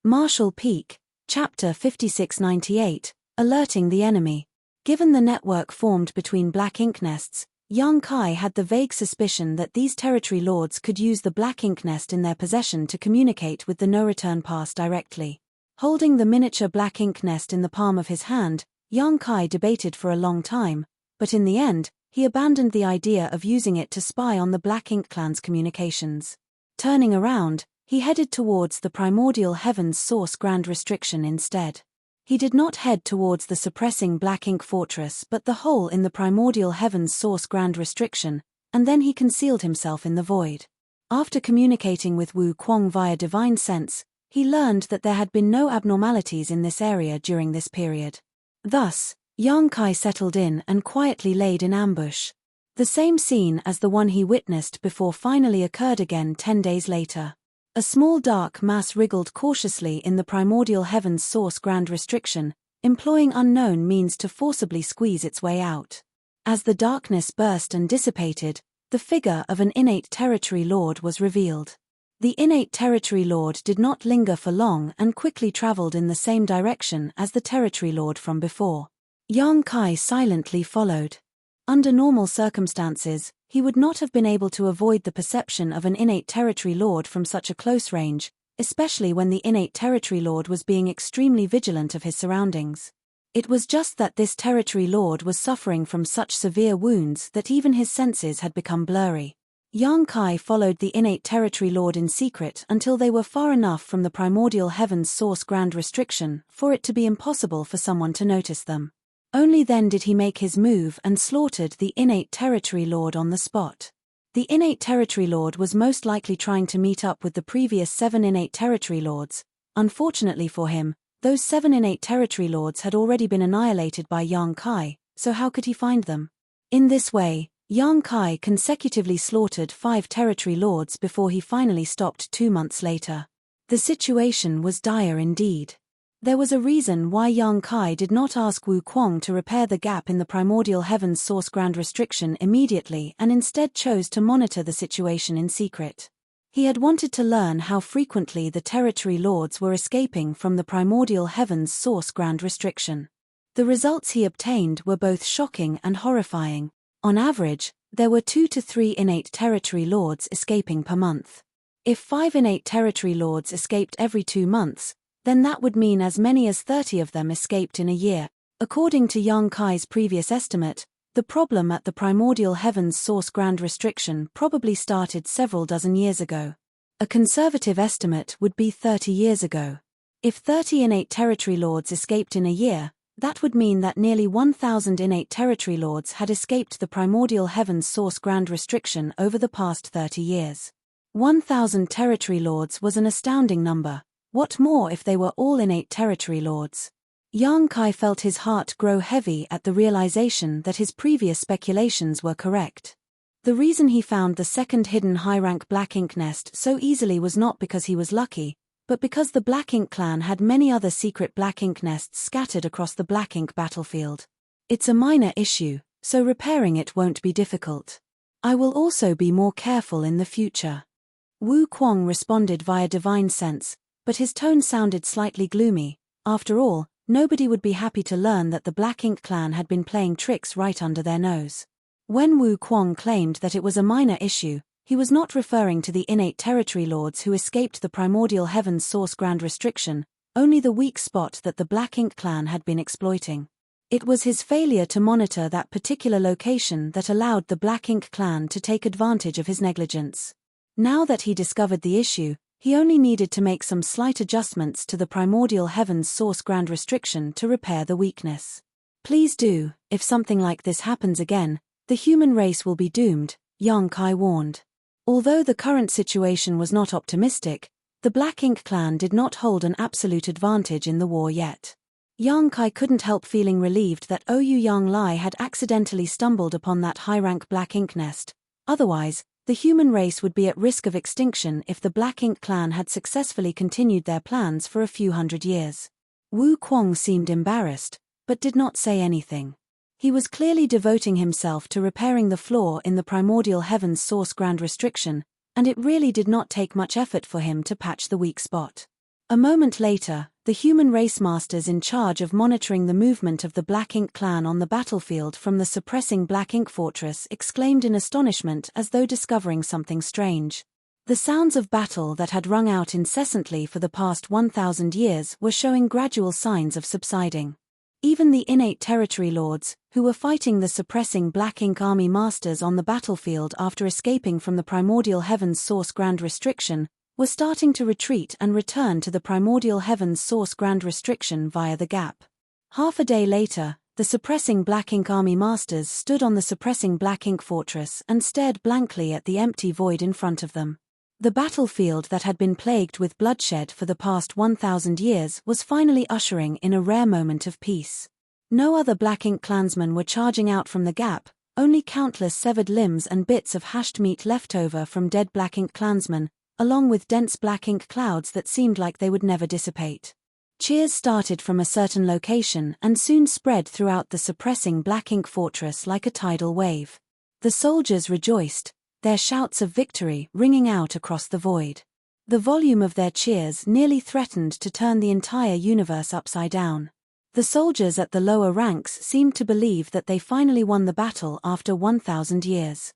Marshall Peak, Chapter 5698, Alerting the Enemy. Given the network formed between black ink nests, young Kai had the vague suspicion that these territory lords could use the black ink nest in their possession to communicate with the no-return pass directly. Holding the miniature black ink nest in the palm of his hand, young Kai debated for a long time, but in the end, he abandoned the idea of using it to spy on the Black Ink clan's communications. Turning around, he headed towards the primordial heaven's source Grand Restriction instead. He did not head towards the suppressing Black Ink fortress but the hole in the primordial heaven's source Grand Restriction, and then he concealed himself in the void. After communicating with Wu Kuang via divine sense, he learned that there had been no abnormalities in this area during this period. Thus, young Kai settled in and quietly laid in ambush. The same scene as the one he witnessed before finally occurred again 10 days later. A small dark mass wriggled cautiously in the primordial heaven's source Grand Restriction, employing unknown means to forcibly squeeze its way out. As the darkness burst and dissipated, the figure of an innate territory lord was revealed. The innate territory lord did not linger for long and quickly traveled in the same direction as the territory lord from before. Young Kai silently followed. Under normal circumstances, he would not have been able to avoid the perception of an innate territory lord from such a close range, especially when the innate territory lord was being extremely vigilant of his surroundings. It was just that this territory lord was suffering from such severe wounds that even his senses had become blurry. Young Kai followed the innate territory lord in secret until they were far enough from the primordial heaven's source Grand Restriction for it to be impossible for someone to notice them. Only then did he make his move and slaughtered the innate territory lord on the spot. The innate territory lord was most likely trying to meet up with the previous 7 innate territory lords. Unfortunately for him, those 7 innate territory lords had already been annihilated by young Kai, so how could he find them? In this way, young Kai consecutively slaughtered 5 territory lords before he finally stopped 2 months later. The situation was dire indeed. There was a reason why young Kai did not ask Wu Kuang to repair the gap in the primordial heaven's source Grand Restriction immediately and instead chose to monitor the situation in secret. He had wanted to learn how frequently the territory lords were escaping from the primordial heaven's source Grand Restriction. The results he obtained were both shocking and horrifying. On average, there were 2 to 3 innate territory lords escaping per month. If 5 innate territory lords escaped every 2 months, then that would mean as many as 30 of them escaped in a year. According to young Kai's previous estimate, the problem at the primordial heaven's source Grand Restriction probably started several dozen years ago. A conservative estimate would be 30 years ago. If 30 innate territory lords escaped in a year, that would mean that nearly 1,000 innate territory lords had escaped the primordial heaven's source Grand Restriction over the past 30 years. 1,000 territory lords was an astounding number. What more if they were all innate territory lords? Young Kai felt his heart grow heavy at the realization that his previous speculations were correct. The reason he found the second hidden high-rank Black Ink nest so easily was not because he was lucky, but because the Black Ink clan had many other secret Black Ink nests scattered across the Black Ink battlefield. It's a minor issue, so repairing it won't be difficult. I will also be more careful in the future. Wu Kuang responded via divine sense, but his tone sounded slightly gloomy. After all, nobody would be happy to learn that the Black Ink clan had been playing tricks right under their nose. When Wu Kuang claimed that it was a minor issue, he was not referring to the innate territory lords who escaped the primordial heaven's source Grand Restriction, only the weak spot that the Black Ink clan had been exploiting. It was his failure to monitor that particular location that allowed the Black Ink clan to take advantage of his negligence. Now that he discovered the issue, he only needed to make some slight adjustments to the primordial heaven's source Grand Restriction to repair the weakness. Please do, if something like this happens again, the human race will be doomed, young Kai warned. Although the current situation was not optimistic, the Black Ink clan did not hold an absolute advantage in the war yet. Young Kai couldn't help feeling relieved that Young Lai had accidentally stumbled upon that high-rank Black Ink nest. Otherwise, the human race would be at risk of extinction if the Black Ink clan had successfully continued their plans for a few hundred years. Wu Kuang seemed embarrassed, but did not say anything. He was clearly devoting himself to repairing the flaw in the primordial heaven's source Grand Restriction, and it really did not take much effort for him to patch the weak spot. A moment later, the human race masters in charge of monitoring the movement of the Black Ink clan on the battlefield from the suppressing Black Ink fortress exclaimed in astonishment as though discovering something strange. The sounds of battle that had rung out incessantly for the past 1,000 years were showing gradual signs of subsiding. Even the innate territory lords, who were fighting the suppressing Black Ink army masters on the battlefield after escaping from the primordial heavens source grand restriction, were starting to retreat and return to the primordial heavens source grand restriction via the gap. Half a day later, the suppressing Black Ink army masters stood on the suppressing Black Ink fortress and stared blankly at the empty void in front of them. The battlefield that had been plagued with bloodshed for the past 1,000 years was finally ushering in a rare moment of peace. No other Black Ink clansmen were charging out from the gap, only countless severed limbs and bits of hashed meat left over from dead Black Ink clansmen, along with dense Black Ink clouds that seemed like they would never dissipate. Cheers started from a certain location and soon spread throughout the suppressing Black Ink fortress like a tidal wave. The soldiers rejoiced, their shouts of victory ringing out across the void. The volume of their cheers nearly threatened to turn the entire universe upside down. The soldiers at the lower ranks seemed to believe that they finally won the battle after 1,000 years.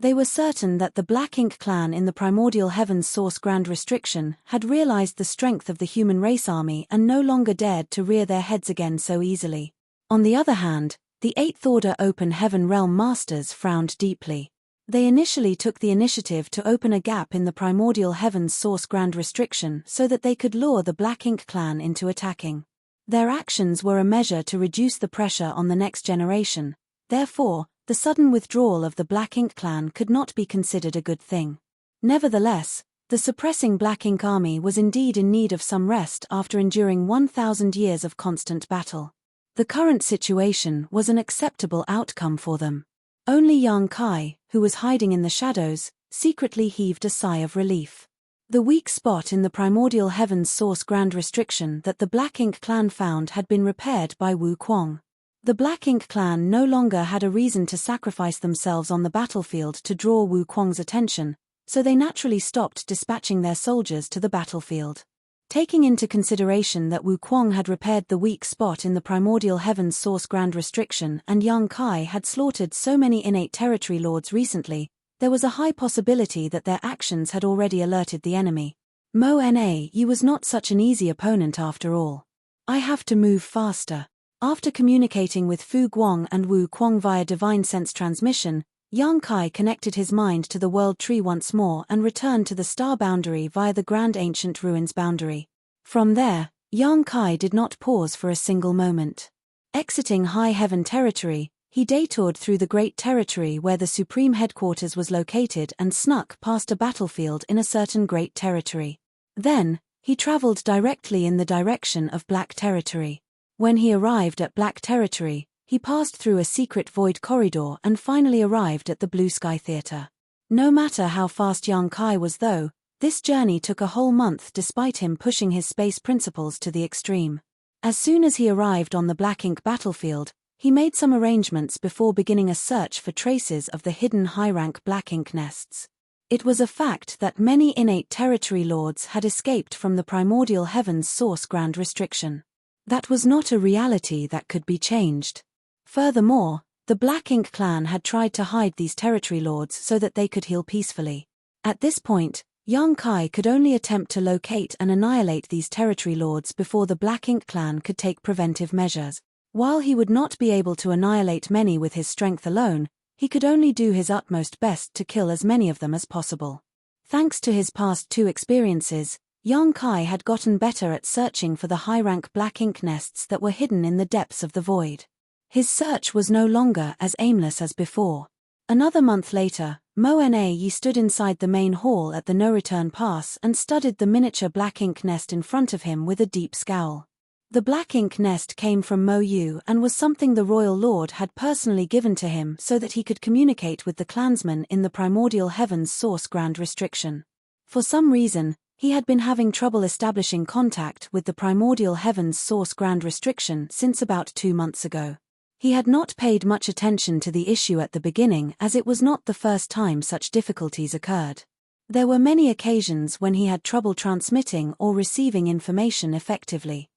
They were certain that the Black Ink clan in the primordial heavens source grand restriction had realized the strength of the human race army and no longer dared to rear their heads again so easily. On the other hand, the Eighth Order Open Heaven Realm Masters frowned deeply. They initially took the initiative to open a gap in the primordial heavens source grand restriction so that they could lure the Black Ink clan into attacking. Their actions were a measure to reduce the pressure on the next generation, therefore, the sudden withdrawal of the Black Ink clan could not be considered a good thing. Nevertheless, the suppressing Black Ink army was indeed in need of some rest after enduring 1,000 years of constant battle. The current situation was an acceptable outcome for them. Only young Kai, who was hiding in the shadows, secretly heaved a sigh of relief. The weak spot in the primordial heavens source grand restriction that the Black Ink clan found had been repaired by Wu Kuang. The Black Ink clan no longer had a reason to sacrifice themselves on the battlefield to draw Wu Kuang's attention, so they naturally stopped dispatching their soldiers to the battlefield. Taking into consideration that Wu Kuang had repaired the weak spot in the primordial heavens source grand restriction and young Kai had slaughtered so many innate territory lords recently, there was a high possibility that their actions had already alerted the enemy. You was not such an easy opponent after all. I have to move faster. After communicating with Fu Guang and Wu Kuang via divine sense transmission, Yang Kai connected his mind to the world tree once more and returned to the star boundary via the grand ancient ruins boundary. From there, Yang Kai did not pause for a single moment. Exiting high heaven territory, he detoured through the great territory where the supreme headquarters was located and snuck past a battlefield in a certain great territory. Then, he traveled directly in the direction of Black Territory. When he arrived at Black Territory, he passed through a secret void corridor and finally arrived at the Blue Sky Theater. No matter how fast young Kai was though, this journey took a whole month despite him pushing his space principles to the extreme. As soon as he arrived on the Black Ink battlefield, he made some arrangements before beginning a search for traces of the hidden high-rank Black Ink nests. It was a fact that many innate territory lords had escaped from the primordial heavens source grand restriction. That was not a reality that could be changed. Furthermore, the Black Ink clan had tried to hide these territory lords so that they could heal peacefully. At this point, young Kai could only attempt to locate and annihilate these territory lords before the Black Ink clan could take preventive measures. While he would not be able to annihilate many with his strength alone, he could only do his utmost best to kill as many of them as possible. Thanks to his past two experiences, young Kai had gotten better at searching for the high-rank Black Ink nests that were hidden in the depths of the void. His search was no longer as aimless as before. Another month later, Yi stood inside the main hall at the no-return pass and studied the miniature Black Ink nest in front of him with a deep scowl. The Black Ink nest came from Mo Yu and was something the royal lord had personally given to him so that he could communicate with the clansmen in the primordial heavens source grand restriction. For some reason, he had been having trouble establishing contact with the primordial heavens source grand restriction since about 2 months ago. He had not paid much attention to the issue at the beginning as it was not the first time such difficulties occurred. There were many occasions when he had trouble transmitting or receiving information effectively.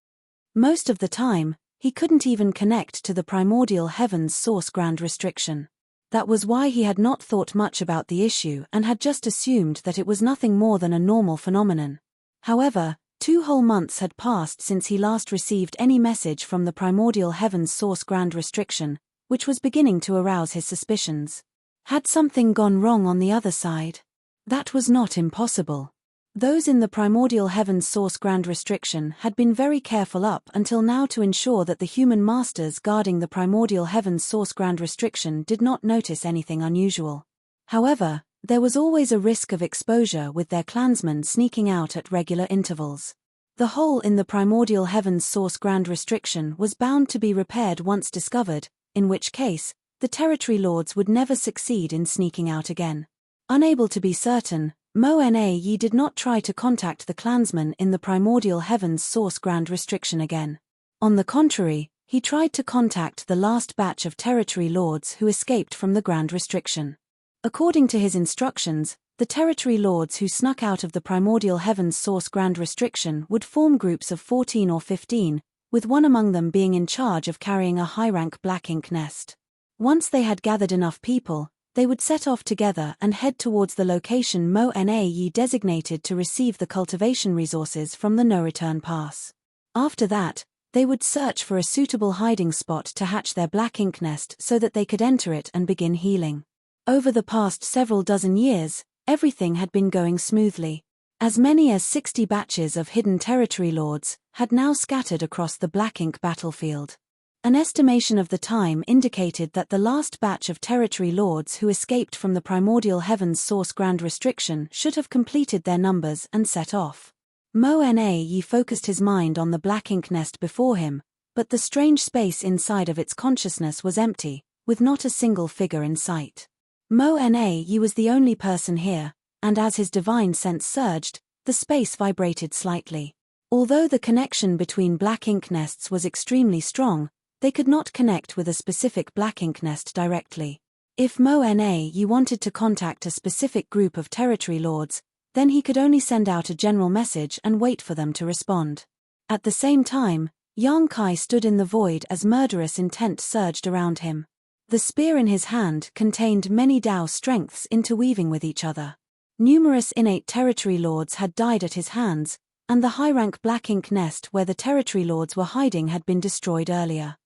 Most of the time, he couldn't even connect to the primordial heaven's source grand restriction. That was why he had not thought much about the issue and had just assumed that it was nothing more than a normal phenomenon. However, 2 whole months had passed since he last received any message from the primordial heaven's source grand restriction, which was beginning to arouse his suspicions. Had something gone wrong on the other side? That was not impossible. Those in the primordial heaven's source grand restriction had been very careful up until now to ensure that the human masters guarding the primordial heaven's source grand restriction did not notice anything unusual. However, there was always a risk of exposure with their clansmen sneaking out at regular intervals. The hole in the primordial heaven's source grand restriction was bound to be repaired once discovered, in which case, the territory lords would never succeed in sneaking out again. Unable to be certain, Mo-Na-Yi did not try to contact the clansmen in the primordial heaven's source grand restriction again. On the contrary, he tried to contact the last batch of territory lords who escaped from the grand restriction. According to his instructions, the territory lords who snuck out of the primordial heaven's source grand restriction would form groups of 14 or 15, with one among them being in charge of carrying a high-rank black ink nest. Once they had gathered enough people, they would set off together and head towards the location Mo-Na-Yi designated to receive the cultivation resources from the no-return pass. After that, they would search for a suitable hiding spot to hatch their black ink nest so that they could enter it and begin healing. Over the past several dozen years, everything had been going smoothly. As many as 60 batches of hidden territory lords had now scattered across the black ink battlefield. An estimation of the time indicated that the last batch of territory lords who escaped from the primordial heaven's source grand restriction should have completed their numbers and set off. Mo-Na-Yi focused his mind on the black ink nest before him, but the strange space inside of its consciousness was empty, with not a single figure in sight. Mo-Na-Yi was the only person here, and as his divine sense surged, the space vibrated slightly. Although the connection between black ink nests was extremely strong, they could not connect with a specific black ink nest directly. If Mo-Na-Yi wanted to contact a specific group of territory lords, then he could only send out a general message and wait for them to respond. At the same time, Yang Kai stood in the void as murderous intent surged around him. The spear in his hand contained many Dao strengths interweaving with each other. Numerous innate territory lords had died at his hands, and the high-rank black ink nest where the territory lords were hiding had been destroyed earlier.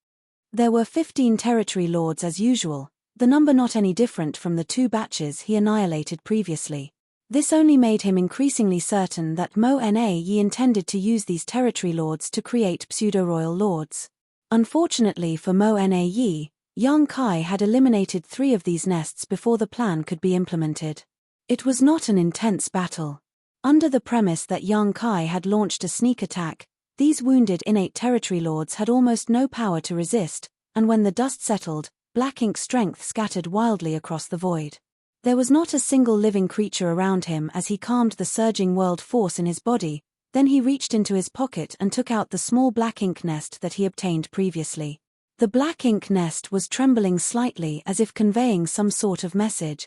There were 15 territory lords as usual, the number not any different from the 2 batches he annihilated previously. This only made him increasingly certain that Mo-Na-Yi intended to use these territory lords to create pseudo-royal lords. Unfortunately for Mo-Na-Yi, Yang Kai had eliminated 3 of these nests before the plan could be implemented. It was not an intense battle. Under the premise that Yang Kai had launched a sneak attack, these wounded innate territory lords had almost no power to resist, and when the dust settled, black ink strength scattered wildly across the void. There was not a single living creature around him as he calmed the surging world force in his body. Then he reached into his pocket and took out the small black ink nest that he obtained previously. The black ink nest was trembling slightly as if conveying some sort of message.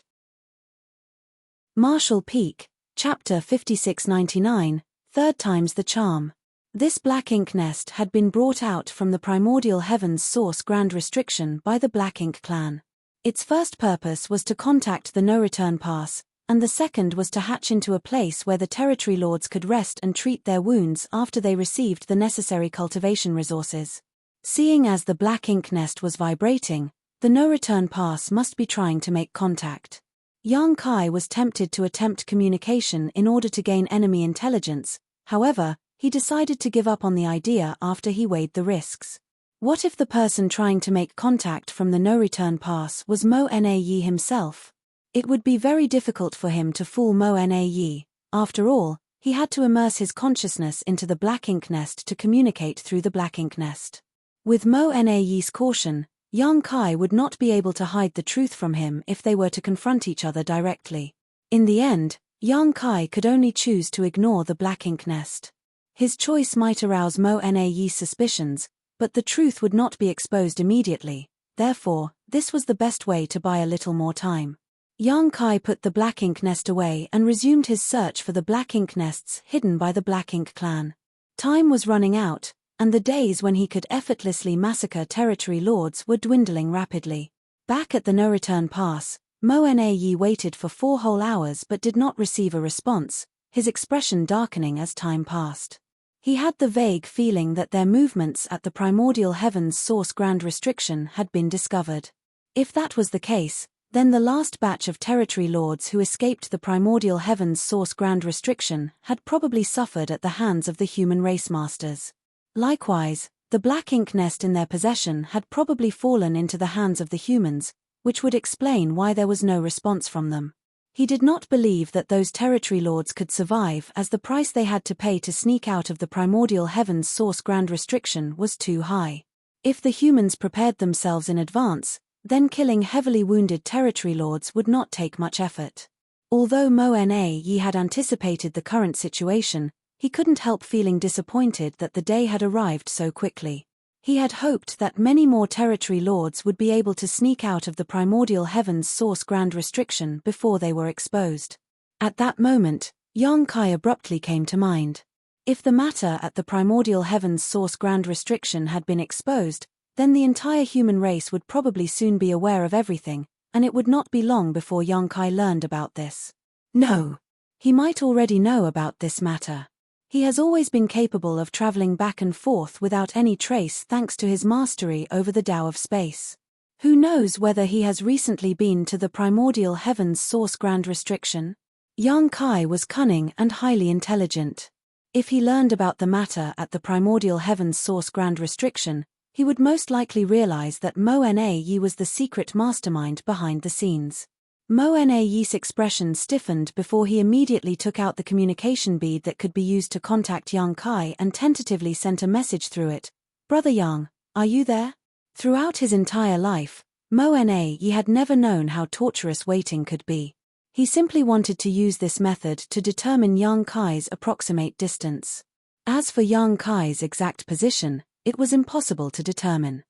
Martial Peak, Chapter 5699, Third Time's the Charm. This black ink nest had been brought out from the primordial heaven's source grand restriction by the Black Ink clan. Its first purpose was to contact the no-return pass, and the second was to hatch into a place where the territory lords could rest and treat their wounds after they received the necessary cultivation resources. Seeing as the black ink nest was vibrating, the no-return pass must be trying to make contact. Yang Kai was tempted to attempt communication in order to gain enemy intelligence. However, he decided to give up on the idea after he weighed the risks. What if the person trying to make contact from the no-return pass was Mo-Na-Yi himself? It would be very difficult for him to fool Mo-Na-Yi. After all, he had to immerse his consciousness into the black ink nest to communicate through the black ink nest. With Mo-Na-Yi's caution, Yang Kai would not be able to hide the truth from him if they were to confront each other directly. In the end, Yang Kai could only choose to ignore the black ink nest. His choice might arouse Mo-Na-Yi's suspicions, but the truth would not be exposed immediately. Therefore, this was the best way to buy a little more time. Yang Kai put the black ink nest away and resumed his search for the black ink nests hidden by the Black Ink clan. Time was running out, and the days when he could effortlessly massacre territory lords were dwindling rapidly. Back at the no-return pass, Mo Na waited for 4 whole hours but did not receive a response, his expression darkening as time passed. He had the vague feeling that their movements at the primordial heavens source grand restriction had been discovered. If that was the case, then the last batch of territory lords who escaped the primordial heavens source grand restriction had probably suffered at the hands of the human race masters. Likewise, the black ink nest in their possession had probably fallen into the hands of the humans, which would explain why there was no response from them. He did not believe that those territory lords could survive, as the price they had to pay to sneak out of the primordial heavens source grand restriction was too high. If the humans prepared themselves in advance, then killing heavily wounded territory lords would not take much effort. Although Mo Na had anticipated the current situation, he couldn't help feeling disappointed that the day had arrived so quickly. He had hoped that many more territory lords would be able to sneak out of the primordial heavens source grand restriction before they were exposed. At that moment, Yang Kai abruptly came to mind. If the matter at the primordial heavens source grand restriction had been exposed, then the entire human race would probably soon be aware of everything, and it would not be long before Yang Kai learned about this. No. He might already know about this matter. He has always been capable of traveling back and forth without any trace thanks to his mastery over the Tao of space. Who knows whether he has recently been to the primordial heavens source grand restriction? Yang Kai was cunning and highly intelligent. If he learned about the matter at the primordial heavens source grand restriction, he would most likely realize that Mo Na was the secret mastermind behind the scenes. Mo Na's expression stiffened before he immediately took out the communication bead that could be used to contact Yang Kai and tentatively sent a message through it. "Brother Yang, are you there?" Throughout his entire life, Mo Na had never known how torturous waiting could be. He simply wanted to use this method to determine Yang Kai's approximate distance. As for Yang Kai's exact position, it was impossible to determine.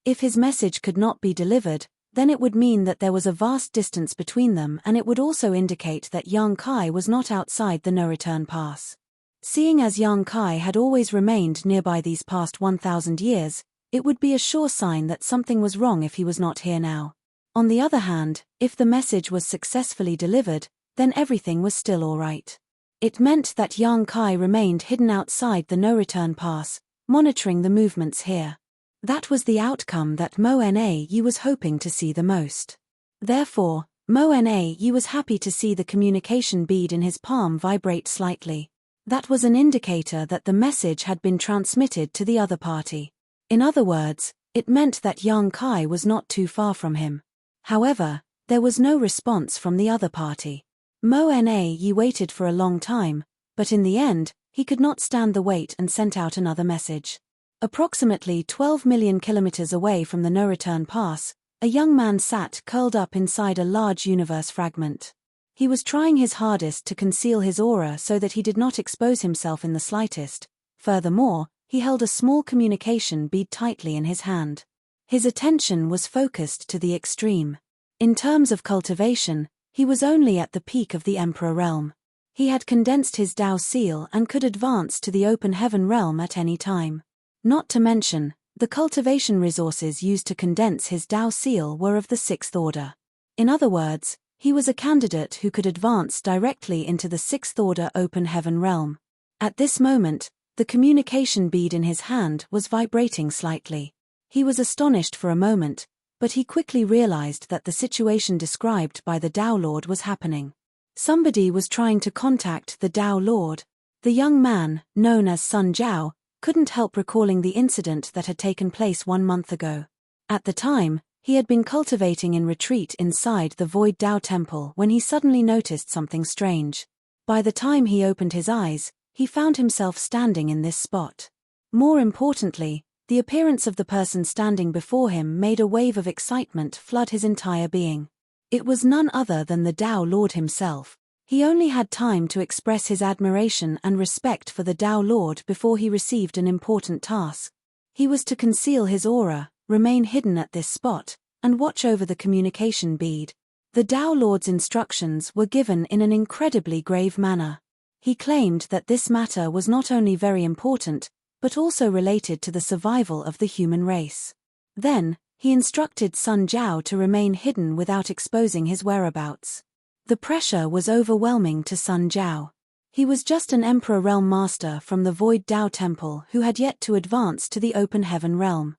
If his message could not be delivered, then it would mean that there was a vast distance between them, and it would also indicate that Yang Kai was not outside the no-return pass. Seeing as Yang Kai had always remained nearby these past 1,000 years, it would be a sure sign that something was wrong if he was not here now. On the other hand, if the message was successfully delivered, then everything was still all right. It meant that Yang Kai remained hidden outside the no-return pass, monitoring the movements here. That was the outcome that Mo Na was hoping to see the most. Therefore, Mo Na was happy to see the communication bead in his palm vibrate slightly. That was an indicator that the message had been transmitted to the other party. In other words, it meant that Yang Kai was not too far from him. However, there was no response from the other party. Mo Na waited for a long time, but in the end, he could not stand the wait and sent out another message. Approximately 12 million kilometers away from the no-return pass, a young man sat curled up inside a large universe fragment. He was trying his hardest to conceal his aura so that he did not expose himself in the slightest. Furthermore, he held a small communication bead tightly in his hand. His attention was focused to the extreme. In terms of cultivation, he was only at the peak of the Emperor realm. He had condensed his Tao seal and could advance to the open heaven realm at any time. Not to mention, the cultivation resources used to condense his Tao seal were of the 6th order. In other words, he was a candidate who could advance directly into the 6th order open heaven realm. At this moment, the communication bead in his hand was vibrating slightly. He was astonished for a moment, but he quickly realized that the situation described by the Tao Lord was happening. Somebody was trying to contact the Tao Lord. The young man, known as Sun Jiao, couldn't help recalling the incident that had taken place 1 month ago. At the time, he had been cultivating in retreat inside the Void Tao Temple when he suddenly noticed something strange. By the time he opened his eyes, he found himself standing in this spot. More importantly, the appearance of the person standing before him made a wave of excitement flood his entire being. It was none other than the Tao Lord himself. He only had time to express his admiration and respect for the Tao Lord before he received an important task. He was to conceal his aura, remain hidden at this spot, and watch over the communication bead. The Tao Lord's instructions were given in an incredibly grave manner. He claimed that this matter was not only very important, but also related to the survival of the human race. Then, he instructed Sun Jiao to remain hidden without exposing his whereabouts. The pressure was overwhelming to Sun Jiao. He was just an Emperor Realm Master from the Void Tao Temple who had yet to advance to the Open Heaven Realm.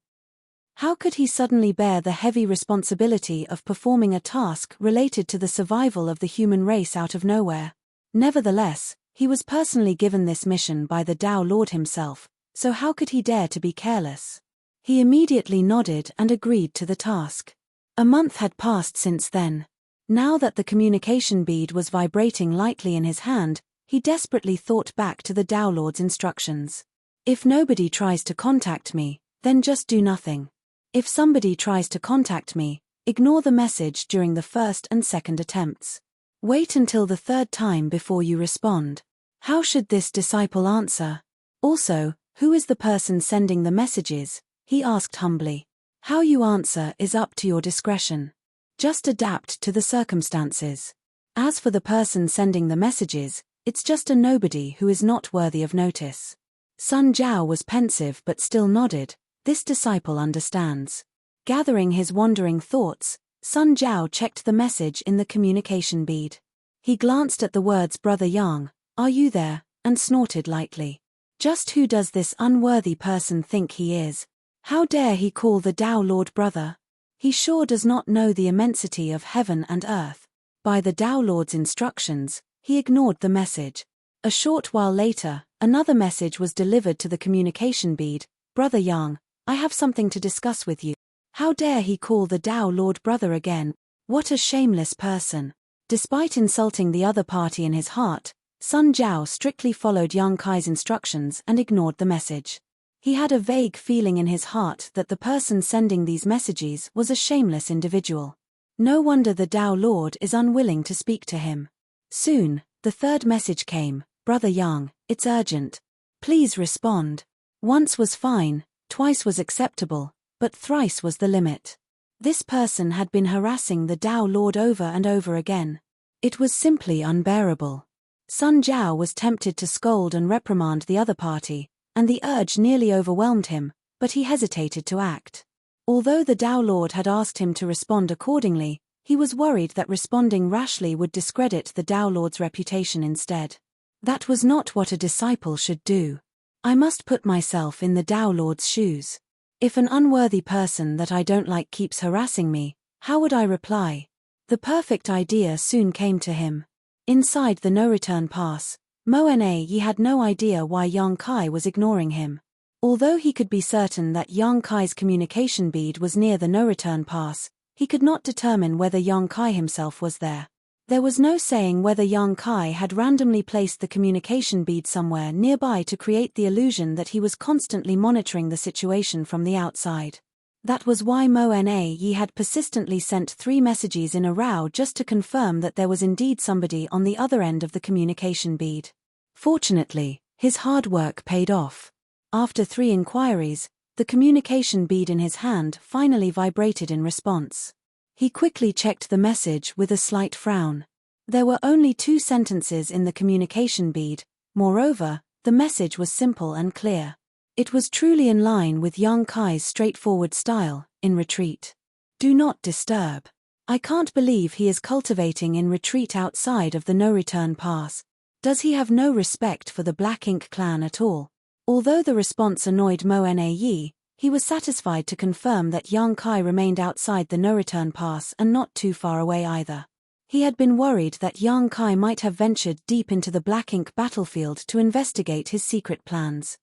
How could he suddenly bear the heavy responsibility of performing a task related to the survival of the human race out of nowhere? Nevertheless, he was personally given this mission by the Tao Lord himself, so how could he dare to be careless? He immediately nodded and agreed to the task. A month had passed since then. Now that the communication bead was vibrating lightly in his hand, he desperately thought back to the Tao Lord's instructions. If nobody tries to contact me, then just do nothing. If somebody tries to contact me, ignore the message during the first and second attempts. Wait until the third time before you respond. How should this disciple answer? Also, who is the person sending the messages? He asked humbly. How you answer is up to your discretion. Just adapt to the circumstances. As for the person sending the messages, it's just a nobody who is not worthy of notice. Sun Jiao was pensive but still nodded. This disciple understands. Gathering his wandering thoughts, Sun Jiao checked the message in the communication bead. He glanced at the words Brother Yang, are you there, and snorted lightly. Just who does this unworthy person think he is? How dare he call the Tao Lord brother? He sure does not know the immensity of heaven and earth. By the Tao Lord's instructions, he ignored the message. A short while later, another message was delivered to the communication bead. Brother Yang, I have something to discuss with you. How dare he call the Tao Lord brother again? What a shameless person. Despite insulting the other party in his heart, Sun Jiao strictly followed Yang Kai's instructions and ignored the message. He had a vague feeling in his heart that the person sending these messages was a shameless individual. No wonder the Tao Lord is unwilling to speak to him. Soon, the third message came. Brother Yang, it's urgent. Please respond. Once was fine, twice was acceptable, but thrice was the limit. This person had been harassing the Tao Lord over and over again. It was simply unbearable. Sun Jiao was tempted to scold and reprimand the other party, and the urge nearly overwhelmed him, but he hesitated to act. Although the Tao Lord had asked him to respond accordingly, he was worried that responding rashly would discredit the Tao Lord's reputation instead. That was not what a disciple should do. I must put myself in the Tao Lord's shoes. If an unworthy person that I don't like keeps harassing me, how would I reply? The perfect idea soon came to him. Inside the no-return pass, Mo-Na-Yi had no idea why Yang Kai was ignoring him. Although he could be certain that Yang Kai's communication bead was near the no-return pass, he could not determine whether Yang Kai himself was there. There was no saying whether Yang Kai had randomly placed the communication bead somewhere nearby to create the illusion that he was constantly monitoring the situation from the outside. That was why Mo-Na-Yi had persistently sent 3 messages in a row just to confirm that there was indeed somebody on the other end of the communication bead. Fortunately, his hard work paid off. After 3 inquiries, the communication bead in his hand finally vibrated in response. He quickly checked the message with a slight frown. There were only 2 sentences in the communication bead. Moreover, the message was simple and clear. It was truly in line with Yang Kai's straightforward style, in retreat. Do not disturb. I can't believe he is cultivating in retreat outside of the no-return pass. Does he have no respect for the Black Ink clan at all? Although the response annoyed Mo-Na-Yi, he was satisfied to confirm that Yang Kai remained outside the no-return pass and not too far away either. He had been worried that Yang Kai might have ventured deep into the Black Ink battlefield to investigate his secret plans.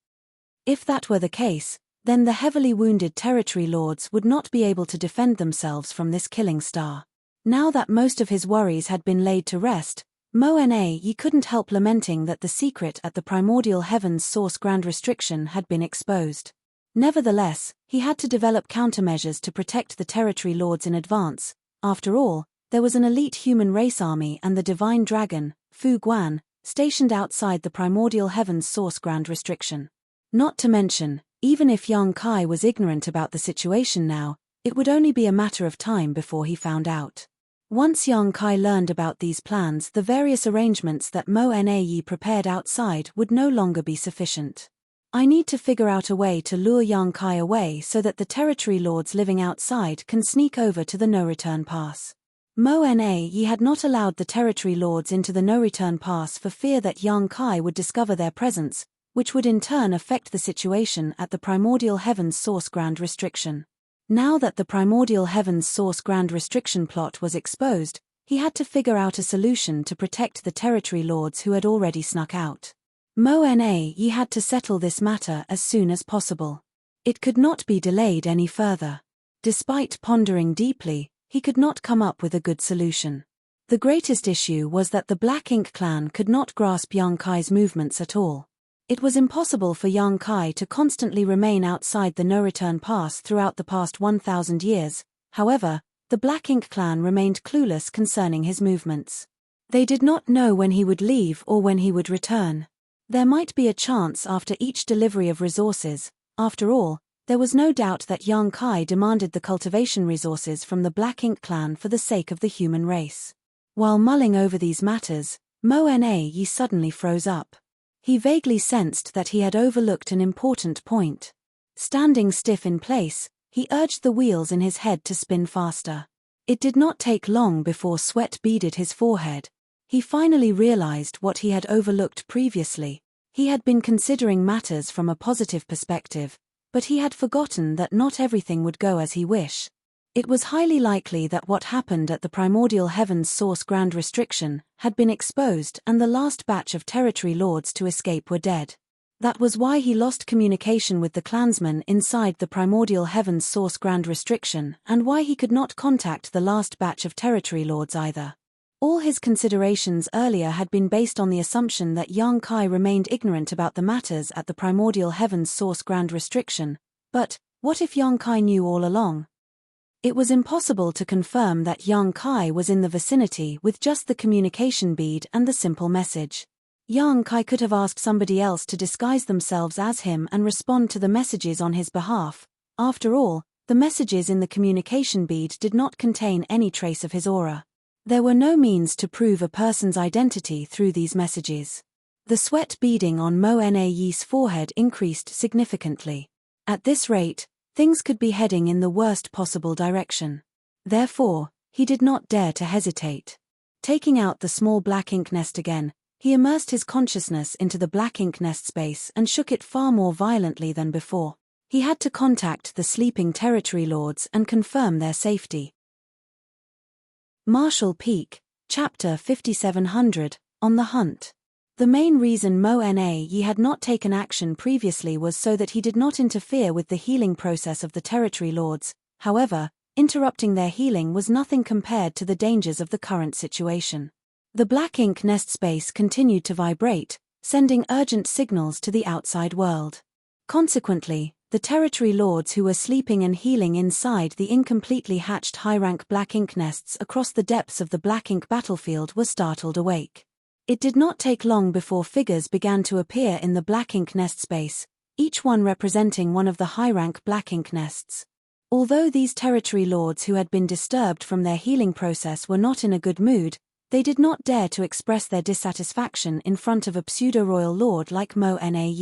If that were the case, then the heavily wounded territory lords would not be able to defend themselves from this killing star. Now that most of his worries had been laid to rest, Mo-Na-Yi couldn't help lamenting that the secret at the primordial heaven's source grand restriction had been exposed. Nevertheless, he had to develop countermeasures to protect the territory lords in advance. After all, there was an elite human race army and the divine dragon, Fu Guan, stationed outside the primordial heaven's source grand restriction. Not to mention, even if Yang Kai was ignorant about the situation now, it would only be a matter of time before he found out. Once Yang Kai learned about these plans, the various arrangements that Mo Na prepared outside would no longer be sufficient. I need to figure out a way to lure Yang Kai away so that the territory lords living outside can sneak over to the no-return pass. Mo Na had not allowed the territory lords into the no-return pass for fear that Yang Kai would discover their presence, which would in turn affect the situation at the Primordial Heavens Source Grand Restriction. Now that the Primordial Heavens Source Grand Restriction plot was exposed, he had to figure out a solution to protect the territory lords who had already snuck out. Mo Na had to settle this matter as soon as possible. It could not be delayed any further. Despite pondering deeply, he could not come up with a good solution. The greatest issue was that the Black Ink clan could not grasp Yang Kai's movements at all. It was impossible for Yang Kai to constantly remain outside the no-return pass throughout the past 1,000 years. However, the Black Ink clan remained clueless concerning his movements. They did not know when he would leave or when he would return. There might be a chance after each delivery of resources. After all, there was no doubt that Yang Kai demanded the cultivation resources from the Black Ink clan for the sake of the human race. While mulling over these matters, Mo Na suddenly froze up. He vaguely sensed that he had overlooked an important point. Standing stiff in place, he urged the wheels in his head to spin faster. It did not take long before sweat beaded his forehead. He finally realized what he had overlooked previously. He had been considering matters from a positive perspective, but he had forgotten that not everything would go as he wished. It was highly likely that what happened at the Primordial Heavens Source Grand Restriction had been exposed and the last batch of territory lords to escape were dead. That was why he lost communication with the clansmen inside the Primordial Heavens Source Grand Restriction and why he could not contact the last batch of territory lords either. All his considerations earlier had been based on the assumption that Yang Kai remained ignorant about the matters at the Primordial Heavens Source Grand Restriction. But, what if Yang Kai knew all along? It was impossible to confirm that Yang Kai was in the vicinity with just the communication bead and the simple message. Yang Kai could have asked somebody else to disguise themselves as him and respond to the messages on his behalf. After all, the messages in the communication bead did not contain any trace of his aura. There were no means to prove a person's identity through these messages. The sweat beading on Mo Na's forehead increased significantly. At this rate, things could be heading in the worst possible direction. Therefore, he did not dare to hesitate. Taking out the small black ink nest again, he immersed his consciousness into the black ink nest space and shook it far more violently than before. He had to contact the sleeping territory lords and confirm their safety. Marshall Peak, Chapter 5700, On the Hunt. The main reason Mo Na had not taken action previously was so that he did not interfere with the healing process of the territory lords. However, interrupting their healing was nothing compared to the dangers of the current situation. The black ink nest space continued to vibrate, sending urgent signals to the outside world. Consequently, the territory lords who were sleeping and healing inside the incompletely hatched high-rank black ink nests across the depths of the black ink battlefield were startled awake. It did not take long before figures began to appear in the black ink nest space, each one representing one of the high-rank black ink nests. Although these territory lords who had been disturbed from their healing process were not in a good mood, they did not dare to express their dissatisfaction in front of a pseudo-royal lord like Mo Na.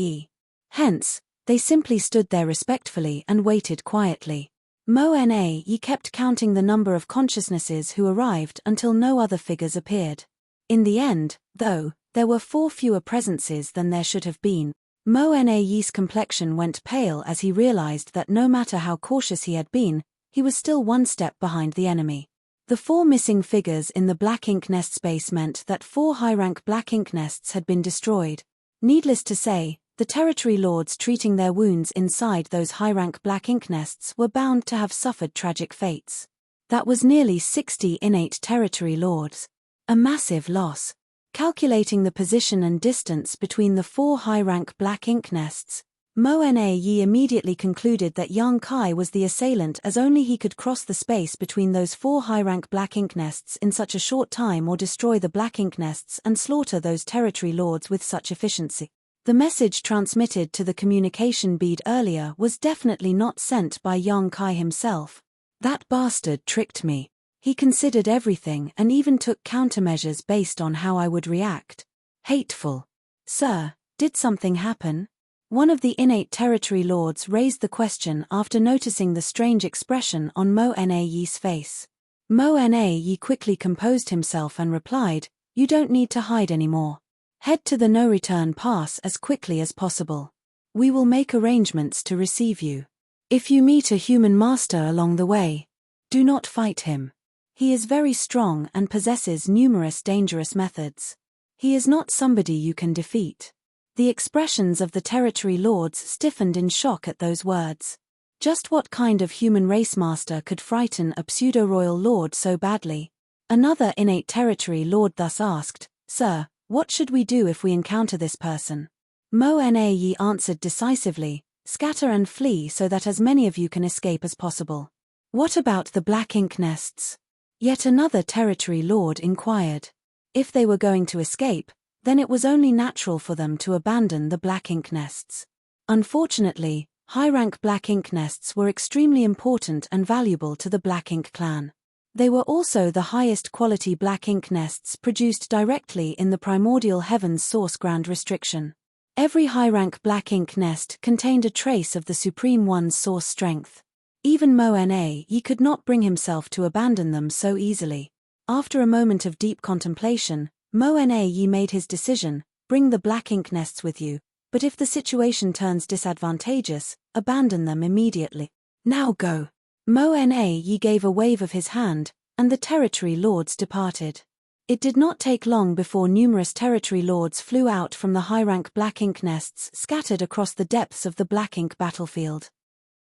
Hence, they simply stood there respectfully and waited quietly. Mo Na kept counting the number of consciousnesses who arrived until no other figures appeared. In the end, though, there were 4 fewer presences than there should have been. Mo Na's complexion went pale as he realized that no matter how cautious he had been, he was still one step behind the enemy. The 4 missing figures in the black ink nest space meant that 4 high-rank black ink nests had been destroyed. Needless to say, the territory lords treating their wounds inside those high-rank black ink nests were bound to have suffered tragic fates. That was nearly 60 innate territory lords. A massive loss. Calculating the position and distance between the 4 high-rank black ink nests, Mo Na immediately concluded that Yang Kai was the assailant, as only he could cross the space between those 4 high-rank black ink nests in such a short time or destroy the black ink nests and slaughter those territory lords with such efficiency. The message transmitted to the communication bead earlier was definitely not sent by Yang Kai himself. That bastard tricked me. He considered everything and even took countermeasures based on how I would react. Hateful. Sir, did something happen? One of the innate territory lords raised the question after noticing the strange expression on Mo Na-Yi's face. Mo Na-Yi quickly composed himself and replied, "You don't need to hide anymore. Head to the no-return pass as quickly as possible. We will make arrangements to receive you. If you meet a human master along the way, do not fight him. He is very strong and possesses numerous dangerous methods. He is not somebody you can defeat." The expressions of the territory lords stiffened in shock at those words. Just what kind of human race master could frighten a pseudo-royal lord so badly? Another innate territory lord thus asked, "Sir, what should we do if we encounter this person?" Mo Na-Yi answered decisively, "Scatter and flee so that as many of you can escape as possible." "What about the black ink nests?" Yet another territory lord inquired. If they were going to escape, then it was only natural for them to abandon the black ink nests. Unfortunately, high-rank black ink nests were extremely important and valuable to the Black Ink clan. They were also the highest quality black ink nests produced directly in the primordial heavens source grand restriction. Every high-rank black ink nest contained a trace of the Supreme One's source strength. Even Mo Na-Yi could not bring himself to abandon them so easily. After a moment of deep contemplation, Mo Na-Yi made his decision: bring the black ink nests with you, but if the situation turns disadvantageous, abandon them immediately. Now go. Mo Na-Yi gave a wave of his hand, and the territory lords departed. It did not take long before numerous territory lords flew out from the high-rank black ink nests scattered across the depths of the black ink battlefield.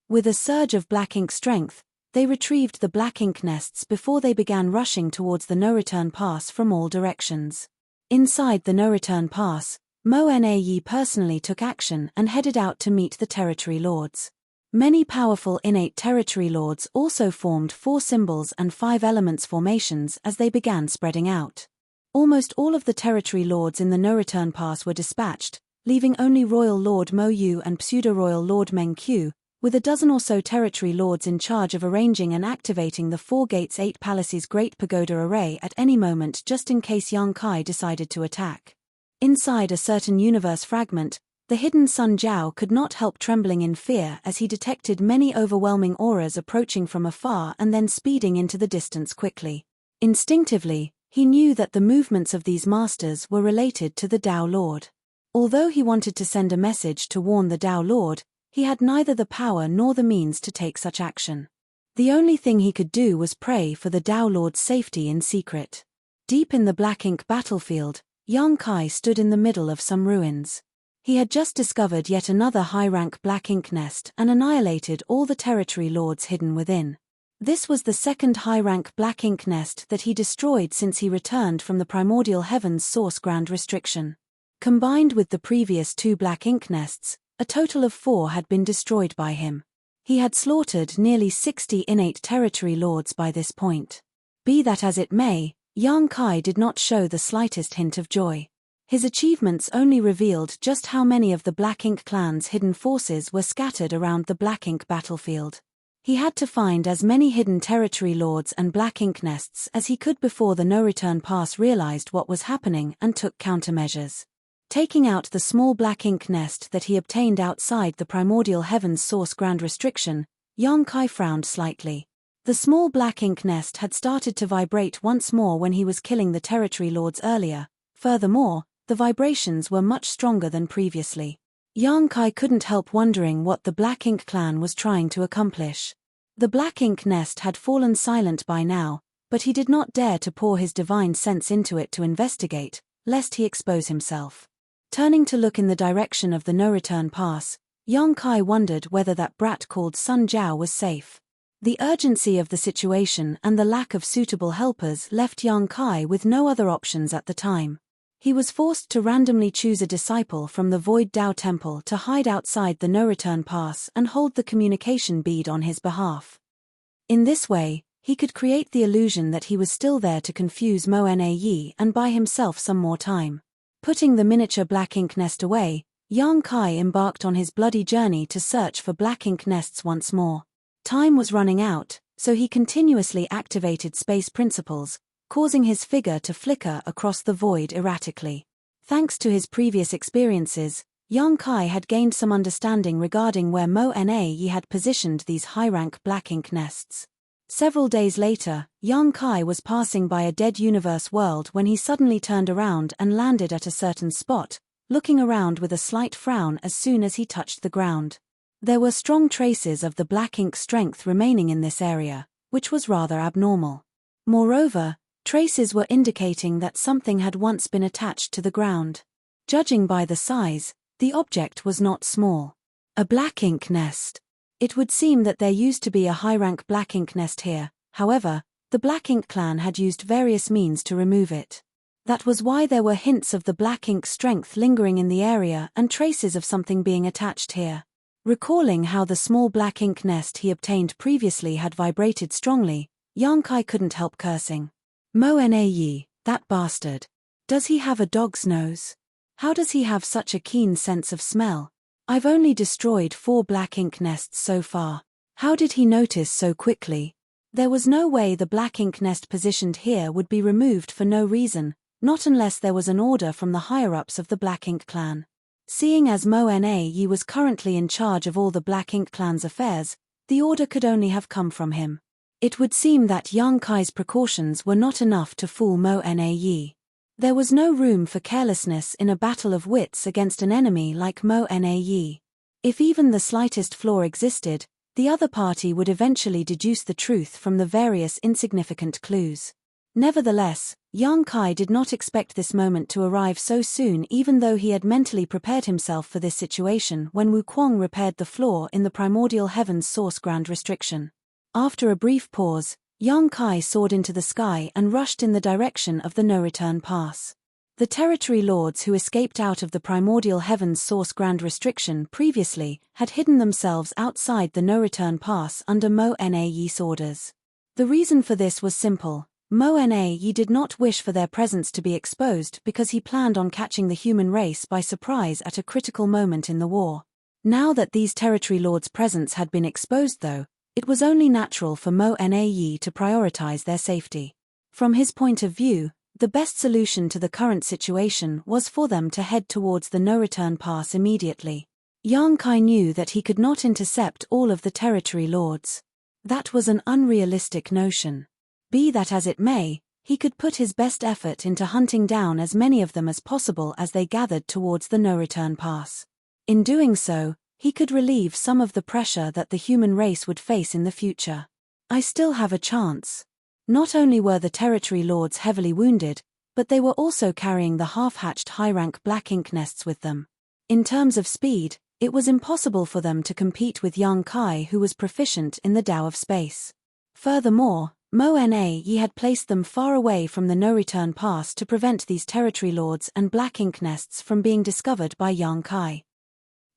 With a surge of black ink strength, they retrieved the black ink nests before they began rushing towards the no-return pass from all directions. Inside the no-return pass, Mo Na-Yi personally took action and headed out to meet the territory lords. Many powerful innate territory lords also formed 4 symbols and 5 elements formations as they began spreading out. Almost all of the territory lords in the no-return pass were dispatched, leaving only Royal Lord Mo Yu and Pseudo-Royal Lord Meng Qiu, with a dozen or so territory lords in charge of arranging and activating the 4 gates 8 palaces Great Pagoda array at any moment just in case Yang Kai decided to attack. Inside a certain universe fragment, the hidden Sun Jiao could not help trembling in fear as he detected many overwhelming auras approaching from afar and then speeding into the distance quickly. Instinctively, he knew that the movements of these masters were related to the Dao Lord. Although he wanted to send a message to warn the Dao Lord, he had neither the power nor the means to take such action. The only thing he could do was pray for the Dao Lord's safety in secret. Deep in the black ink battlefield, Yang Kai stood in the middle of some ruins. He had just discovered yet another high-rank black ink nest and annihilated all the territory lords hidden within. This was the second high-rank black ink nest that he destroyed since he returned from the primordial heavens source grand restriction. Combined with the previous 2 black ink nests, a total of 4 had been destroyed by him. He had slaughtered nearly 60 innate territory lords by this point. Be that as it may, Yang Kai did not show the slightest hint of joy. His achievements only revealed just how many of the Black Ink clan's hidden forces were scattered around the Black Ink battlefield. He had to find as many hidden territory lords and Black Ink nests as he could before the no-return pass realized what was happening and took countermeasures. Taking out the small black ink nest that he obtained outside the primordial heavens source grand restriction, Yang Kai frowned slightly. The small black ink nest had started to vibrate once more when he was killing the territory lords earlier. Furthermore, the vibrations were much stronger than previously. Yang Kai couldn't help wondering what the Black Ink clan was trying to accomplish. The black ink nest had fallen silent by now, but he did not dare to pour his divine sense into it to investigate, lest he expose himself. Turning to look in the direction of the no-return pass, Yang Kai wondered whether that brat called Sun Jiao was safe. The urgency of the situation and the lack of suitable helpers left Yang Kai with no other options at the time. He was forced to randomly choose a disciple from the Void Dao Temple to hide outside the no-return pass and hold the communication bead on his behalf. In this way, he could create the illusion that he was still there to confuse Mo Na-Yi and buy himself some more time. Putting the miniature black ink nest away, Yang Kai embarked on his bloody journey to search for black ink nests once more. Time was running out, so he continuously activated space principles, causing his figure to flicker across the void erratically. Thanks to his previous experiences, Yang Kai had gained some understanding regarding where Mo Na had positioned these high-rank black ink nests. Several days later, Yang Kai was passing by a dead universe world when he suddenly turned around and landed at a certain spot, looking around with a slight frown as soon as he touched the ground. There were strong traces of the black ink strength remaining in this area, which was rather abnormal. Moreover, traces were indicating that something had once been attached to the ground. Judging by the size, the object was not small. A black ink nest. It would seem that there used to be a high-rank black ink nest here, however, the Black Ink clan had used various means to remove it. That was why there were hints of the black ink strength lingering in the area and traces of something being attached here. Recalling how the small black ink nest he obtained previously had vibrated strongly, Yang Kai couldn't help cursing. Mo Na, that bastard. Does he have a dog's nose? How does he have such a keen sense of smell? I've only destroyed 4 black ink nests so far. How did he notice so quickly? There was no way the black ink nest positioned here would be removed for no reason, not unless there was an order from the higher-ups of the Black Ink clan. Seeing as Mo Na was currently in charge of all the Black Ink clan's affairs, the order could only have come from him. It would seem that Yang Kai's precautions were not enough to fool Mo Na. There was no room for carelessness in a battle of wits against an enemy like Mo Na. If even the slightest flaw existed, the other party would eventually deduce the truth from the various insignificant clues. Nevertheless, Yang Kai did not expect this moment to arrive so soon, even though he had mentally prepared himself for this situation when Wukong repaired the flaw in the primordial heaven's source ground restriction. After a brief pause, Yang Kai soared into the sky and rushed in the direction of the no-return pass. The territory lords who escaped out of the primordial heaven's source grand restriction previously had hidden themselves outside the no-return pass under Mo Na's orders. The reason for this was simple. Mo Na did not wish for their presence to be exposed because he planned on catching the human race by surprise at a critical moment in the war. Now that these territory lords' presence had been exposed though, it was only natural for Mo Na to prioritize their safety. From his point of view, the best solution to the current situation was for them to head towards the no-return pass immediately. Yang Kai knew that he could not intercept all of the territory lords. That was an unrealistic notion. Be that as it may, he could put his best effort into hunting down as many of them as possible as they gathered towards the no-return pass. In doing so, he could relieve some of the pressure that the human race would face in the future. I still have a chance. Not only were the territory lords heavily wounded, but they were also carrying the half-hatched high-rank black ink nests with them. In terms of speed, it was impossible for them to compete with Yang Kai, who was proficient in the Tao of space. Furthermore, Mo Na had placed them far away from the no-return pass to prevent these territory lords and black ink nests from being discovered by Yang Kai.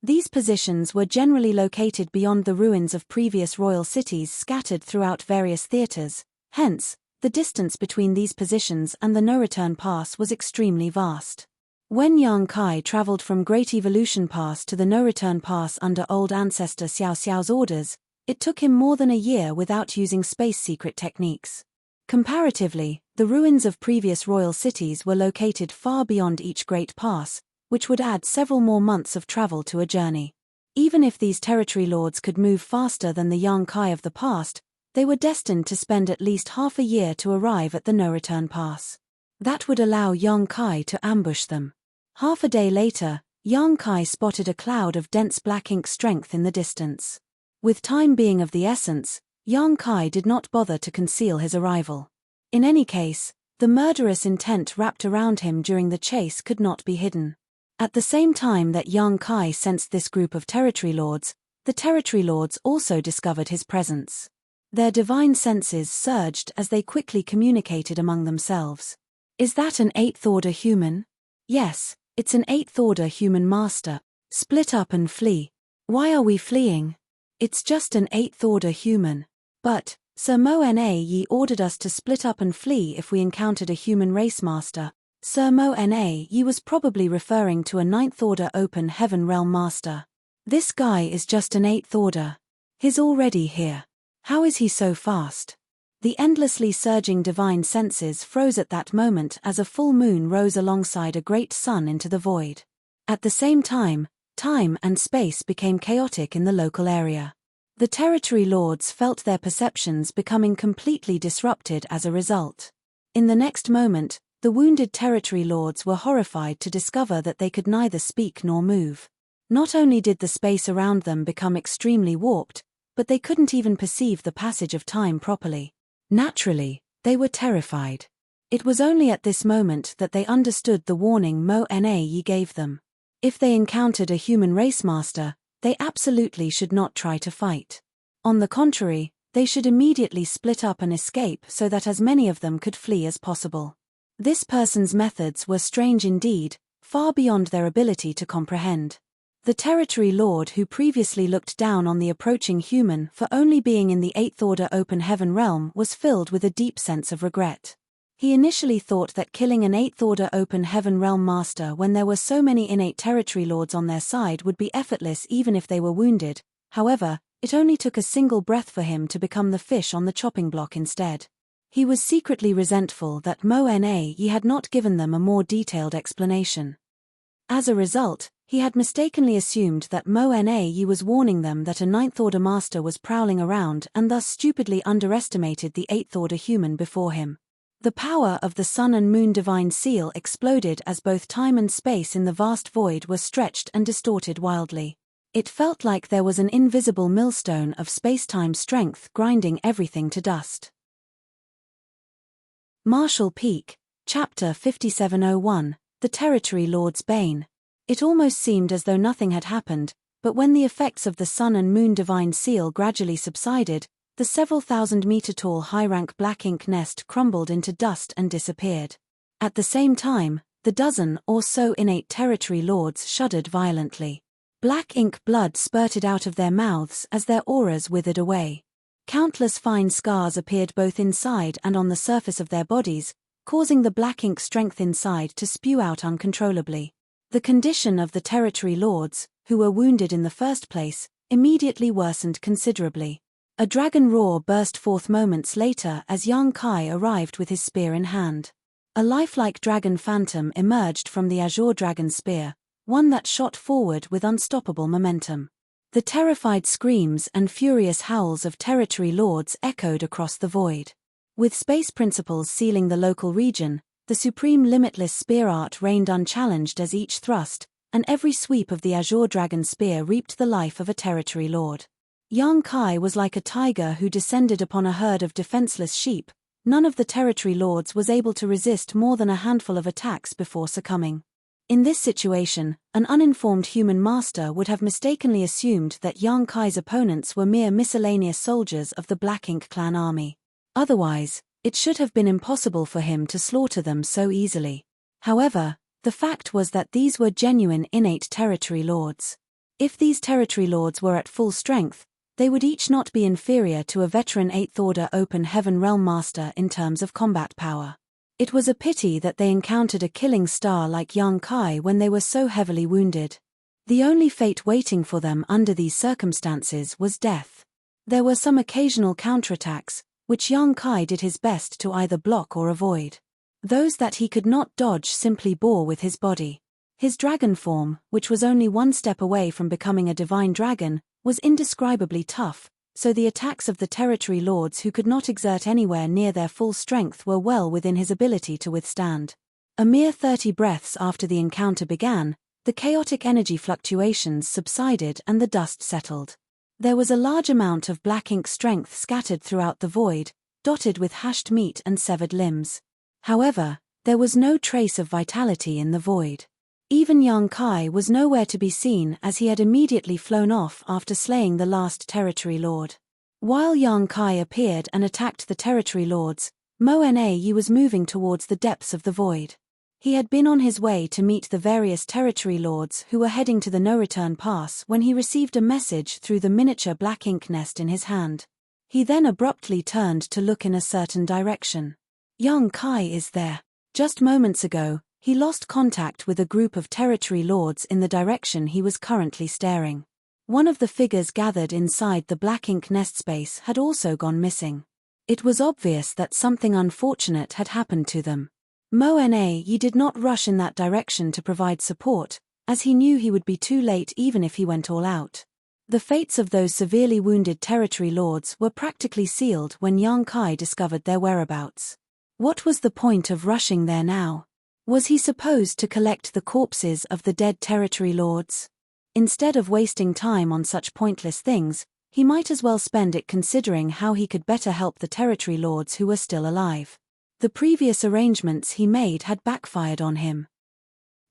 These positions were generally located beyond the ruins of previous royal cities scattered throughout various theaters, hence, the distance between these positions and the no-return pass was extremely vast. When Yang Kai traveled from Great Evolution Pass to the no-return pass under Old Ancestor Xiao Xiao's orders, it took him more than a year without using space secret techniques. Comparatively, the ruins of previous royal cities were located far beyond each great pass, which would add several more months of travel to a journey. Even if these territory lords could move faster than the Yang Kai of the past, they were destined to spend at least half a year to arrive at the no-return pass. That would allow Yang Kai to ambush them. Half a day later, Yang Kai spotted a cloud of dense black ink strength in the distance. With time being of the essence, Yang Kai did not bother to conceal his arrival. In any case, the murderous intent wrapped around him during the chase could not be hidden. At the same time that Yang Kai sensed this group of territory lords, the territory lords also discovered his presence. Their divine senses surged as they quickly communicated among themselves. Is that an 8th order human? Yes, it's an 8th order human master. Split up and flee. Why are we fleeing? It's just an 8th order human. But, Sir Mo Na ordered us to split up and flee if we encountered a human race master. Sir Mo Na was probably referring to a 9th order open heaven realm master. This guy is just an 8th order. He's already here. How is he so fast? The endlessly surging divine senses froze at that moment as a full moon rose alongside a great sun into the void. At the same time, time and space became chaotic in the local area. The territory lords felt their perceptions becoming completely disrupted as a result. In the next moment, the wounded territory lords were horrified to discover that they could neither speak nor move. Not only did the space around them become extremely warped, but they couldn't even perceive the passage of time properly. Naturally, they were terrified. It was only at this moment that they understood the warning Mo-Na gave them. If they encountered a human race master, they absolutely should not try to fight. On the contrary, they should immediately split up and escape so that as many of them could flee as possible. This person's methods were strange indeed, far beyond their ability to comprehend. The territory lord who previously looked down on the approaching human for only being in the 8th Order Open Heaven realm was filled with a deep sense of regret. He initially thought that killing an 8th Order Open Heaven realm master when there were so many innate territory lords on their side would be effortless even if they were wounded. However, it only took a single breath for him to become the fish on the chopping block instead. He was secretly resentful that Mo-Na had not given them a more detailed explanation. As a result, he had mistakenly assumed that Mo-Na was warning them that a 9th Order master was prowling around and thus stupidly underestimated the 8th Order human before him. The power of the Sun and Moon Divine Seal exploded as both time and space in the vast void were stretched and distorted wildly. It felt like there was an invisible millstone of space-time strength grinding everything to dust. Marshall Peak, Chapter 5701, The Territory Lord's Bane. It almost seemed as though nothing had happened, but when the effects of the Sun and Moon Divine Seal gradually subsided, the several thousand-meter-tall high-rank black ink nest crumbled into dust and disappeared. At the same time, the dozen or so innate territory lords shuddered violently. Black ink blood spurted out of their mouths as their auras withered away. Countless fine scars appeared both inside and on the surface of their bodies, causing the black ink strength inside to spew out uncontrollably. The condition of the territory lords, who were wounded in the first place, immediately worsened considerably. A dragon roar burst forth moments later as Yang Kai arrived with his spear in hand. A lifelike dragon phantom emerged from the azure dragon spear, one that shot forward with unstoppable momentum. The terrified screams and furious howls of territory lords echoed across the void. With space principles sealing the local region, the supreme limitless spear art reigned unchallenged as each thrust, and every sweep of the azure dragon spear reaped the life of a territory lord. Yang Kai was like a tiger who descended upon a herd of defenseless sheep. None of the territory lords was able to resist more than a handful of attacks before succumbing. In this situation, an uninformed human master would have mistakenly assumed that Yang Kai's opponents were mere miscellaneous soldiers of the Black Ink clan army. Otherwise, it should have been impossible for him to slaughter them so easily. However, the fact was that these were genuine innate territory lords. If these territory lords were at full strength, they would each not be inferior to a veteran 8th Order Open Heaven Realm Master in terms of combat power. It was a pity that they encountered a killing star like Yang Kai when they were so heavily wounded. The only fate waiting for them under these circumstances was death. There were some occasional counterattacks, which Yang Kai did his best to either block or avoid. Those that he could not dodge simply bore with his body. His dragon form, which was only one step away from becoming a divine dragon, was indescribably tough, so the attacks of the territory lords who could not exert anywhere near their full strength were well within his ability to withstand. A mere 30 breaths after the encounter began, the chaotic energy fluctuations subsided and the dust settled. There was a large amount of black ink strength scattered throughout the void, dotted with hashed meat and severed limbs. However, there was no trace of vitality in the void. Even Yang Kai was nowhere to be seen as he had immediately flown off after slaying the last territory lord. While Yang Kai appeared and attacked the territory lords, Mo-Na was moving towards the depths of the void. He had been on his way to meet the various territory lords who were heading to the no-return pass when he received a message through the miniature black ink nest in his hand. He then abruptly turned to look in a certain direction. Yang Kai is there. Just moments ago, he lost contact with a group of territory lords in the direction he was currently staring. One of the figures gathered inside the black ink nest space had also gone missing. It was obvious that something unfortunate had happened to them. Mo-Na did not rush in that direction to provide support, as he knew he would be too late even if he went all out. The fates of those severely wounded territory lords were practically sealed when Yang Kai discovered their whereabouts. What was the point of rushing there now? Was he supposed to collect the corpses of the dead territory lords? Instead of wasting time on such pointless things, he might as well spend it considering how he could better help the territory lords who were still alive. The previous arrangements he made had backfired on him.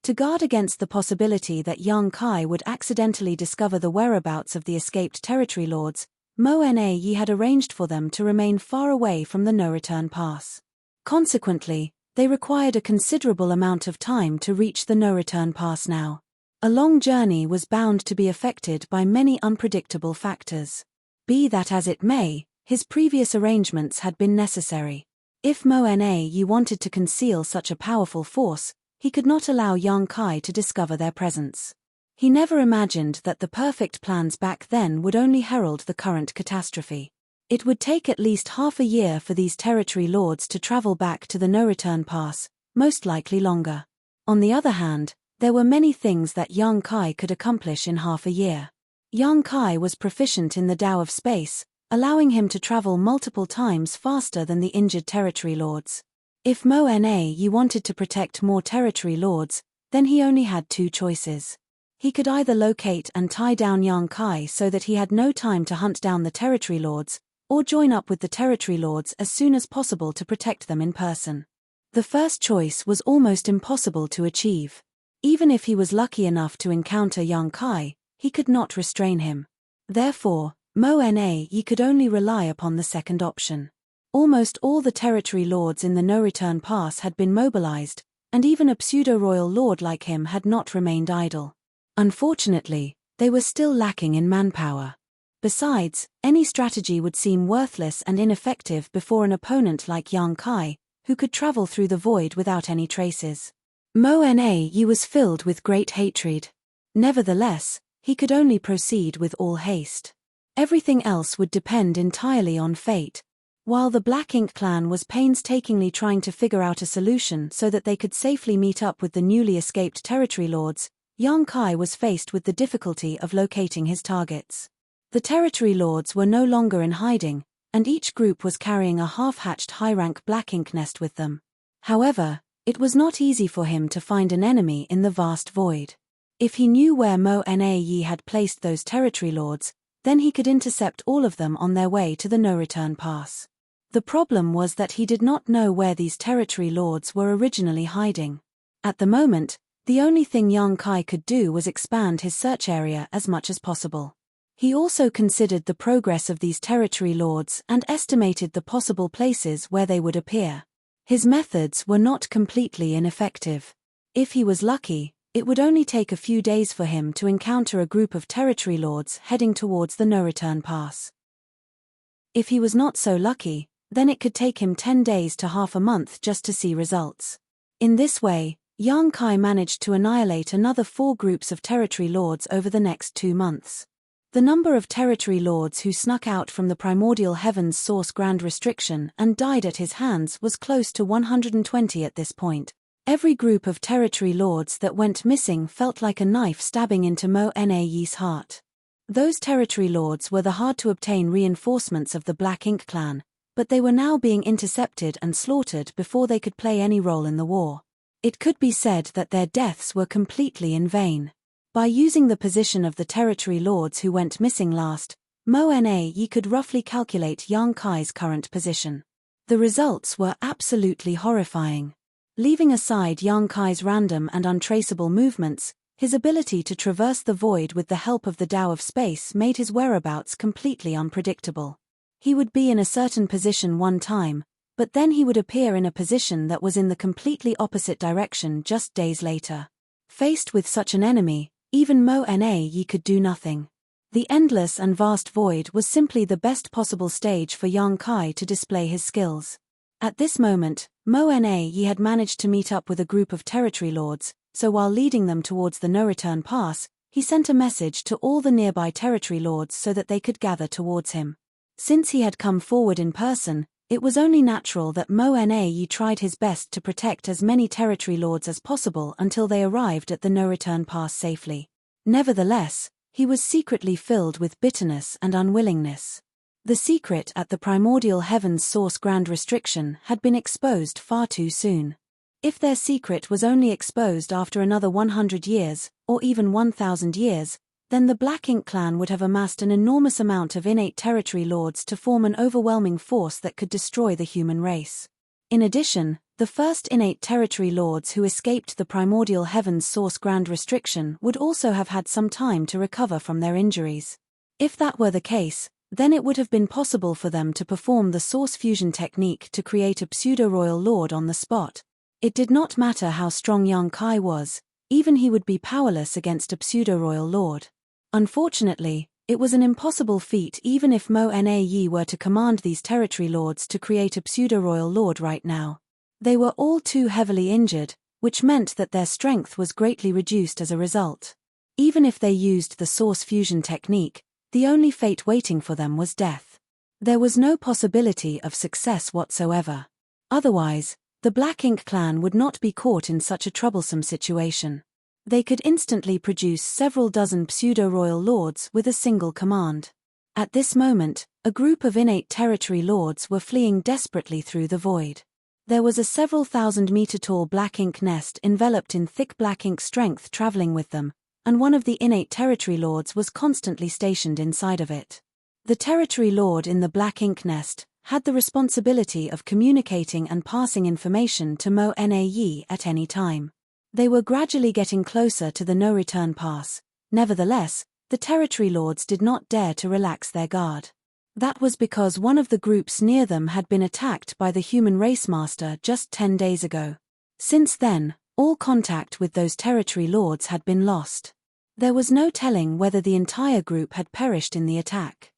To guard against the possibility that Yang Kai would accidentally discover the whereabouts of the escaped territory lords, Mo-Na had arranged for them to remain far away from the no-return pass. Consequently, they required a considerable amount of time to reach the no-return pass now. A long journey was bound to be affected by many unpredictable factors. Be that as it may, his previous arrangements had been necessary. If Mo-Na wanted to conceal such a powerful force, he could not allow Yang Kai to discover their presence. He never imagined that the perfect plans back then would only herald the current catastrophe. It would take at least half a year for these territory lords to travel back to the no-return pass, most likely longer. On the other hand, there were many things that Yang Kai could accomplish in half a year. Yang Kai was proficient in the Tao of space, allowing him to travel multiple times faster than the injured territory lords. If Mo-Na wanted to protect more territory lords, then he only had two choices. He could either locate and tie down Yang Kai so that he had no time to hunt down the territory lords, or join up with the territory lords as soon as possible to protect them in person. The first choice was almost impossible to achieve. Even if he was lucky enough to encounter Yang Kai, he could not restrain him. Therefore, Mo-Na could only rely upon the second option. Almost all the territory lords in the no-return pass had been mobilized, and even a pseudo-royal lord like him had not remained idle. Unfortunately, they were still lacking in manpower. Besides, any strategy would seem worthless and ineffective before an opponent like Yang Kai, who could travel through the void without any traces. Mo-Na was filled with great hatred. Nevertheless, he could only proceed with all haste. Everything else would depend entirely on fate. While the Black Ink clan was painstakingly trying to figure out a solution so that they could safely meet up with the newly escaped territory lords, Yang Kai was faced with the difficulty of locating his targets. The territory lords were no longer in hiding, and each group was carrying a half-hatched high-rank black ink nest with them. However, it was not easy for him to find an enemy in the vast void. If he knew where Mo-Na had placed those territory lords, then he could intercept all of them on their way to the no-return pass. The problem was that he did not know where these territory lords were originally hiding. At the moment, the only thing Yang Kai could do was expand his search area as much as possible. He also considered the progress of these territory lords and estimated the possible places where they would appear. His methods were not completely ineffective. If he was lucky, it would only take a few days for him to encounter a group of territory lords heading towards the no-return pass. If he was not so lucky, then it could take him 10 days to half a month just to see results. In this way, Yang Kai managed to annihilate another 4 groups of territory lords over the next 2 months. The number of territory lords who snuck out from the primordial heavens source grand restriction and died at his hands was close to 120 at this point. Every group of territory lords that went missing felt like a knife stabbing into Mo-Na's heart. Those territory lords were the hard-to-obtain reinforcements of the Black Ink clan, but they were now being intercepted and slaughtered before they could play any role in the war. It could be said that their deaths were completely in vain. By using the position of the territory lords who went missing last, Mo-Na could roughly calculate Yang Kai's current position. The results were absolutely horrifying. Leaving aside Yang Kai's random and untraceable movements, his ability to traverse the void with the help of the Tao of space made his whereabouts completely unpredictable. He would be in a certain position one time, but then he would appear in a position that was in the completely opposite direction just days later. Faced with such an enemy, even Mo-Na could do nothing. The endless and vast void was simply the best possible stage for Yang Kai to display his skills. At this moment, Mo-Na had managed to meet up with a group of territory lords, so while leading them towards the no-return pass, he sent a message to all the nearby territory lords so that they could gather towards him. Since he had come forward in person, it was only natural that Mo-Na-Yi tried his best to protect as many territory lords as possible until they arrived at the no-return pass safely. Nevertheless, he was secretly filled with bitterness and unwillingness. The secret at the primordial heaven's source grand restriction had been exposed far too soon. If their secret was only exposed after another 100 years, or even 1,000 years, then the Black Ink clan would have amassed an enormous amount of innate territory lords to form an overwhelming force that could destroy the human race. In addition, the first innate territory lords who escaped the primordial heaven's source grand restriction would also have had some time to recover from their injuries. If that were the case, then it would have been possible for them to perform the source fusion technique to create a pseudo-royal lord on the spot. It did not matter how strong Yang Kai was, even he would be powerless against a pseudo-royal lord. Unfortunately, it was an impossible feat even if Mo-Na-Yi were to command these territory lords to create a pseudo-royal lord right now. They were all too heavily injured, which meant that their strength was greatly reduced as a result. Even if they used the source fusion technique, the only fate waiting for them was death. There was no possibility of success whatsoever. Otherwise, the Black Ink clan would not be caught in such a troublesome situation. They could instantly produce several dozen pseudo-royal lords with a single command. At this moment, a group of innate territory lords were fleeing desperately through the void. There was a several thousand-meter-tall black ink nest enveloped in thick black ink strength traveling with them, and one of the innate territory lords was constantly stationed inside of it. The territory lord in the black ink nest had the responsibility of communicating and passing information to Mo-Na-Yi at any time. They were gradually getting closer to the no-return pass. Nevertheless, the territory lords did not dare to relax their guard. That was because one of the groups near them had been attacked by the human race master just 10 days ago. Since then, all contact with those territory lords had been lost. There was no telling whether the entire group had perished in the attack.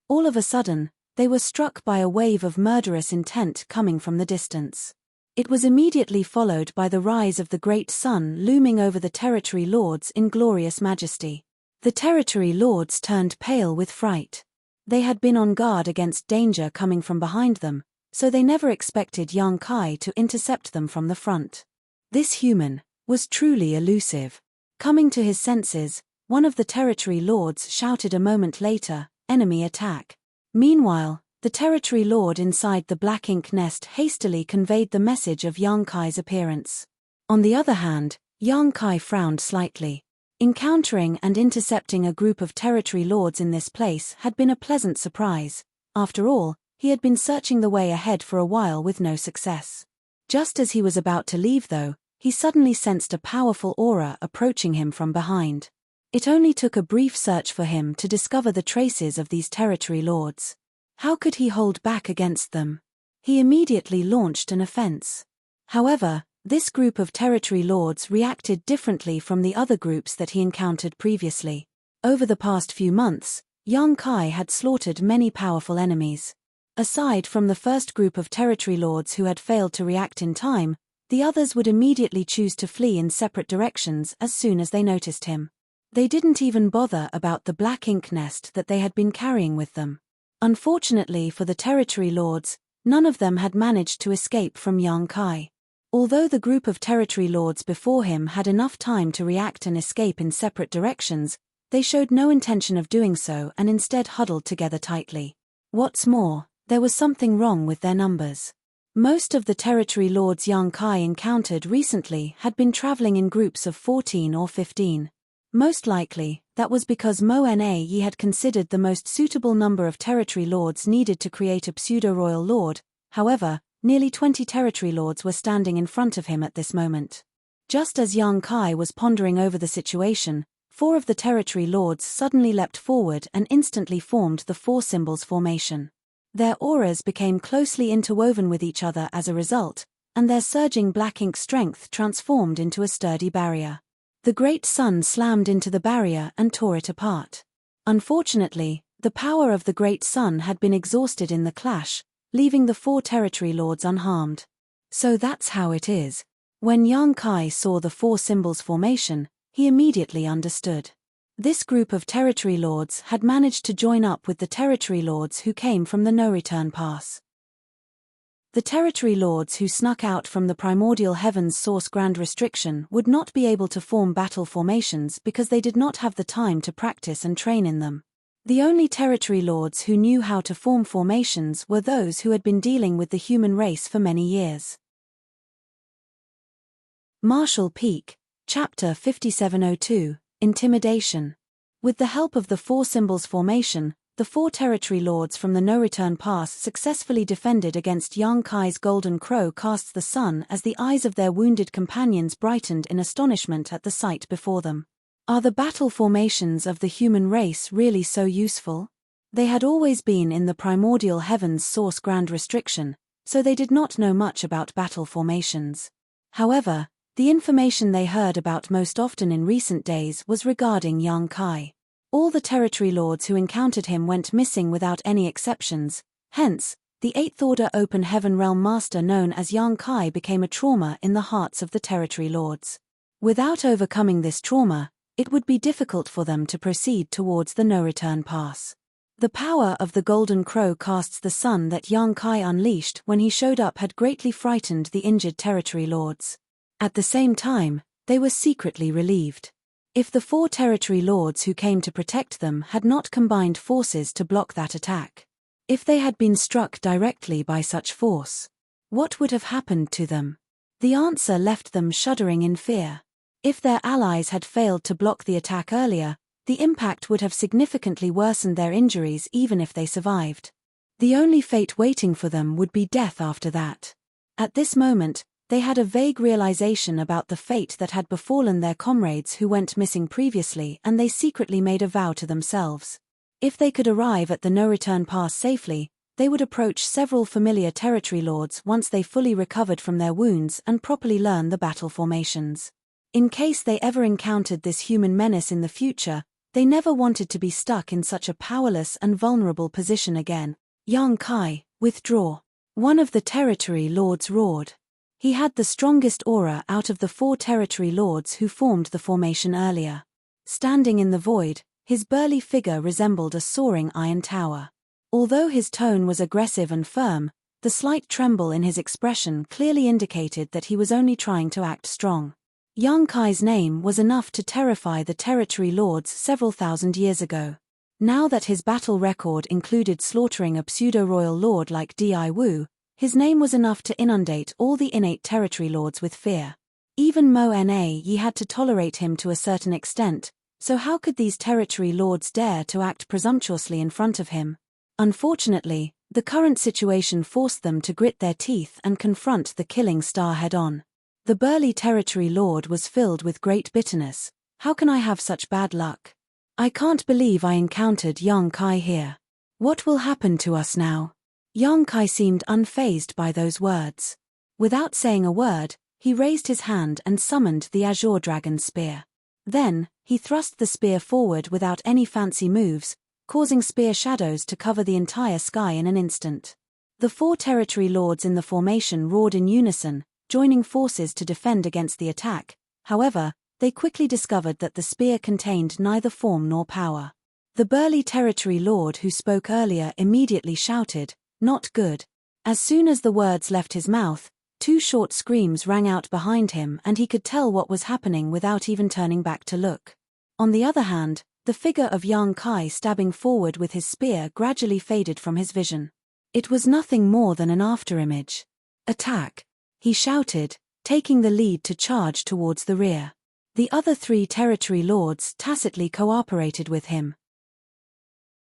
All of a sudden, they were struck by a wave of murderous intent coming from the distance. It was immediately followed by the rise of the great sun looming over the territory lords in glorious majesty. The territory lords turned pale with fright. They had been on guard against danger coming from behind them, so they never expected Yang Kai to intercept them from the front. This human was truly elusive. Coming to his senses, one of the territory lords shouted a moment later, "Enemy attack." Meanwhile, the territory lord inside the black ink nest hastily conveyed the message of Yang Kai's appearance. On the other hand, Yang Kai frowned slightly. Encountering and intercepting a group of territory lords in this place had been a pleasant surprise. After all, he had been searching the way ahead for a while with no success. Just as he was about to leave though, he suddenly sensed a powerful aura approaching him from behind. It only took a brief search for him to discover the traces of these territory lords. How could he hold back against them? He immediately launched an offense. However, this group of territory lords reacted differently from the other groups that he encountered previously. Over the past few months, Yang Kai had slaughtered many powerful enemies. Aside from the first group of territory lords who had failed to react in time, the others would immediately choose to flee in separate directions as soon as they noticed him. They didn't even bother about the black ink nest that they had been carrying with them. Unfortunately for the territory lords, none of them had managed to escape from Yang Kai. Although the group of territory lords before him had enough time to react and escape in separate directions, they showed no intention of doing so and instead huddled together tightly. What's more, there was something wrong with their numbers. Most of the territory lords Yang Kai encountered recently had been traveling in groups of 14 or 15. Most likely, that was because Mo-Na-Yi had considered the most suitable number of territory lords needed to create a pseudo-royal lord. However, nearly 20 territory lords were standing in front of him at this moment. Just as Yang Kai was pondering over the situation, 4 of the territory lords suddenly leapt forward and instantly formed the 4 symbols formation. Their auras became closely interwoven with each other as a result, and their surging black ink strength transformed into a sturdy barrier. The great sun slammed into the barrier and tore it apart. Unfortunately, the power of the great sun had been exhausted in the clash, leaving the 4 territory lords unharmed. So that's how it is. When Yang Kai saw the 4 symbols formation, he immediately understood. This group of territory lords had managed to join up with the territory lords who came from the no-return pass. The territory lords who snuck out from the primordial heavens source grand restriction would not be able to form battle formations because they did not have the time to practice and train in them. The only territory lords who knew how to form formations were those who had been dealing with the human race for many years. Marshall Peak, Chapter 5702, Intimidation. With the help of the Four Symbols formation, the four territory lords from the no-return pass successfully defended against Yang Kai's golden crow casts the sun as the eyes of their wounded companions brightened in astonishment at the sight before them. Are the battle formations of the human race really so useful? They had always been in the primordial heavens source grand restriction, so they did not know much about battle formations. However, the information they heard about most often in recent days was regarding Yang Kai. All the territory lords who encountered him went missing without any exceptions, hence, the Eighth Order Open Heaven Realm Master known as Yang Kai became a trauma in the hearts of the territory lords. Without overcoming this trauma, it would be difficult for them to proceed towards the no-return pass. The power of the golden crow casts the sun that Yang Kai unleashed when he showed up had greatly frightened the injured territory lords. At the same time, they were secretly relieved. If the four territory lords who came to protect them had not combined forces to block that attack, if they had been struck directly by such force, what would have happened to them? The answer left them shuddering in fear. If their allies had failed to block the attack earlier, the impact would have significantly worsened their injuries even if they survived. The only fate waiting for them would be death after that. At this moment, they had a vague realization about the fate that had befallen their comrades who went missing previously, and they secretly made a vow to themselves. If they could arrive at the no-return pass safely, they would approach several familiar territory lords once they fully recovered from their wounds and properly learn the battle formations. In case they ever encountered this human menace in the future, they never wanted to be stuck in such a powerless and vulnerable position again. Yang Kai, withdraw. One of the territory lords roared. He had the strongest aura out of the four territory lords who formed the formation earlier. Standing in the void, his burly figure resembled a soaring iron tower. Although his tone was aggressive and firm, the slight tremble in his expression clearly indicated that he was only trying to act strong. Yang Kai's name was enough to terrify the territory lords several thousand years ago. Now that his battle record included slaughtering a pseudo-royal lord like Di Wu, his name was enough to inundate all the innate territory lords with fear. Even Mo-Na Yi had to tolerate him to a certain extent, so how could these territory lords dare to act presumptuously in front of him? Unfortunately, the current situation forced them to grit their teeth and confront the killing star head-on. The burly territory lord was filled with great bitterness. How can I have such bad luck? I can't believe I encountered Yang Kai here. What will happen to us now? Yang Kai seemed unfazed by those words. Without saying a word, he raised his hand and summoned the Azure Dragon Spear. Then, he thrust the spear forward without any fancy moves, causing spear shadows to cover the entire sky in an instant. The four territory lords in the formation roared in unison, joining forces to defend against the attack. However, they quickly discovered that the spear contained neither form nor power. The burly territory lord who spoke earlier immediately shouted, "Not good." As soon as the words left his mouth, two short screams rang out behind him and he could tell what was happening without even turning back to look. On the other hand, the figure of Yang Kai stabbing forward with his spear gradually faded from his vision. It was nothing more than an afterimage. "Attack!" he shouted, taking the lead to charge towards the rear. The other three territory lords tacitly cooperated with him.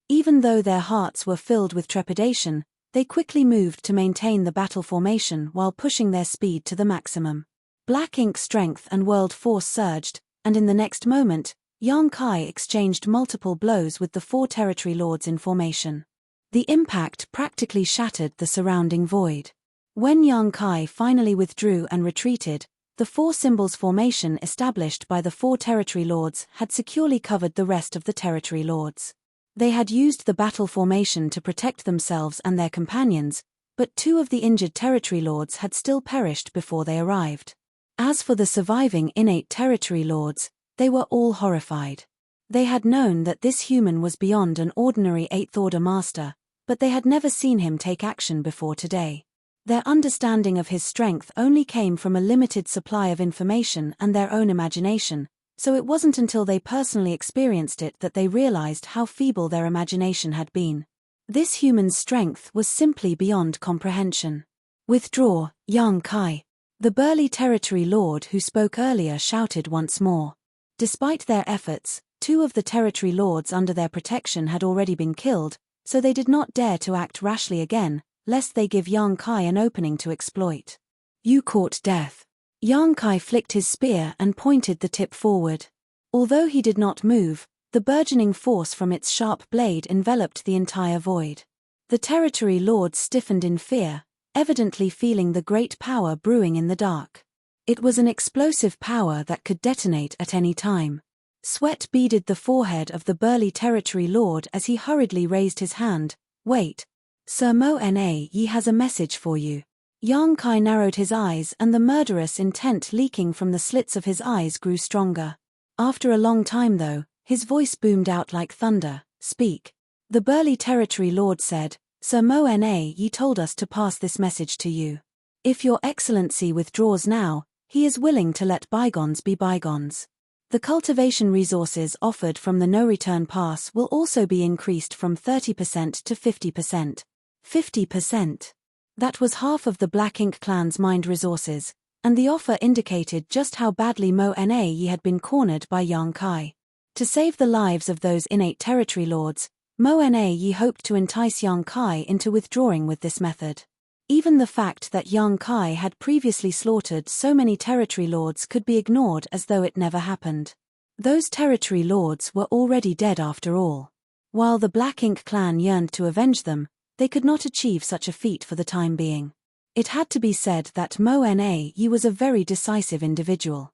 Even though their hearts were filled with trepidation, they quickly moved to maintain the battle formation while pushing their speed to the maximum. Black ink strength and world force surged, and in the next moment, Yang Kai exchanged multiple blows with the four territory lords in formation. The impact practically shattered the surrounding void. When Yang Kai finally withdrew and retreated, the four symbols formation established by the four territory lords had securely covered the rest of the territory lords. They had used the battle formation to protect themselves and their companions, but two of the injured territory lords had still perished before they arrived. As for the surviving innate territory lords, They were all horrified. They had known that this human was beyond an ordinary 8th Order master, but they had never seen him take action before today. Their understanding of his strength only came from a limited supply of information and their own imagination, so it wasn't until they personally experienced it that they realized how feeble their imagination had been. This human's strength was simply beyond comprehension. "Withdraw, young Kai." The burly territory lord who spoke earlier shouted once more. Despite their efforts, 2 of the territory lords under their protection had already been killed, so they did not dare to act rashly again, lest they give Yang Kai an opening to exploit. "You court death." Yang Kai flicked his spear and pointed the tip forward. Although he did not move, the burgeoning force from its sharp blade enveloped the entire void. The territory lords stiffened in fear, evidently feeling the great power brewing in the dark. It was an explosive power that could detonate at any time. Sweat beaded the forehead of the burly territory lord as he hurriedly raised his hand. "Wait. Sir Mo-Na Yi has a message for you." Yang Kai narrowed his eyes and the murderous intent leaking from the slits of his eyes grew stronger. After a long time though, his voice boomed out like thunder. "Speak." The burly territory lord said, "Sir Mo-Na Yi told us to pass this message to you. If your excellency withdraws now, he is willing to let bygones be bygones. The cultivation resources offered from the no-return pass will also be increased from 30% to 50%. 50%. That was half of the Black Ink clan's mined resources, and the offer indicated just how badly Mo-Na Yi had been cornered by Yang Kai. To save the lives of those innate territory lords, Mo-Na Yi hoped to entice Yang Kai into withdrawing with this method. Even the fact that Yang Kai had previously slaughtered so many territory lords could be ignored as though it never happened. Those territory lords were already dead after all. While the Black Ink clan yearned to avenge them, they could not achieve such a feat for the time being. It had to be said that Mo-Na Yi was a very decisive individual.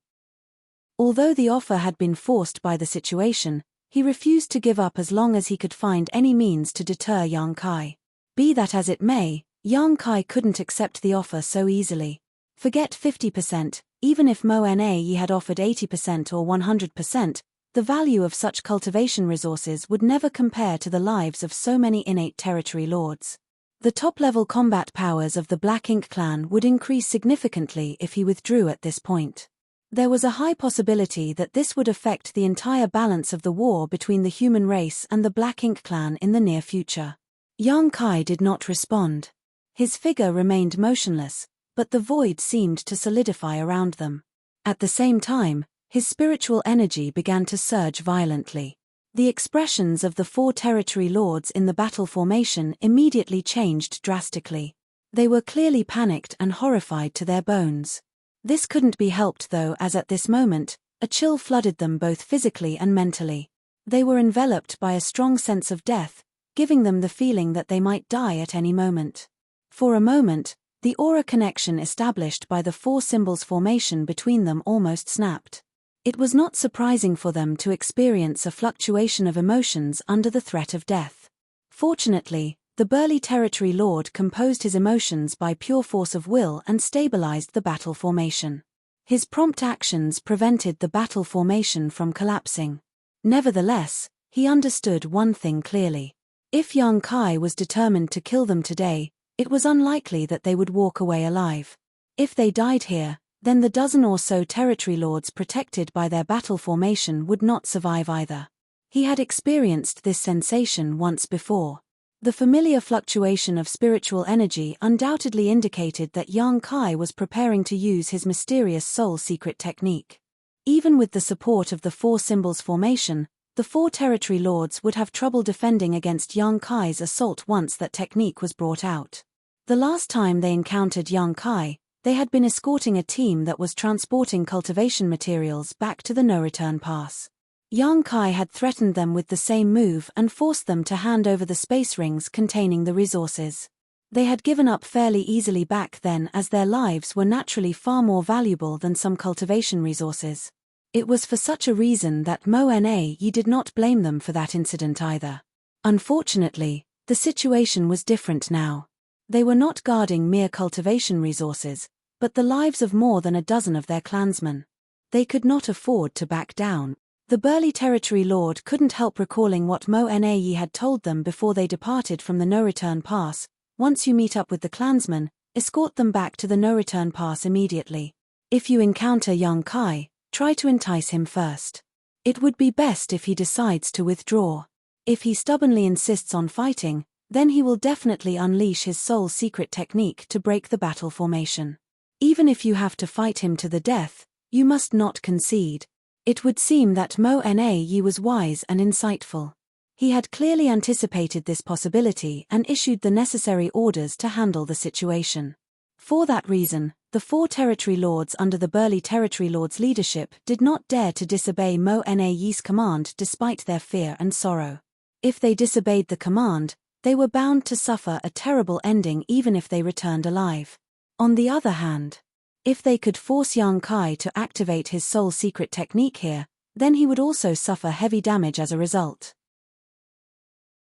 Although the offer had been forced by the situation, he refused to give up as long as he could find any means to deter Yang Kai. Be that as it may, Yang Kai couldn't accept the offer so easily. Forget 50%, even if Mo-Na Yi had offered 80% or 100%, the value of such cultivation resources would never compare to the lives of so many innate territory lords. The top-level combat powers of the Black Ink clan would increase significantly if he withdrew at this point. There was a high possibility that this would affect the entire balance of the war between the human race and the Black Ink clan in the near future. Yang Kai did not respond. His figure remained motionless, but the void seemed to solidify around them. At the same time, his spiritual energy began to surge violently. The expressions of the 4 territory lords in the battle formation immediately changed drastically. They were clearly panicked and horrified to their bones. This couldn't be helped though, as at this moment, a chill flooded them both physically and mentally. They were enveloped by a strong sense of death, giving them the feeling that they might die at any moment. For a moment, the aura connection established by the 4 symbols formation between them almost snapped. It was not surprising for them to experience a fluctuation of emotions under the threat of death. Fortunately, the burly territory lord composed his emotions by pure force of will and stabilized the battle formation. His prompt actions prevented the battle formation from collapsing. Nevertheless, he understood one thing clearly. If Yang Kai was determined to kill them today, it was unlikely that they would walk away alive. If they died here, then the dozen or so territory lords protected by their battle formation would not survive either. He had experienced this sensation once before. The familiar fluctuation of spiritual energy undoubtedly indicated that Yang Kai was preparing to use his mysterious soul secret technique. Even with the support of the 4 symbols formation, the 4 territory lords would have trouble defending against Yang Kai's assault once that technique was brought out. The last time they encountered Yang Kai, they had been escorting a team that was transporting cultivation materials back to the no-return pass. Yang Kai had threatened them with the same move and forced them to hand over the space rings containing the resources. They had given up fairly easily back then, as their lives were naturally far more valuable than some cultivation resources. It was for such a reason that Mo-Na Yi did not blame them for that incident either. Unfortunately, the situation was different now. They were not guarding mere cultivation resources, but the lives of more than a dozen of their clansmen. They could not afford to back down. The burly territory lord couldn't help recalling what Mo-na-yi had told them before they departed from the no-return pass. Once you meet up with the clansmen, escort them back to the no-return pass immediately. If you encounter young Kai, try to entice him first. It would be best if he decides to withdraw. If he stubbornly insists on fighting, then he will definitely unleash his soul secret technique to break the battle formation. Even if you have to fight him to the death, you must not concede. It would seem that Mo-na-yi was wise and insightful. He had clearly anticipated this possibility and issued the necessary orders to handle the situation. For that reason, the 4 territory lords under the burly territory lord's leadership did not dare to disobey Mo-na-yi's command despite their fear and sorrow. If they disobeyed the command, they were bound to suffer a terrible ending even if they returned alive. On the other hand, if they could force young Kai to activate his soul secret technique here, then he would also suffer heavy damage as a result.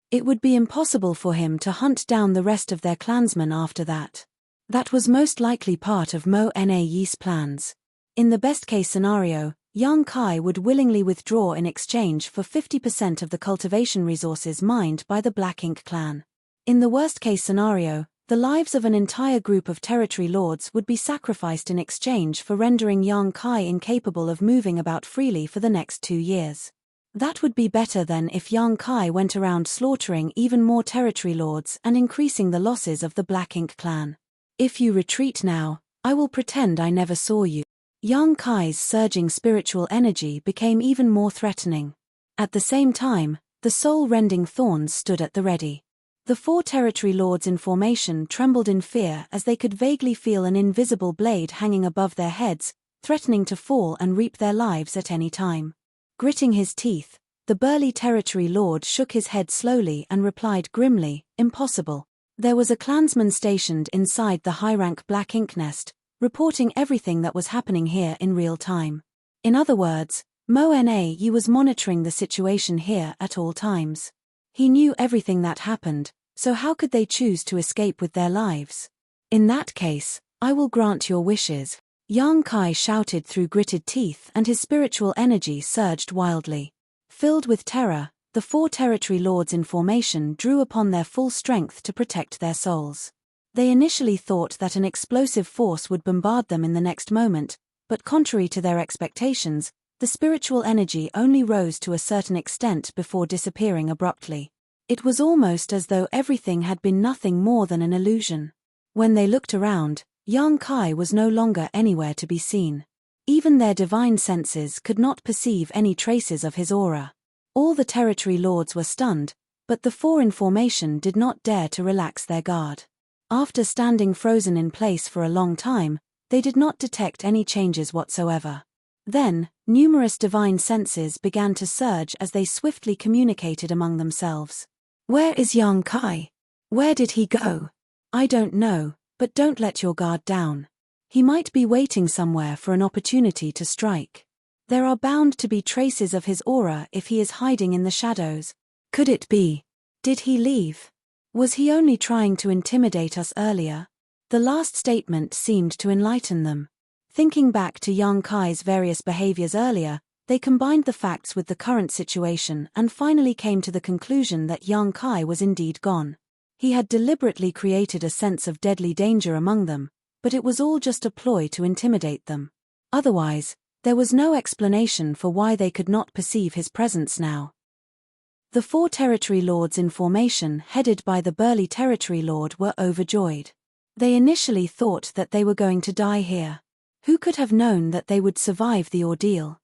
It would be impossible for him to hunt down the rest of their clansmen after that. That was most likely part of Mo-na-yi's plans. In the best-case scenario, young Kai would willingly withdraw in exchange for 50% of the cultivation resources mined by the Black Ink clan. In the worst-case scenario, the lives of an entire group of territory lords would be sacrificed in exchange for rendering young Kai incapable of moving about freely for the next 2 years. That would be better than if young Kai went around slaughtering even more territory lords and increasing the losses of the Black Ink clan. If you retreat now, I will pretend I never saw you. Young Kai's surging spiritual energy became even more threatening. At the same time, the soul-rending thorns stood at the ready. The 4 territory lords in formation trembled in fear as they could vaguely feel an invisible blade hanging above their heads, threatening to fall and reap their lives at any time. Gritting his teeth, the burly territory lord shook his head slowly and replied grimly, "Impossible." There was a clansman stationed inside the high-rank Black Ink nest, reporting everything that was happening here in real time. In other words, Mo-na-yi was monitoring the situation here at all times. He knew everything that happened, so how could they choose to escape with their lives? In that case, I will grant your wishes. Young Kai shouted through gritted teeth and his spiritual energy surged wildly. Filled with terror, the 4 territory lords in formation drew upon their full strength to protect their souls. They initially thought that an explosive force would bombard them in the next moment, but contrary to their expectations, the spiritual energy only rose to a certain extent before disappearing abruptly. It was almost as though everything had been nothing more than an illusion. When they looked around, young Kai was no longer anywhere to be seen. Even their divine senses could not perceive any traces of his aura. All the territory lords were stunned, but the 4 in formation did not dare to relax their guard. After standing frozen in place for a long time, they did not detect any changes whatsoever. Then, numerous divine senses began to surge as they swiftly communicated among themselves. "Where is young Kai? Where did he go? I don't know, but don't let your guard down. He might be waiting somewhere for an opportunity to strike. There are bound to be traces of his aura if he is hiding in the shadows. Could it be? Did he leave? Was he only trying to intimidate us earlier?" The last statement seemed to enlighten them. Thinking back to young Kai's various behaviors earlier, they combined the facts with the current situation and finally came to the conclusion that young Kai was indeed gone. He had deliberately created a sense of deadly danger among them, but it was all just a ploy to intimidate them. Otherwise, there was no explanation for why they could not perceive his presence now. The 4 territory lords in formation headed by the burly territory lord were overjoyed. They initially thought that they were going to die here. Who could have known that they would survive the ordeal?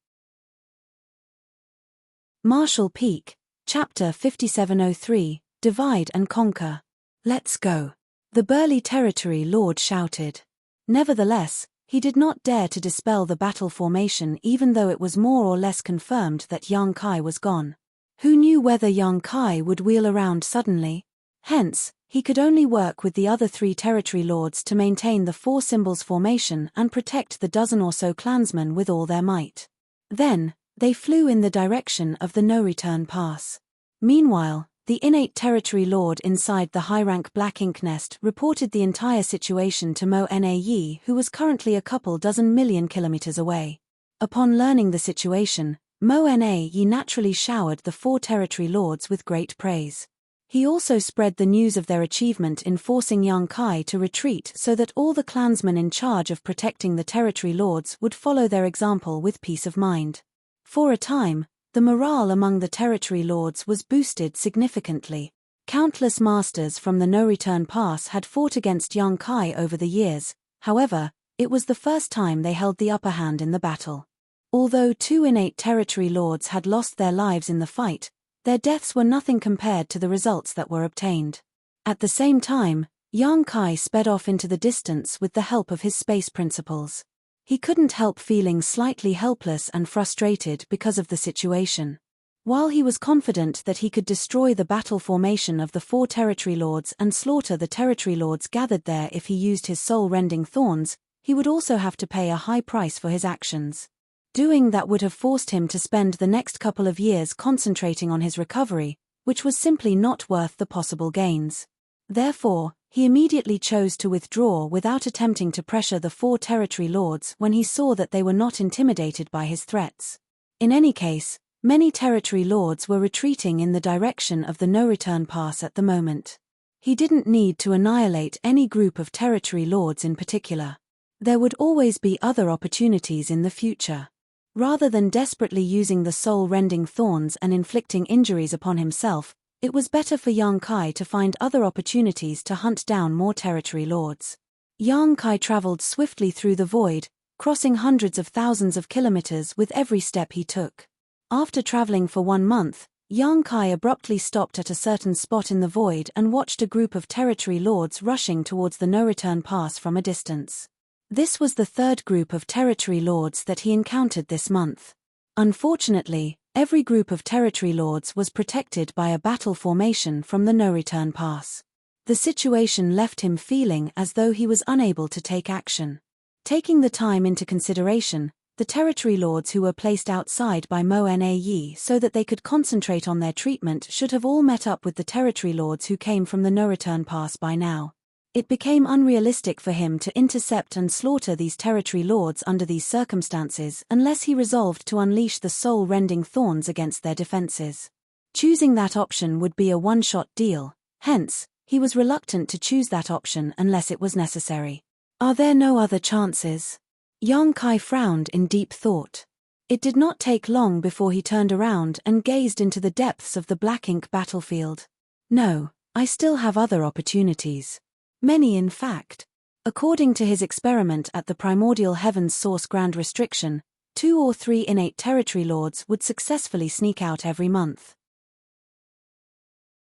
Marshall Peak, Chapter 5703, Divide and Conquer. "Let's go," the burly territory lord shouted. Nevertheless, he did not dare to dispel the battle formation even though it was more or less confirmed that young Kai was gone. Who knew whether young Kai would wheel around suddenly? Hence, he could only work with the other 3 territory lords to maintain the 4 symbols formation and protect the dozen or so clansmen with all their might. Then, they flew in the direction of the no-return pass. Meanwhile, the innate territory lord inside the high-rank Black Ink nest reported the entire situation to Mo-na-yi, who was currently a couple dozen million kilometers away. Upon learning the situation, Mo-Na-Yi naturally showered the 4 territory lords with great praise. He also spread the news of their achievement in forcing Yang Kai to retreat so that all the clansmen in charge of protecting the territory lords would follow their example with peace of mind. For a time, the morale among the territory lords was boosted significantly. Countless masters from the no-return pass had fought against Yang Kai over the years, however, it was the first time they held the upper hand in the battle. Although 2 innate territory lords had lost their lives in the fight, their deaths were nothing compared to the results that were obtained. At the same time, Yang Kai sped off into the distance with the help of his space principles. He couldn't help feeling slightly helpless and frustrated because of the situation. While he was confident that he could destroy the battle formation of the 4 territory lords and slaughter the territory lords gathered there if he used his soul-rending thorns, he would also have to pay a high price for his actions. Doing that would have forced him to spend the next couple of years concentrating on his recovery, which was simply not worth the possible gains. Therefore, he immediately chose to withdraw without attempting to pressure the 4 territory lords when he saw that they were not intimidated by his threats. In any case, many territory lords were retreating in the direction of the no-return pass at the moment. He didn't need to annihilate any group of territory lords in particular. There would always be other opportunities in the future. Rather than desperately using the soul-rending thorns and inflicting injuries upon himself, it was better for Yang Kai to find other opportunities to hunt down more territory lords. Yang Kai traveled swiftly through the void, crossing hundreds of thousands of kilometers with every step he took. After traveling for 1 month, Yang Kai abruptly stopped at a certain spot in the void and watched a group of territory lords rushing towards the no-return pass from a distance. This was the 3rd group of territory lords that he encountered this month. Unfortunately, every group of territory lords was protected by a battle formation from the no-return pass. The situation left him feeling as though he was unable to take action. Taking the time into consideration, the territory lords who were placed outside by Mo-Na-Yi so that they could concentrate on their treatment should have all met up with the territory lords who came from the no-return pass by now. It became unrealistic for him to intercept and slaughter these territory lords under these circumstances unless he resolved to unleash the soul-rending thorns against their defenses. Choosing that option would be a one-shot deal, hence, he was reluctant to choose that option unless it was necessary. Are there no other chances? Yang Kai frowned in deep thought. It did not take long before he turned around and gazed into the depths of the black ink battlefield. No, I still have other opportunities. Many in fact. According to his experiment at the primordial heavens source grand restriction, 2 or 3 innate territory lords would successfully sneak out every month.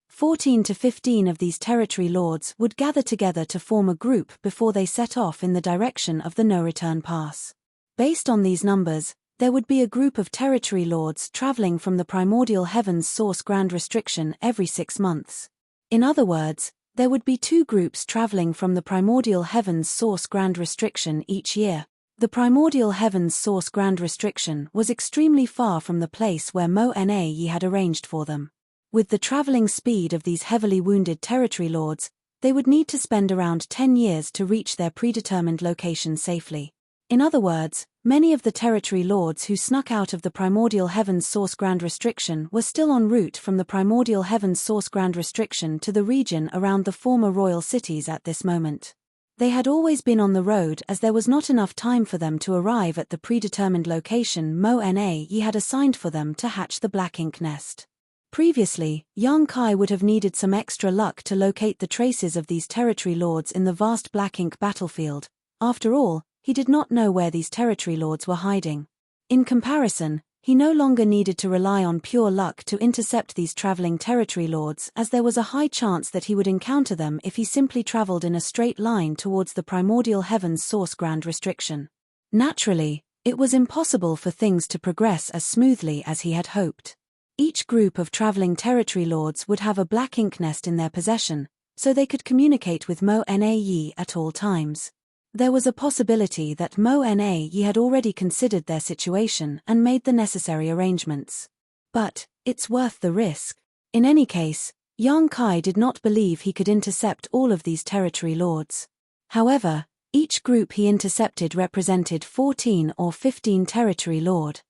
14 to 15 of these territory lords would gather together to form a group before they set off in the direction of the no-return pass. Based on these numbers, there would be a group of territory lords traveling from the primordial heavens source grand restriction every 6 months. In other words, there would be 2 groups traveling from the primordial heavens source grand restriction each year. The primordial heavens source grand restriction was extremely far from the place where Mo-Na-Yi had arranged for them. With the traveling speed of these heavily wounded territory lords, they would need to spend around 10 years to reach their predetermined location safely. In other words, many of the territory lords who snuck out of the primordial heavens source grand restriction were still en route from the primordial heavens source grand restriction to the region around the former royal cities at this moment. They had always been on the road as there was not enough time for them to arrive at the predetermined location Mo-Na-Yi had assigned for them to hatch the black ink nest. Previously, Yang Kai would have needed some extra luck to locate the traces of these territory lords in the vast black ink battlefield. After all, he did not know where these territory lords were hiding. In comparison, he no longer needed to rely on pure luck to intercept these traveling territory lords as there was a high chance that he would encounter them if he simply traveled in a straight line towards the primordial heavens source grand restriction. Naturally, it was impossible for things to progress as smoothly as he had hoped. Each group of traveling territory lords would have a black ink nest in their possession, so they could communicate with Mo-Na-Yi at all times. There was a possibility that Mo-Na-Yi had already considered their situation and made the necessary arrangements. But, it's worth the risk. In any case, Yang Kai did not believe he could intercept all of these territory lords. However, Each group he intercepted represented 14 or 15 territory lord.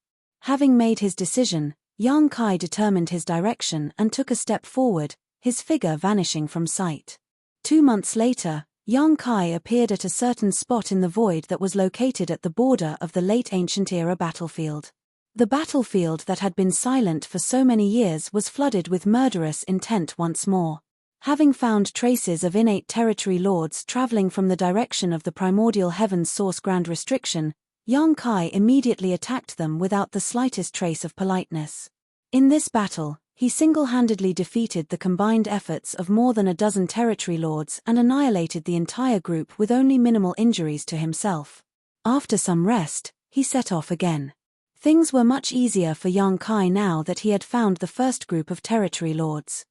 Having made his decision, Yang Kai determined his direction and took a step forward, his figure vanishing from sight. 2 months later, Yang Kai appeared at a certain spot in the void that was located at the border of the late ancient era battlefield. The battlefield that had been silent for so many years was flooded with murderous intent once more. Having found traces of innate territory lords traveling from the direction of the primordial heaven's source grand restriction, Yang Kai immediately attacked them without the slightest trace of politeness. In this battle, he single-handedly defeated the combined efforts of more than a dozen territory lords and annihilated the entire group with only minimal injuries to himself. After some rest, he set off again. Things were much easier for Yang Kai now that he had found the first group of territory lords.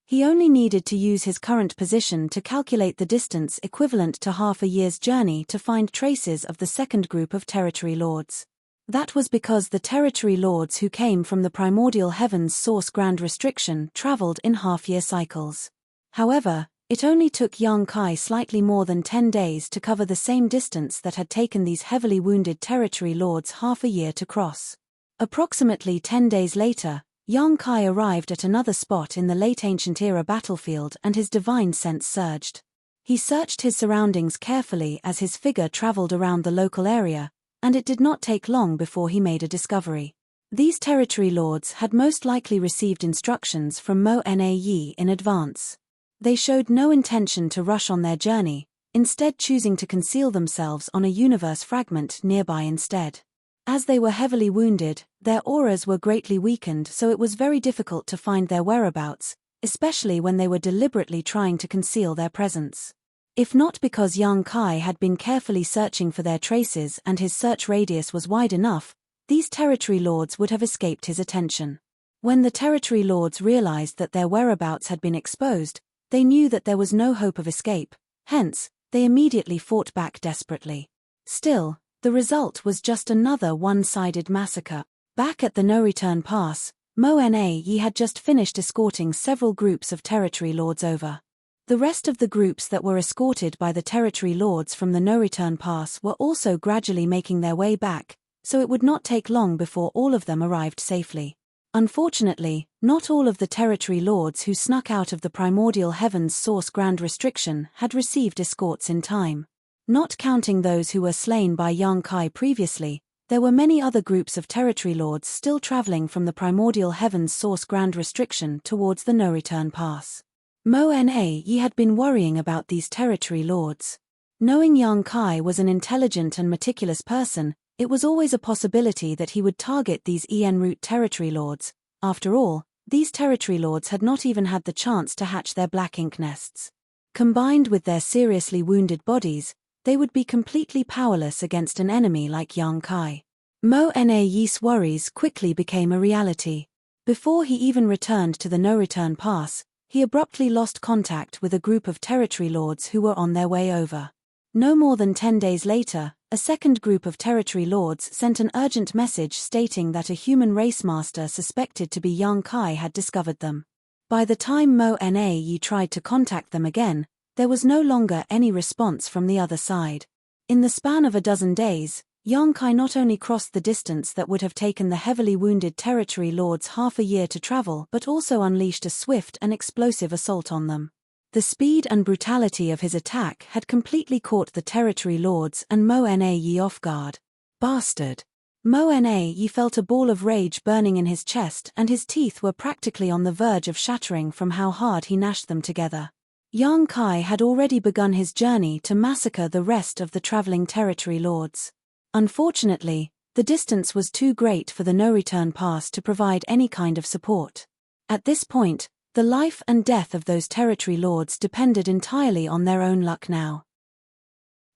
He only needed to use his current position to calculate the distance equivalent to half a year's journey to find traces of the second group of territory lords. That was because the territory lords who came from the primordial heaven's source grand restriction traveled in half-year cycles. However, it only took Yang Kai slightly more than 10 days to cover the same distance that had taken these heavily wounded territory lords half a year to cross. Approximately 10 days later, Yang Kai arrived at another spot in the late ancient era battlefield and his divine sense surged. He searched his surroundings carefully as his figure traveled around the local area, and it did not take long before he made a discovery. These territory lords had most likely received instructions from Mo Na Yi in advance. They showed no intention to rush on their journey, instead choosing to conceal themselves on a universe fragment nearby instead. As they were heavily wounded, their auras were greatly weakened, so it was very difficult to find their whereabouts, especially when they were deliberately trying to conceal their presence. If not because Yang Kai had been carefully searching for their traces and his search radius was wide enough, these territory lords would have escaped his attention. When the territory lords realized that their whereabouts had been exposed, they knew that there was no hope of escape, hence, they immediately fought back desperately. Still, the result was just another one-sided massacre. Back at the no-return pass, Mo Na Yi had just finished escorting several groups of territory lords over. The rest of the groups that were escorted by the territory lords from the no-return pass were also gradually making their way back, so it would not take long before all of them arrived safely. Unfortunately, not all of the territory lords who snuck out of the primordial heaven's source grand restriction had received escorts in time. Not counting those who were slain by Yang Kai previously, there were many other groups of territory lords still traveling from the primordial heaven's source grand restriction towards the no-return pass. Mo Na Yi had been worrying about these territory lords. Knowing Yang Kai was an intelligent and meticulous person, it was always a possibility that he would target these en route territory lords. After all, these territory lords had not even had the chance to hatch their black ink nests. Combined with their seriously wounded bodies, they would be completely powerless against an enemy like Yang Kai. Mo Na Yi's worries quickly became a reality. Before he even returned to the no-return pass, he abruptly lost contact with a group of territory lords who were on their way over. No more than 10 days later, a second group of territory lords sent an urgent message stating that a human race master suspected to be Yang Kai had discovered them. By the time Mo Na Yi tried to contact them again, there was no longer any response from the other side. In the span of a dozen days, Yang Kai not only crossed the distance that would have taken the heavily wounded territory lords half a year to travel but also unleashed a swift and explosive assault on them. The speed and brutality of his attack had completely caught the territory lords and Mo Na Yi off guard. Bastard! Mo Na Yi felt a ball of rage burning in his chest and his teeth were practically on the verge of shattering from how hard he gnashed them together. Yang Kai had already begun his journey to massacre the rest of the traveling territory lords. Unfortunately, the distance was too great for the no-return pass to provide any kind of support. At this point, the life and death of those territory lords depended entirely on their own luck now.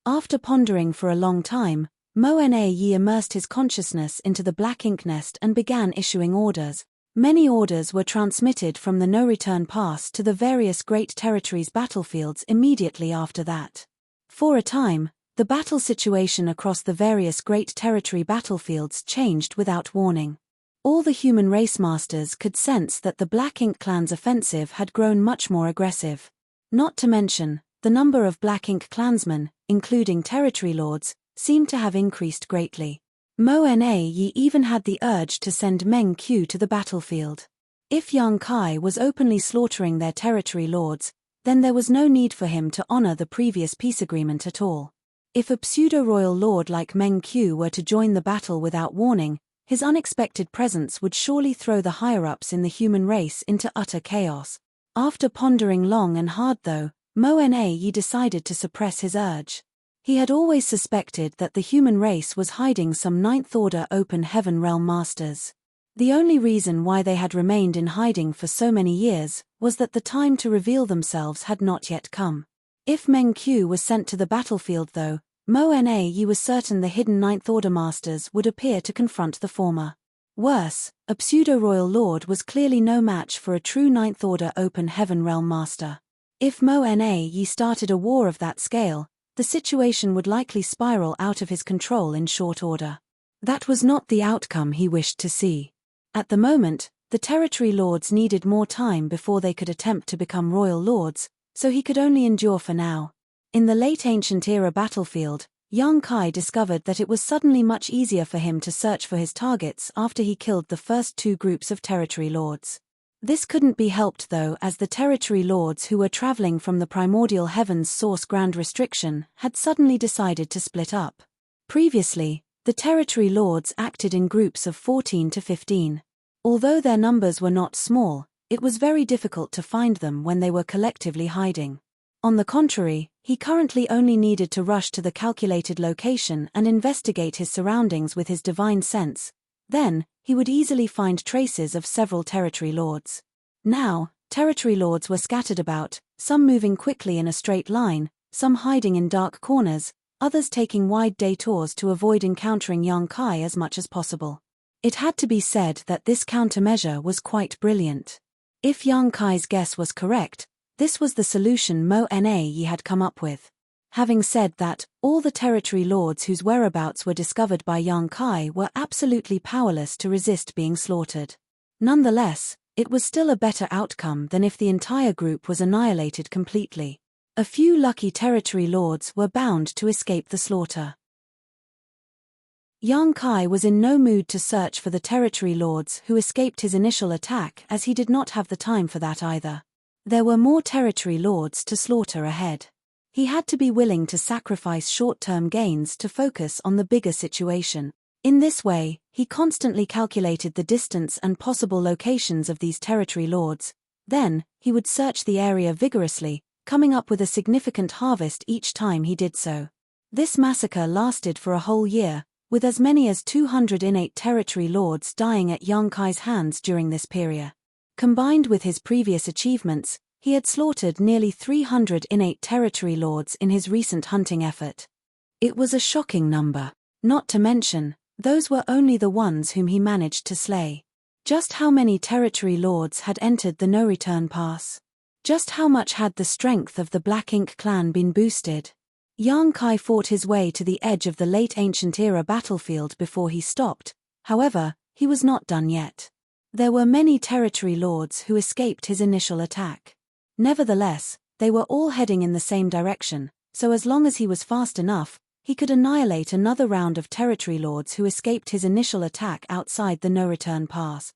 After pondering for a long time, Mo Na Yi immersed his consciousness into the black ink nest and began issuing orders. Many orders were transmitted from the no-return pass to the various great territories' battlefields immediately after that. For a time, the battle situation across the various great territory battlefields changed without warning. All the human race masters could sense that the Black Ink clan's offensive had grown much more aggressive. Not to mention, the number of Black Ink clansmen, including territory lords, seemed to have increased greatly. Mo Na Yi even had the urge to send Meng Qiu to the battlefield. If Yang Kai was openly slaughtering their territory lords, then there was no need for him to honor the previous peace agreement at all. If a pseudo-royal lord like Meng Qiu were to join the battle without warning, his unexpected presence would surely throw the higher-ups in the human race into utter chaos. After pondering long and hard though, Mo Na Yi decided to suppress his urge. He had always suspected that the human race was hiding some Ninth-Order Open Heaven Realm Masters. The only reason why they had remained in hiding for so many years was that the time to reveal themselves had not yet come. If Meng Qiu was sent to the battlefield though, Mo Na Yi was certain the hidden Ninth Order Masters would appear to confront the former. Worse, a pseudo-royal lord was clearly no match for a true Ninth Order Open Heaven Realm Master. If Mo Na Yi started a war of that scale, the situation would likely spiral out of his control in short order. That was not the outcome he wished to see. At the moment, the territory lords needed more time before they could attempt to become royal lords, so he could only endure for now. In the late ancient era battlefield, Yang Kai discovered that it was suddenly much easier for him to search for his targets after he killed the first two groups of territory lords. This couldn't be helped though, as the territory lords who were traveling from the primordial heavens source Grand Restriction had suddenly decided to split up. Previously, the territory lords acted in groups of 14 to 15. Although their numbers were not small, it was very difficult to find them when they were collectively hiding. On the contrary, he currently only needed to rush to the calculated location and investigate his surroundings with his divine sense. Then, he would easily find traces of several territory lords. Now, territory lords were scattered about, some moving quickly in a straight line, some hiding in dark corners, others taking wide detours to avoid encountering Yang Kai as much as possible. It had to be said that this countermeasure was quite brilliant. If Yang Kai's guess was correct, this was the solution Mo Na Yi had come up with. Having said that, all the territory lords whose whereabouts were discovered by Yang Kai were absolutely powerless to resist being slaughtered. Nonetheless, it was still a better outcome than if the entire group was annihilated completely. A few lucky territory lords were bound to escape the slaughter. Yang Kai was in no mood to search for the territory lords who escaped his initial attack, as he did not have the time for that either. There were more territory lords to slaughter ahead. He had to be willing to sacrifice short-term gains to focus on the bigger situation. In this way, he constantly calculated the distance and possible locations of these territory lords. Then, he would search the area vigorously, coming up with a significant harvest each time he did so. This massacre lasted for a whole year, with as many as 200 innate territory lords dying at Yang Kai's hands during this period. Combined with his previous achievements, he had slaughtered nearly 300 innate territory lords in his recent hunting effort. It was a shocking number. Not to mention, those were only the ones whom he managed to slay. Just how many territory lords had entered the no-return pass? Just how much had the strength of the Black Ink clan been boosted? Yang Kai fought his way to the edge of the late ancient era battlefield before he stopped. However, he was not done yet. There were many territory lords who escaped his initial attack. Nevertheless, they were all heading in the same direction, so as long as he was fast enough, he could annihilate another round of territory lords who escaped his initial attack outside the no-return pass.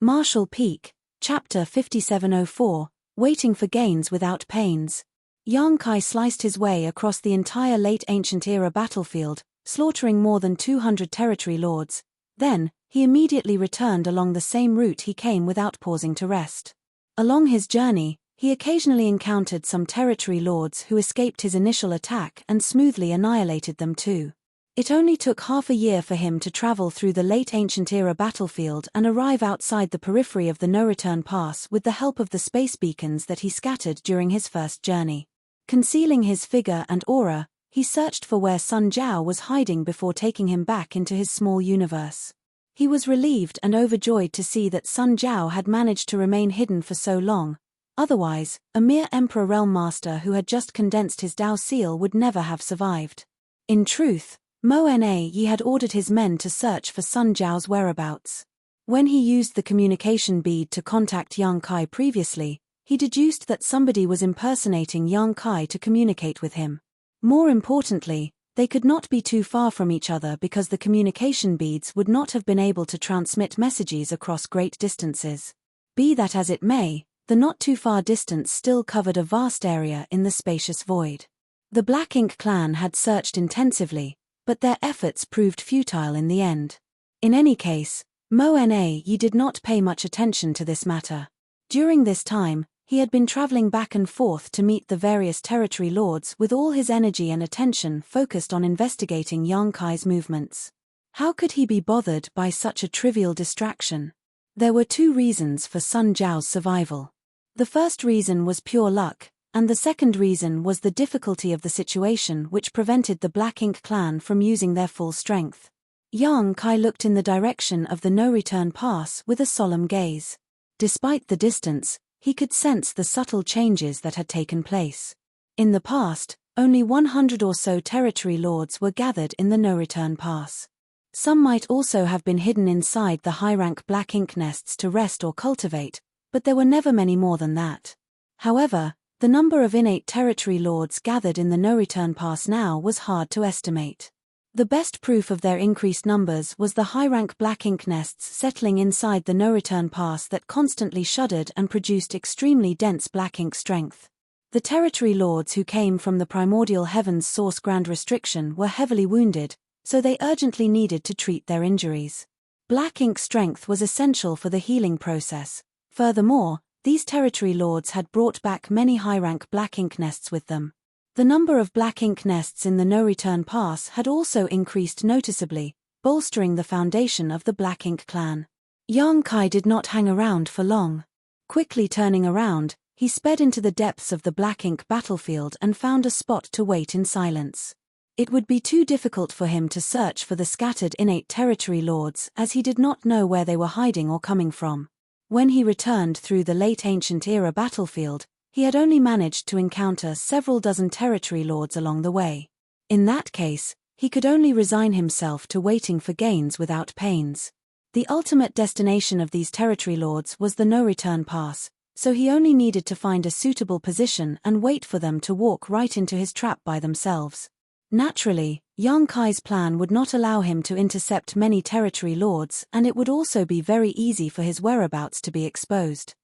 Marshall Peak, Chapter 5704, Waiting for Gains Without Pains. Yang Kai sliced his way across the entire late ancient era battlefield, slaughtering more than 200 territory lords. Then, he immediately returned along the same route he came without pausing to rest. Along his journey, he occasionally encountered some territory lords who escaped his initial attack and smoothly annihilated them too. It only took half a year for him to travel through the late ancient era battlefield and arrive outside the periphery of the no-return pass with the help of the space beacons that he scattered during his first journey. Concealing his figure and aura, he searched for where Sun Jiao was hiding before taking him back into his small universe. He was relieved and overjoyed to see that Sun Jiao had managed to remain hidden for so long. Otherwise, a mere Emperor Realm Master who had just condensed his Dao seal would never have survived. In truth, Mo Na Yi had ordered his men to search for Sun Jiao's whereabouts. When he used the communication bead to contact Yang Kai previously, He deduced that somebody was impersonating Yang Kai to communicate with him. More importantly, they could not be too far from each other because the communication beads would not have been able to transmit messages across great distances. Be that as it may, the not too far distance still covered a vast area in the spacious void. The Black Ink clan had searched intensively, but their efforts proved futile in the end. In any case, Mo-Na did not pay much attention to this matter. During this time, he had been traveling back and forth to meet the various territory lords with all his energy and attention focused on investigating Yang Kai's movements. How could he be bothered by such a trivial distraction? There were two reasons for Sun Jiao's survival. The first reason was pure luck, and the second reason was the difficulty of the situation which prevented the Black Ink clan from using their full strength. Yang Kai looked in the direction of the no-return pass with a solemn gaze. Despite the distance, he could sense the subtle changes that had taken place. In the past, only 100 or so territory lords were gathered in the no-return pass. Some might also have been hidden inside the high-rank Black Ink nests to rest or cultivate, but there were never many more than that. However, the number of innate territory lords gathered in the no-return pass now was hard to estimate. The best proof of their increased numbers was the high-rank Black Ink nests settling inside the no-return pass that constantly shuddered and produced extremely dense Black Ink strength. The territory lords who came from the primordial heavens source Grand Restriction were heavily wounded, so they urgently needed to treat their injuries. Black Ink strength was essential for the healing process. Furthermore, these territory lords had brought back many high-rank Black Ink nests with them. The number of Black Ink nests in the no-return pass had also increased noticeably, bolstering the foundation of the Black Ink clan. Yang Kai did not hang around for long. Quickly turning around, he sped into the depths of the Black Ink battlefield and found a spot to wait in silence. It would be too difficult for him to search for the scattered innate territory lords as he did not know where they were hiding or coming from. When he returned through the late ancient era battlefield, he had only managed to encounter several dozen territory lords along the way. In that case, he could only resign himself to waiting for gains without pains. The ultimate destination of these territory lords was the no-return pass, so he only needed to find a suitable position and wait for them to walk right into his trap by themselves. Naturally, Yang Kai's plan would not allow him to intercept many territory lords, and it would also be very easy for his whereabouts to be exposed.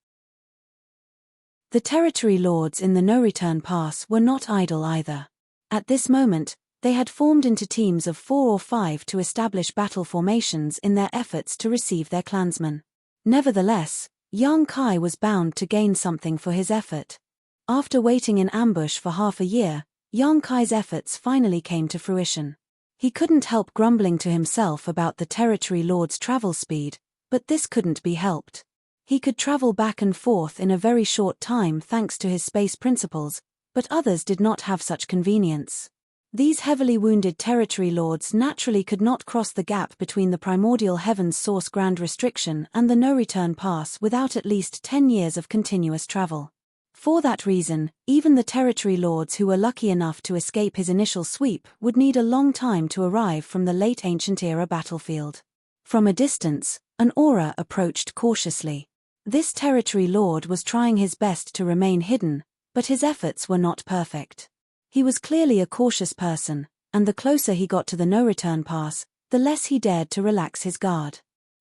The territory lords in the no-return pass were not idle either. At this moment, they had formed into teams of 4 or 5 to establish battle formations in their efforts to receive their clansmen. Nevertheless, Yang Kai was bound to gain something for his effort. After waiting in ambush for half a year, Yang Kai's efforts finally came to fruition. He couldn't help grumbling to himself about the territory lord's travel speed, but this couldn't be helped. He could travel back and forth in a very short time thanks to his space principles, but others did not have such convenience. These heavily wounded territory lords naturally could not cross the gap between the primordial heavens source Grand Restriction and the no-return pass without at least 10 years of continuous travel. For that reason, even the territory lords who were lucky enough to escape his initial sweep would need a long time to arrive from the late ancient era battlefield. From a distance, an aura approached cautiously. This territory lord was trying his best to remain hidden, but his efforts were not perfect. He was clearly a cautious person, and the closer he got to the no-return pass, the less he dared to relax his guard.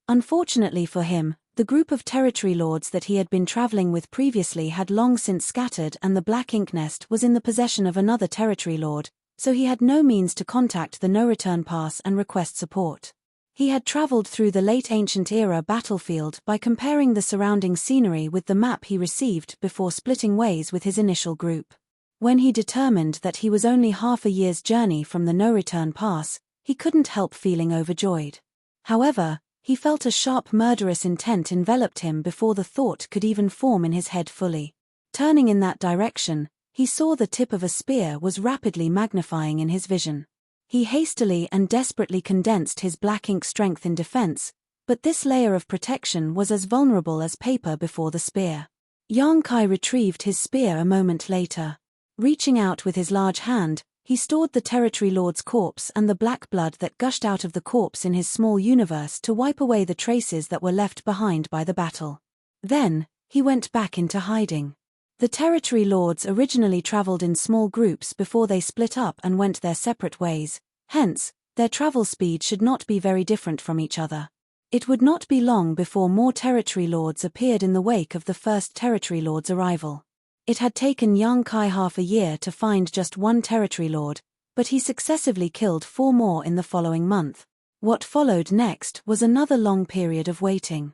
Unfortunately for him, the group of territory lords that he had been traveling with previously had long since scattered, and the Black Ink nest was in the possession of another territory lord, so he had no means to contact the no-return pass and request support. He had traveled through the late ancient era battlefield by comparing the surrounding scenery with the map he received before splitting ways with his initial group. When he determined that he was only half a year's journey from the no-return pass, he couldn't help feeling overjoyed. However, he felt a sharp murderous intent enveloped him before the thought could even form in his head fully. Turning in that direction, he saw the tip of a spear was rapidly magnifying in his vision. He hastily and desperately condensed his Black Ink strength in defense, but this layer of protection was as vulnerable as paper before the spear. Yang Kai retrieved his spear a moment later. Reaching out with his large hand, he stored the territory lord's corpse and the black blood that gushed out of the corpse in his small universe to wipe away the traces that were left behind by the battle. Then, he went back into hiding. The territory lords originally traveled in small groups before they split up and went their separate ways, hence, their travel speed should not be very different from each other. It would not be long before more territory lords appeared in the wake of the first territory lord's arrival. It had taken young Kai half a year to find just one territory lord, but he successively killed 4 more in the following month. What followed next was another long period of waiting.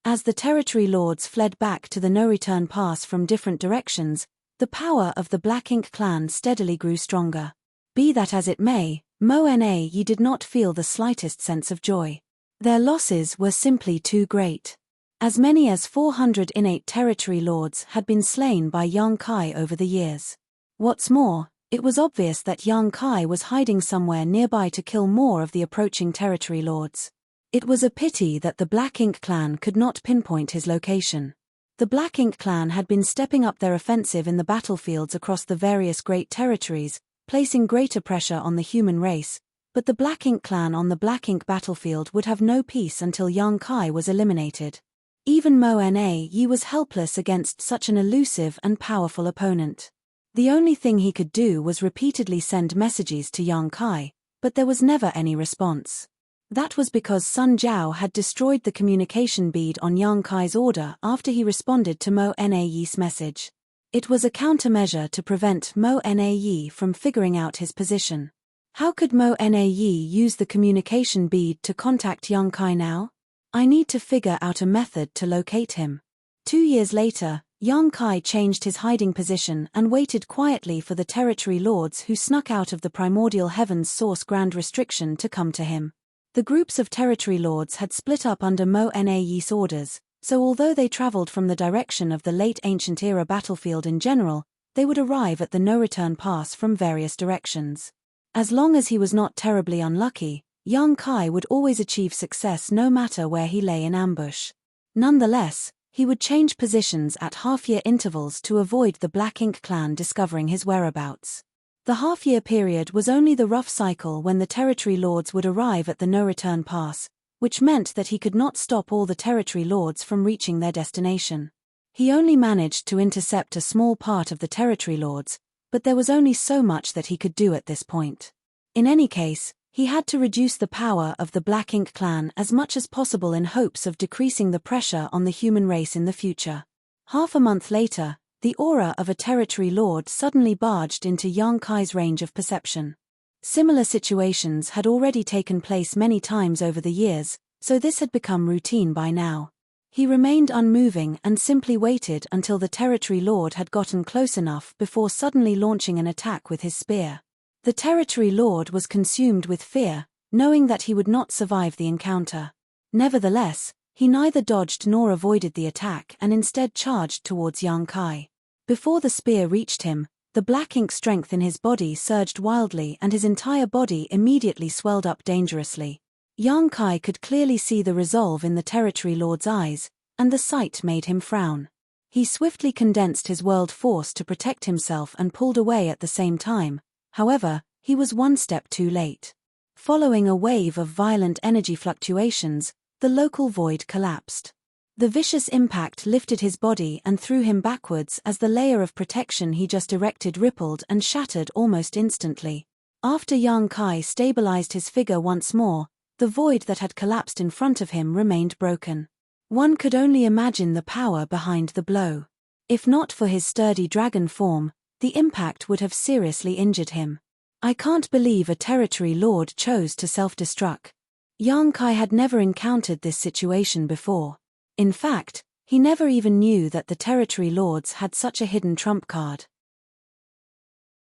As the territory lords fled back to the no-return pass from different directions, the power of the Black Ink clan steadily grew stronger. Be that as it may, Mo-Na-Yi did not feel the slightest sense of joy. Their losses were simply too great. As many as 400 innate territory lords had been slain by young Kai over the years. What's more, it was obvious that young Kai was hiding somewhere nearby to kill more of the approaching territory lords. It was a pity that the Black Ink clan could not pinpoint his location. The Black Ink clan had been stepping up their offensive in the battlefields across the various great territories, placing greater pressure on the human race, but the Black Ink clan on the Black Ink battlefield would have no peace until young Kai was eliminated. Even Mo-Na-Yi was helpless against such an elusive and powerful opponent. The only thing he could do was repeatedly send messages to young Kai, but there was never any response. That was because Sun Jiao had destroyed the communication bead on young Kai's order after he responded to Mo-Na-Yi's message. It was a countermeasure to prevent Mo-Na-Yi from figuring out his position. How could Mo-Na-Yi use the communication bead to contact young Kai now? I need to figure out a method to locate him. 2 years later, young Kai changed his hiding position and waited quietly for the territory lords who snuck out of the primordial heavens source grand restriction to come to him. The groups of territory lords had split up under Mo-Na-Yi's orders, so although they traveled from the direction of the late ancient era battlefield in general, they would arrive at the no-return pass from various directions. As long as he was not terribly unlucky, young Kai would always achieve success no matter where he lay in ambush. Nonetheless, he would change positions at half-year intervals to avoid the Black Ink clan discovering his whereabouts. The half-year period was only the rough cycle when the territory lords would arrive at the no-return pass, which meant that he could not stop all the territory lords from reaching their destination. He only managed to intercept a small part of the territory lords, but there was only so much that he could do at this point. In any case, he had to reduce the power of the Black Ink clan as much as possible in hopes of decreasing the pressure on the human race in the future. Half a month later, the aura of a territory lord suddenly barged into young Kai's range of perception. Similar situations had already taken place many times over the years, so this had become routine by now. He remained unmoving and simply waited until the territory lord had gotten close enough before suddenly launching an attack with his spear. The territory lord was consumed with fear, knowing that he would not survive the encounter. Nevertheless, he neither dodged nor avoided the attack and instead charged towards young Kai. Before the spear reached him, the Black Ink strength in his body surged wildly and his entire body immediately swelled up dangerously. Young Kai could clearly see the resolve in the territory lord's eyes, and the sight made him frown. He swiftly condensed his world force to protect himself and pulled away at the same time. However, he was one step too late. Following a wave of violent energy fluctuations, the local void collapsed. The vicious impact lifted his body and threw him backwards as the layer of protection he just erected rippled and shattered almost instantly. After young Kai stabilized his figure once more, the void that had collapsed in front of him remained broken. One could only imagine the power behind the blow. If not for his sturdy dragon form, the impact would have seriously injured him. I can't believe a territory lord chose to self-destruct. Young Kai had never encountered this situation before. In fact, he never even knew that the territory lords had such a hidden trump card.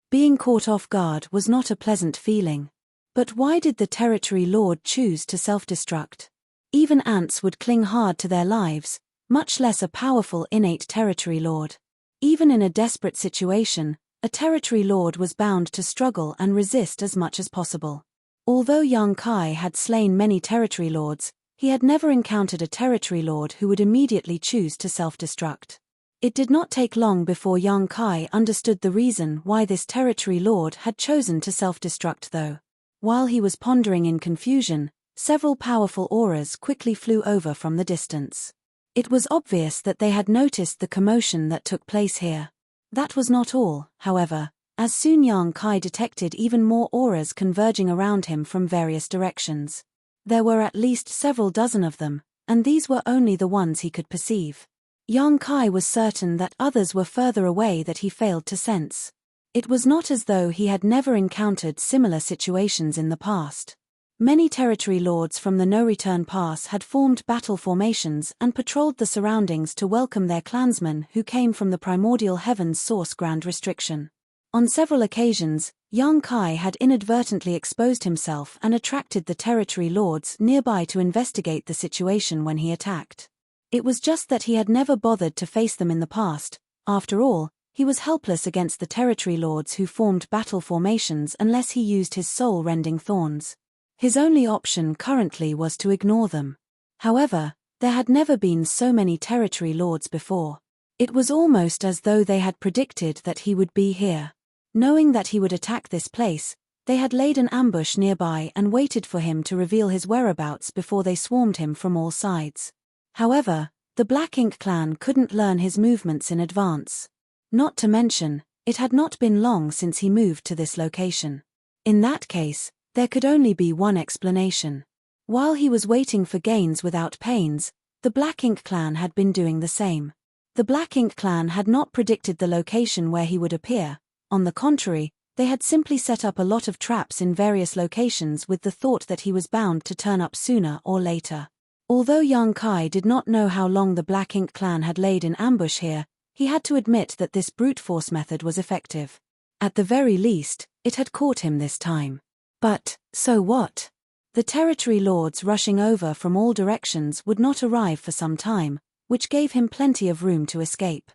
Being caught off guard was not a pleasant feeling. But why did the territory lord choose to self-destruct? Even ants would cling hard to their lives, much less a powerful innate territory lord. Even in a desperate situation, a territory lord was bound to struggle and resist as much as possible. Although young Kai had slain many territory lords, he had never encountered a territory lord who would immediately choose to self-destruct. It did not take long before young Kai understood the reason why this territory lord had chosen to self-destruct though. While he was pondering in confusion, several powerful auras quickly flew over from the distance. It was obvious that they had noticed the commotion that took place here. That was not all, however, as soon Yang Kai detected even more auras converging around him from various directions. There were at least several dozen of them, and these were only the ones he could perceive. Yang Kai was certain that others were further away that he failed to sense. It was not as though he had never encountered similar situations in the past. Many territory lords from the no-return pass had formed battle formations and patrolled the surroundings to welcome their clansmen who came from the primordial heavens source grand restriction. On several occasions, Yang Kai had inadvertently exposed himself and attracted the territory lords nearby to investigate the situation when he attacked. It was just that he had never bothered to face them in the past. After all, he was helpless against the territory lords who formed battle formations unless he used his soul-rending thorns. His only option currently was to ignore them. However, there had never been so many territory lords before. It was almost as though they had predicted that he would be here. Knowing that he would attack this place, they had laid an ambush nearby and waited for him to reveal his whereabouts before they swarmed him from all sides. However, the Black Ink clan couldn't learn his movements in advance. Not to mention, it had not been long since he moved to this location. In that case, there could only be one explanation. While he was waiting for gains without pains, the Black Ink clan had been doing the same. The Black Ink clan had not predicted the location where he would appear. On the contrary, they had simply set up a lot of traps in various locations with the thought that he was bound to turn up sooner or later. Although Yang Kai did not know how long the Black Ink clan had laid in ambush here, he had to admit that this brute force method was effective. At the very least, it had caught him this time. But, so what? The territory lords rushing over from all directions would not arrive for some time, which gave him plenty of room to escape.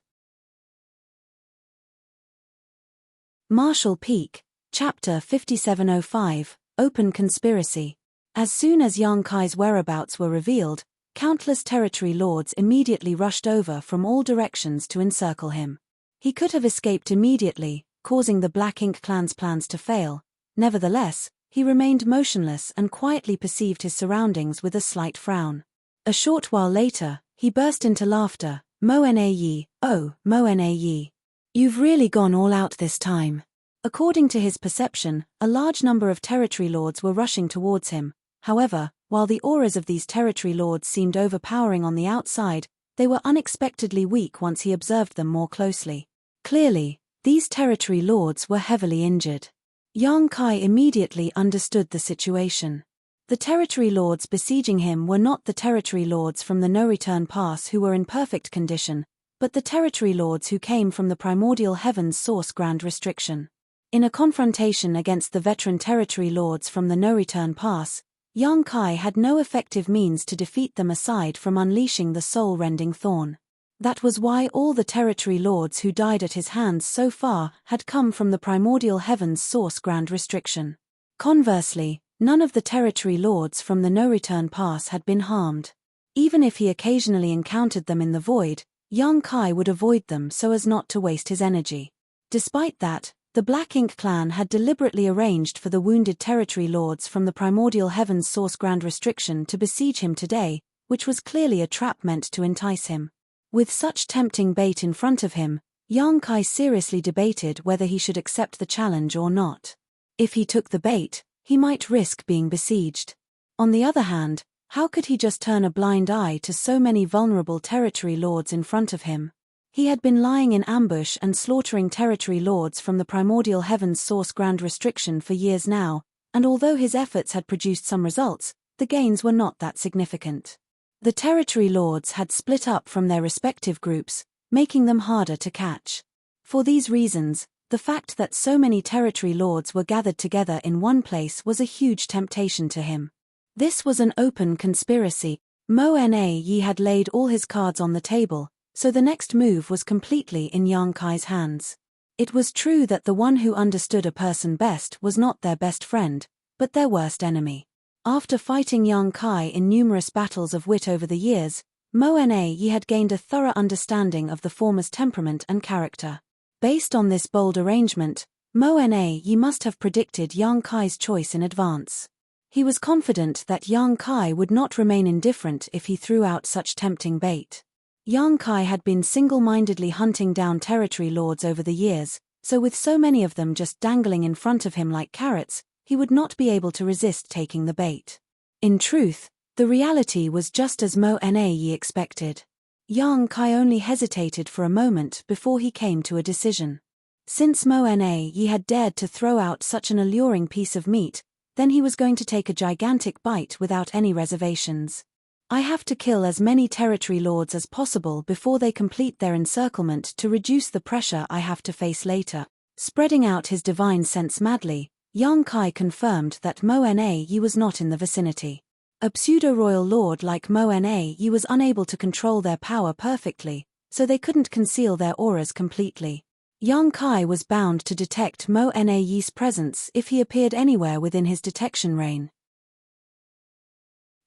Marshall Peak, Chapter 5705, Open Conspiracy. As soon as Yang Kai's whereabouts were revealed, countless territory lords immediately rushed over from all directions to encircle him. He could have escaped immediately, causing the Black Ink clan's plans to fail. Nevertheless, he remained motionless and quietly perceived his surroundings with a slight frown. A short while later, he burst into laughter. "Mo-na-yi, oh, Mo-na-yi. You've really gone all out this time." According to his perception, a large number of territory lords were rushing towards him. However, while the auras of these territory lords seemed overpowering on the outside, they were unexpectedly weak once he observed them more closely. Clearly, these territory lords were heavily injured. Yang Kai immediately understood the situation. The territory lords besieging him were not the territory lords from the no-return pass who were in perfect condition, but the territory lords who came from the primordial heavens source grand restriction. In a confrontation against the veteran territory lords from the no-return pass, Yang Kai had no effective means to defeat them aside from unleashing the soul-rending thorn. That was why all the territory lords who died at his hands so far had come from the primordial heavens source grand restriction. Conversely, none of the territory lords from the no-return pass had been harmed. Even if he occasionally encountered them in the void, Yang Kai would avoid them so as not to waste his energy. Despite that, the Black Ink clan had deliberately arranged for the wounded territory lords from the primordial heavens source grand restriction to besiege him today, which was clearly a trap meant to entice him. With such tempting bait in front of him, Yang Kai seriously debated whether he should accept the challenge or not. If he took the bait, he might risk being besieged. On the other hand, how could he just turn a blind eye to so many vulnerable territory lords in front of him? He had been lying in ambush and slaughtering territory lords from the primordial heavens source grand restriction for years now, and although his efforts had produced some results, the gains were not that significant. The territory lords had split up from their respective groups, making them harder to catch. For these reasons, the fact that so many territory lords were gathered together in one place was a huge temptation to him. This was an open conspiracy. Mo-na-yi had laid all his cards on the table, so the next move was completely in Yang Kai's hands. It was true that the one who understood a person best was not their best friend, but their worst enemy. After fighting Yang Kai in numerous battles of wit over the years, Mo-na-yi had gained a thorough understanding of the former's temperament and character. Based on this bold arrangement, Mo-na-yi must have predicted Yang Kai's choice in advance. He was confident that Yang Kai would not remain indifferent if he threw out such tempting bait. Yang Kai had been single-mindedly hunting down territory lords over the years, so with so many of them just dangling in front of him like carrots, he would not be able to resist taking the bait. In truth, the reality was just as Mo Na expected. Yang Kai only hesitated for a moment before he came to a decision. Since Mo Na had dared to throw out such an alluring piece of meat, then he was going to take a gigantic bite without any reservations. I have to kill as many territory lords as possible before they complete their encirclement to reduce the pressure I have to face later. Spreading out his divine sense madly, Yang Kai confirmed that Mo Na was not in the vicinity. A pseudo-royal lord like Mo Na was unable to control their power perfectly, so they couldn't conceal their auras completely. Yang Kai was bound to detect Mo Na's presence if he appeared anywhere within his detection range.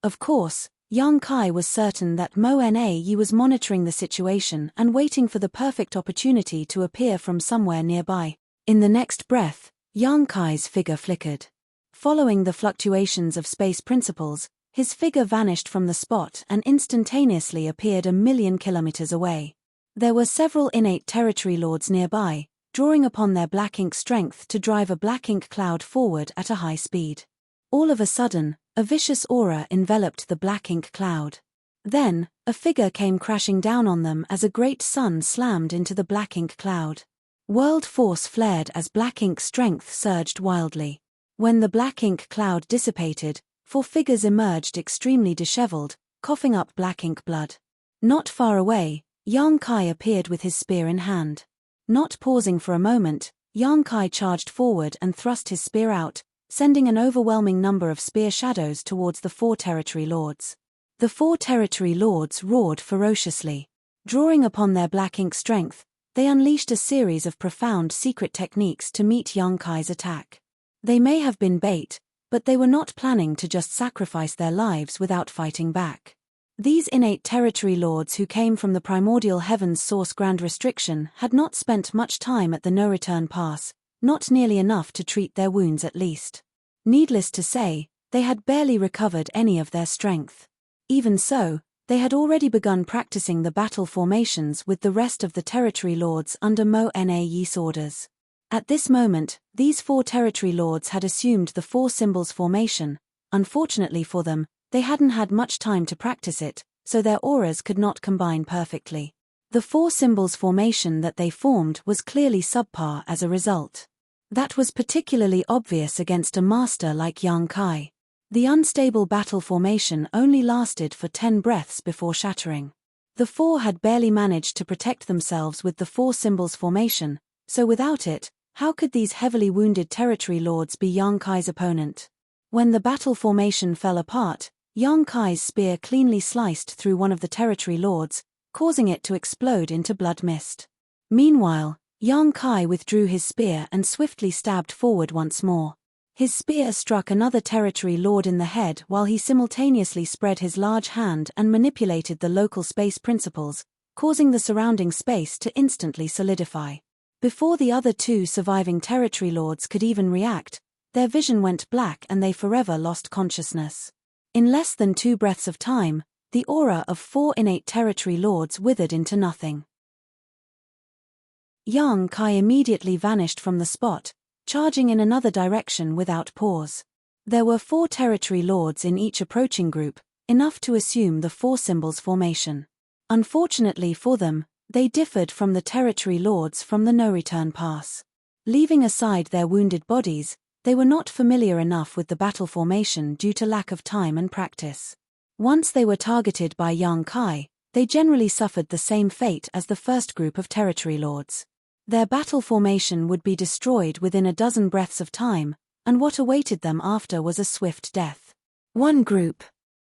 Of course, Yang Kai was certain that Mo Na was monitoring the situation and waiting for the perfect opportunity to appear from somewhere nearby. In the next breath, Yang Kai's figure flickered. Following the fluctuations of space principles, his figure vanished from the spot and instantaneously appeared 1,000,000 kilometers away. There were several innate territory lords nearby, drawing upon their black ink strength to drive a black ink cloud forward at a high speed. All of a sudden, a vicious aura enveloped the black ink cloud. Then, a figure came crashing down on them as a great sun slammed into the black ink cloud. World force flared as black ink strength surged wildly. When the black ink cloud dissipated, 4 figures emerged extremely disheveled, coughing up black ink blood. Not far away, Yang Kai appeared with his spear in hand. Not pausing for a moment, Yang Kai charged forward and thrust his spear out, sending an overwhelming number of spear shadows towards the 4 territory lords. The 4 territory lords roared ferociously. Drawing upon their black ink strength, they unleashed a series of profound secret techniques to meet Yang Kai's attack. They may have been bait, but they were not planning to just sacrifice their lives without fighting back. These innate territory lords who came from the primordial heavens source Grand Restriction had not spent much time at the no-return pass, not nearly enough to treat their wounds at least. Needless to say, they had barely recovered any of their strength. Even so, they had already begun practicing the battle formations with the rest of the territory lords under Mo Na's orders. At this moment, these 4 territory lords had assumed the 4 symbols formation. Unfortunately for them, they hadn't had much time to practice it, so their auras could not combine perfectly. The 4 symbols formation that they formed was clearly subpar as a result. That was particularly obvious against a master like Yang Kai. The unstable battle formation only lasted for 10 breaths before shattering. The 4 had barely managed to protect themselves with the 4 symbols formation, so without it, how could these heavily wounded territory lords be Yang Kai's opponent? When the battle formation fell apart, Yang Kai's spear cleanly sliced through one of the territory lords, causing it to explode into blood mist. Meanwhile, Yang Kai withdrew his spear and swiftly stabbed forward once more. His spear struck another territory lord in the head while he simultaneously spread his large hand and manipulated the local space principles, causing the surrounding space to instantly solidify. Before the other 2 surviving territory lords could even react, their vision went black and they forever lost consciousness. In less than 2 breaths of time, the aura of 4 innate territory lords withered into nothing. Yang Kai immediately vanished from the spot, charging in another direction without pause. There were 4 territory lords in each approaching group, enough to assume the 4 symbols formation. Unfortunately for them, they differed from the territory lords from the no-return pass. Leaving aside their wounded bodies, they were not familiar enough with the battle formation due to lack of time and practice. Once they were targeted by Yang Kai, they generally suffered the same fate as the first group of territory lords. Their battle formation would be destroyed within a dozen breaths of time, and what awaited them after was a swift death. 1 group.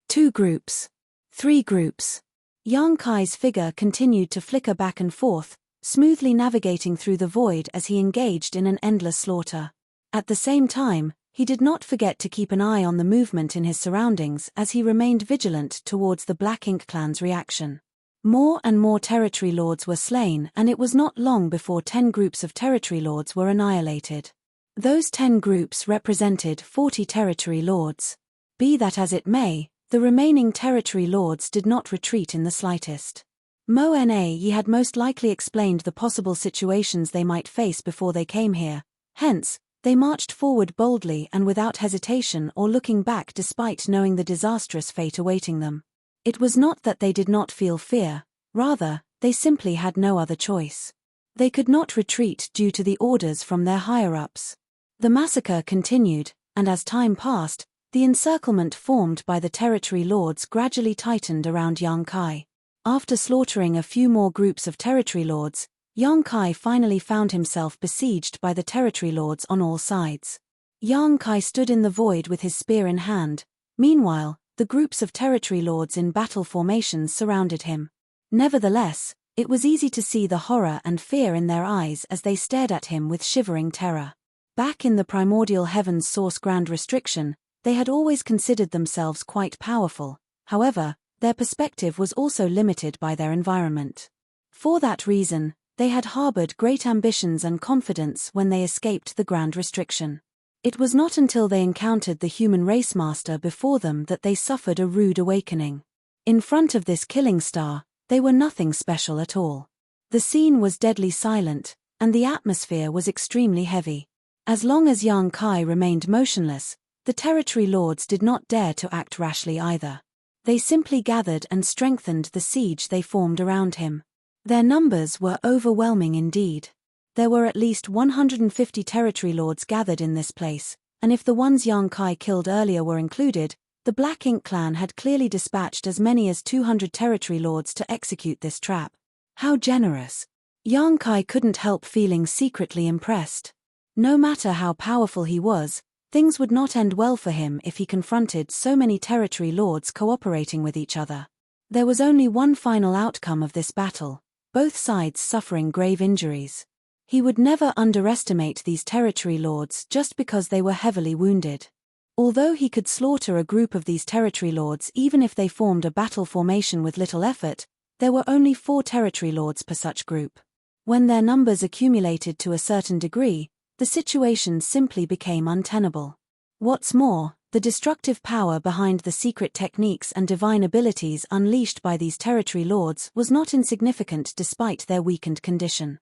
2 groups. 3 groups. Yang Kai's figure continued to flicker back and forth, smoothly navigating through the void as he engaged in an endless slaughter. At the same time, he did not forget to keep an eye on the movement in his surroundings as he remained vigilant towards the Black Ink clan's reaction. More and more territory lords were slain, and it was not long before 10 groups of territory lords were annihilated. Those 10 groups represented 40 territory lords. Be that as it may, the remaining territory lords did not retreat in the slightest. Mo-Na Yi had most likely explained the possible situations they might face before they came here, hence, they marched forward boldly and without hesitation or looking back despite knowing the disastrous fate awaiting them. It was not that they did not feel fear, rather, they simply had no other choice. They could not retreat due to the orders from their higher-ups. The massacre continued, and as time passed, the encirclement formed by the territory lords gradually tightened around Yang Kai. After slaughtering a few more groups of territory lords, Yang Kai finally found himself besieged by the territory lords on all sides. Yang Kai stood in the void with his spear in hand. Meanwhile, the groups of territory lords in battle formations surrounded him. Nevertheless, it was easy to see the horror and fear in their eyes as they stared at him with shivering terror. Back in the primordial heaven's source grand restriction, they had always considered themselves quite powerful. However, their perspective was also limited by their environment. For that reason, they had harbored great ambitions and confidence when they escaped the grand restriction. It was not until they encountered the human race master before them that they suffered a rude awakening. In front of this killing star, they were nothing special at all. The scene was deadly silent, and the atmosphere was extremely heavy. As long as Yang Kai remained motionless, the territory lords did not dare to act rashly either. They simply gathered and strengthened the siege they formed around him. Their numbers were overwhelming indeed. There were at least 150 territory lords gathered in this place, and if the ones Yang Kai killed earlier were included, the Black Ink clan had clearly dispatched as many as 200 territory lords to execute this trap. How generous! Yang Kai couldn't help feeling secretly impressed. No matter how powerful he was, things would not end well for him if he confronted so many territory lords cooperating with each other. There was only one final outcome of this battle, both sides suffering grave injuries. He would never underestimate these territory lords just because they were heavily wounded. Although he could slaughter a group of these territory lords even if they formed a battle formation with little effort, there were only 4 territory lords per such group. When their numbers accumulated to a certain degree, the situation simply became untenable. What's more, the destructive power behind the secret techniques and divine abilities unleashed by these territory lords was not insignificant despite their weakened condition.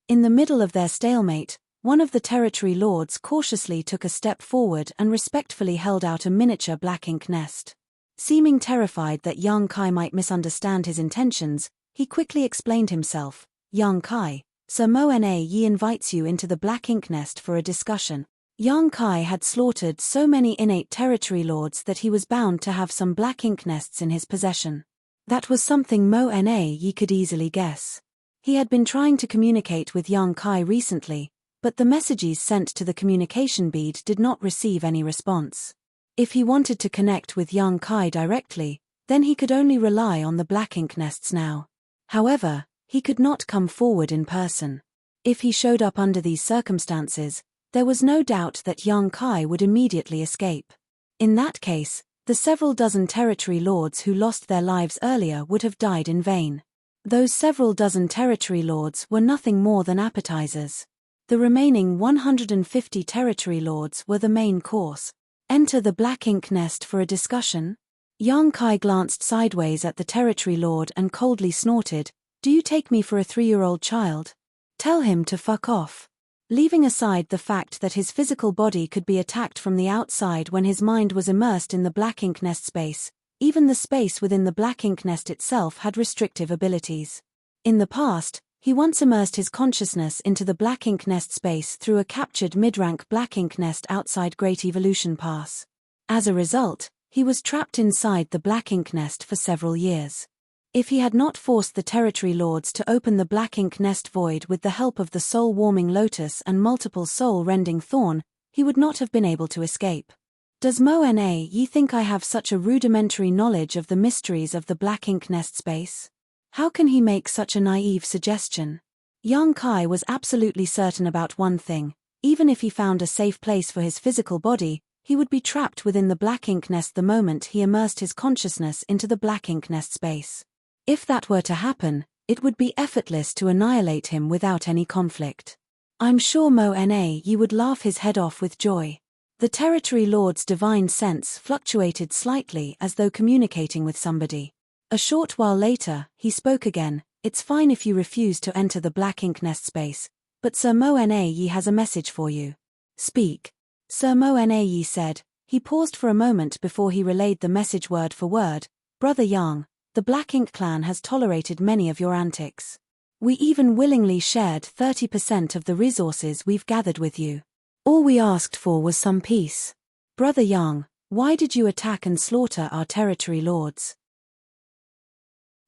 In the middle of their stalemate, one of the territory lords cautiously took a step forward and respectfully held out a miniature black ink nest. Seeming terrified that Yang Kai might misunderstand his intentions, he quickly explained himself. Yang Kai, Sir Mo-Na Yi invites you into the black ink nest for a discussion. Yang Kai had slaughtered so many innate territory lords that he was bound to have some black ink nests in his possession. That was something Mo-Na Yi could easily guess. He had been trying to communicate with Yang Kai recently, but the messages sent to the communication bead did not receive any response. If he wanted to connect with Yang Kai directly, then he could only rely on the black ink nests now. However, he could not come forward in person. If he showed up under these circumstances, there was no doubt that Yang Kai would immediately escape. In that case, the several dozen territory lords who lost their lives earlier would have died in vain. Those several dozen territory lords were nothing more than appetizers. The remaining 150 territory lords were the main course. Enter the black ink nest for a discussion? Yang Kai glanced sideways at the territory lord and coldly snorted, "Do you take me for a 3-year-old child? Tell him to fuck off." Leaving aside the fact that his physical body could be attacked from the outside when his mind was immersed in the black ink nest space, even the space within the black ink nest itself had restrictive abilities. In the past, he once immersed his consciousness into the black ink nest space through a captured mid-rank black ink nest outside Great Evolution Pass. As a result, he was trapped inside the black ink nest for several years. If he had not forced the territory lords to open the black ink nest void with the help of the soul-warming lotus and multiple soul-rending thorn, he would not have been able to escape. Does Mo-Na Yi think I have such a rudimentary knowledge of the mysteries of the black ink nest space? How can he make such a naive suggestion? Yang Kai was absolutely certain about one thing: even if he found a safe place for his physical body, he would be trapped within the black ink nest the moment he immersed his consciousness into the black ink nest space. If that were to happen, it would be effortless to annihilate him without any conflict. I'm sure Mo-Na Yi would laugh his head off with joy. The territory lord's divine sense fluctuated slightly as though communicating with somebody. A short while later, he spoke again. It's fine if you refuse to enter the black ink nest space, but Sir Mo-na-yi has a message for you. Speak. Sir Mo-na-yi said. He paused for a moment before he relayed the message word for word. Brother Yang, the Black Ink clan has tolerated many of your antics. We even willingly shared 30% of the resources we've gathered with you. All we asked for was some peace. Brother Yang, why did you attack and slaughter our territory lords?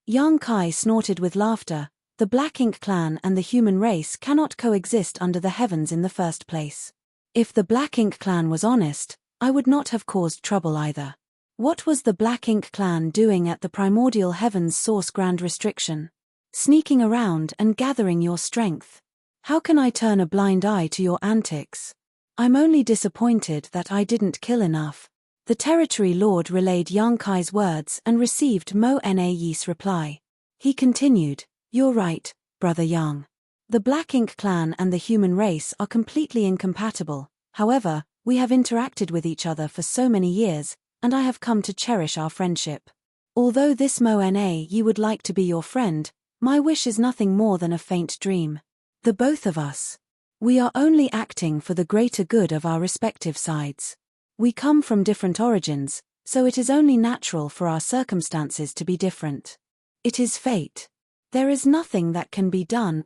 Yang Kai snorted with laughter. The Black Ink clan and the human race cannot coexist under the heavens in the first place. If the Black Ink clan was honest, I would not have caused trouble either. What was the Black Ink clan doing at the primordial heavens source grand restriction? Sneaking around and gathering your strength. How can I turn a blind eye to your antics? I'm only disappointed that I didn't kill enough. The territory lord relayed Yang Kai's words and received Mo-na-yi's reply. He continued, You're right, Brother Yang. The Black Ink clan and the human race are completely incompatible. However, we have interacted with each other for so many years, and I have come to cherish our friendship. Although this Mo-na-yi would like to be your friend, my wish is nothing more than a faint dream. The both of us. We are only acting for the greater good of our respective sides. We come from different origins, so it is only natural for our circumstances to be different. It is fate. There is nothing that can be done.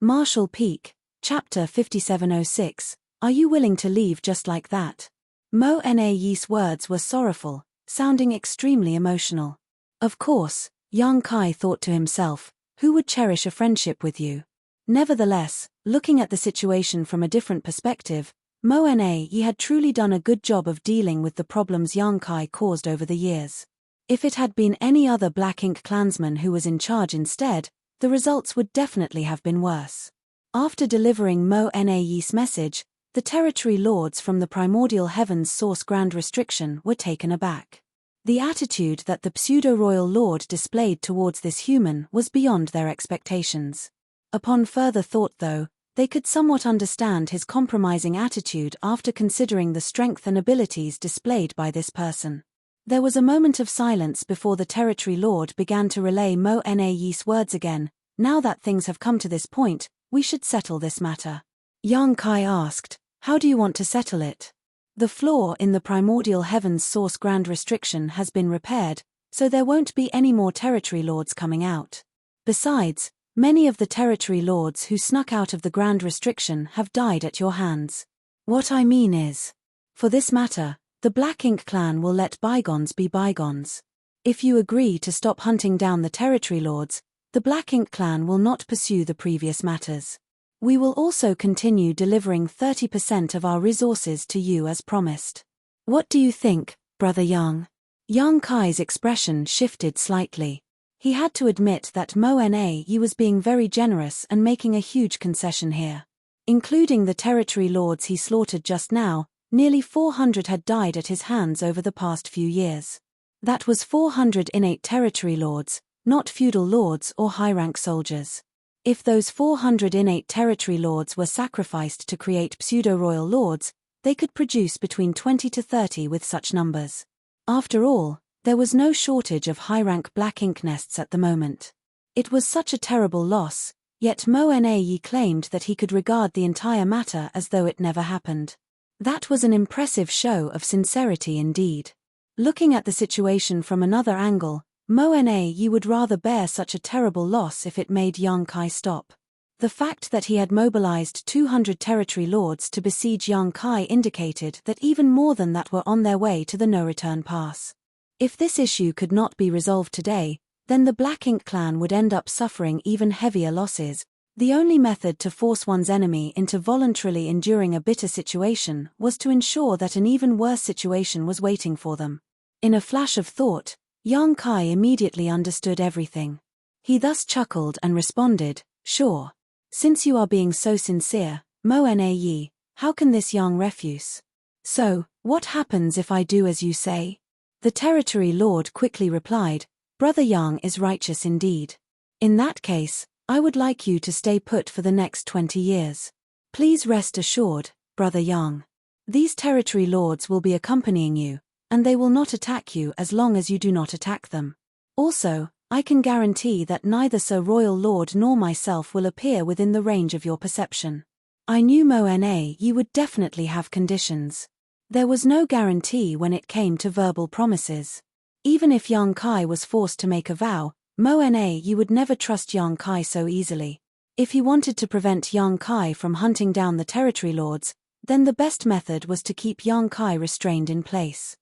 Marshall Peak, Chapter 5706. Are you willing to leave just like that? Mo-na-yi's words were sorrowful, sounding extremely emotional. Of course, Yang Kai thought to himself, who would cherish a friendship with you? Nevertheless, looking at the situation from a different perspective, Mo-na-yi had truly done a good job of dealing with the problems Yang Kai caused over the years. If it had been any other Black Ink clansman who was in charge instead, the results would definitely have been worse. After delivering Mo-na-yi's message, the territory lords from the primordial heavens source grand restriction were taken aback. The attitude that the pseudo-royal lord displayed towards this human was beyond their expectations. Upon further thought though, they could somewhat understand his compromising attitude after considering the strength and abilities displayed by this person. There was a moment of silence before the territory lord began to relay Mo-na-yi's words again. Now that things have come to this point, we should settle this matter. Yang Kai asked, how do you want to settle it? The flaw in the primordial heavens source grand restriction has been repaired, so there won't be any more territory lords coming out. Besides, many of the territory lords who snuck out of the grand restriction have died at your hands. What I mean is, for this matter, the Black Ink clan will let bygones be bygones. If you agree to stop hunting down the territory lords, the Black Ink clan will not pursue the previous matters. We will also continue delivering 30% of our resources to you as promised. What do you think, Brother Yang? Yang Kai's expression shifted slightly. He had to admit that Mo-na-yi was being very generous and making a huge concession here. Including the territory lords he slaughtered just now, nearly 400 had died at his hands over the past few years. That was 400 innate territory lords, not feudal lords or high-rank soldiers. If those 400 innate territory lords were sacrificed to create pseudo-royal lords, they could produce between 20 to 30 with such numbers. After all, there was no shortage of high-rank Black Ink nests at the moment. It was such a terrible loss, yet Mo-na-yi claimed that he could regard the entire matter as though it never happened. That was an impressive show of sincerity indeed. Looking at the situation from another angle, Mo-na-yi would rather bear such a terrible loss if it made Yang Kai stop. The fact that he had mobilized 200 territory lords to besiege Yang Kai indicated that even more than that were on their way to the no-return pass. If this issue could not be resolved today, then the Black Ink clan would end up suffering even heavier losses. The only method to force one's enemy into voluntarily enduring a bitter situation was to ensure that an even worse situation was waiting for them. In a flash of thought, Yang Kai immediately understood everything. He thus chuckled and responded, sure. Since you are being so sincere, Mo-na-yi, how can this Yang refuse? So, what happens if I do as you say? The territory lord quickly replied, Brother Yang is righteous indeed. In that case, I would like you to stay put for the next 20 years. Please rest assured, Brother Yang. These territory lords will be accompanying you, and they will not attack you as long as you do not attack them. Also, I can guarantee that neither Sir Royal Lord nor myself will appear within the range of your perception. I knew Mo'na you would definitely have conditions. There was no guarantee when it came to verbal promises. Even if Yang Kai was forced to make a vow, Mo'na you would never trust Yang Kai so easily. If he wanted to prevent Yang Kai from hunting down the territory lords, then the best method was to keep Yang Kai restrained in place.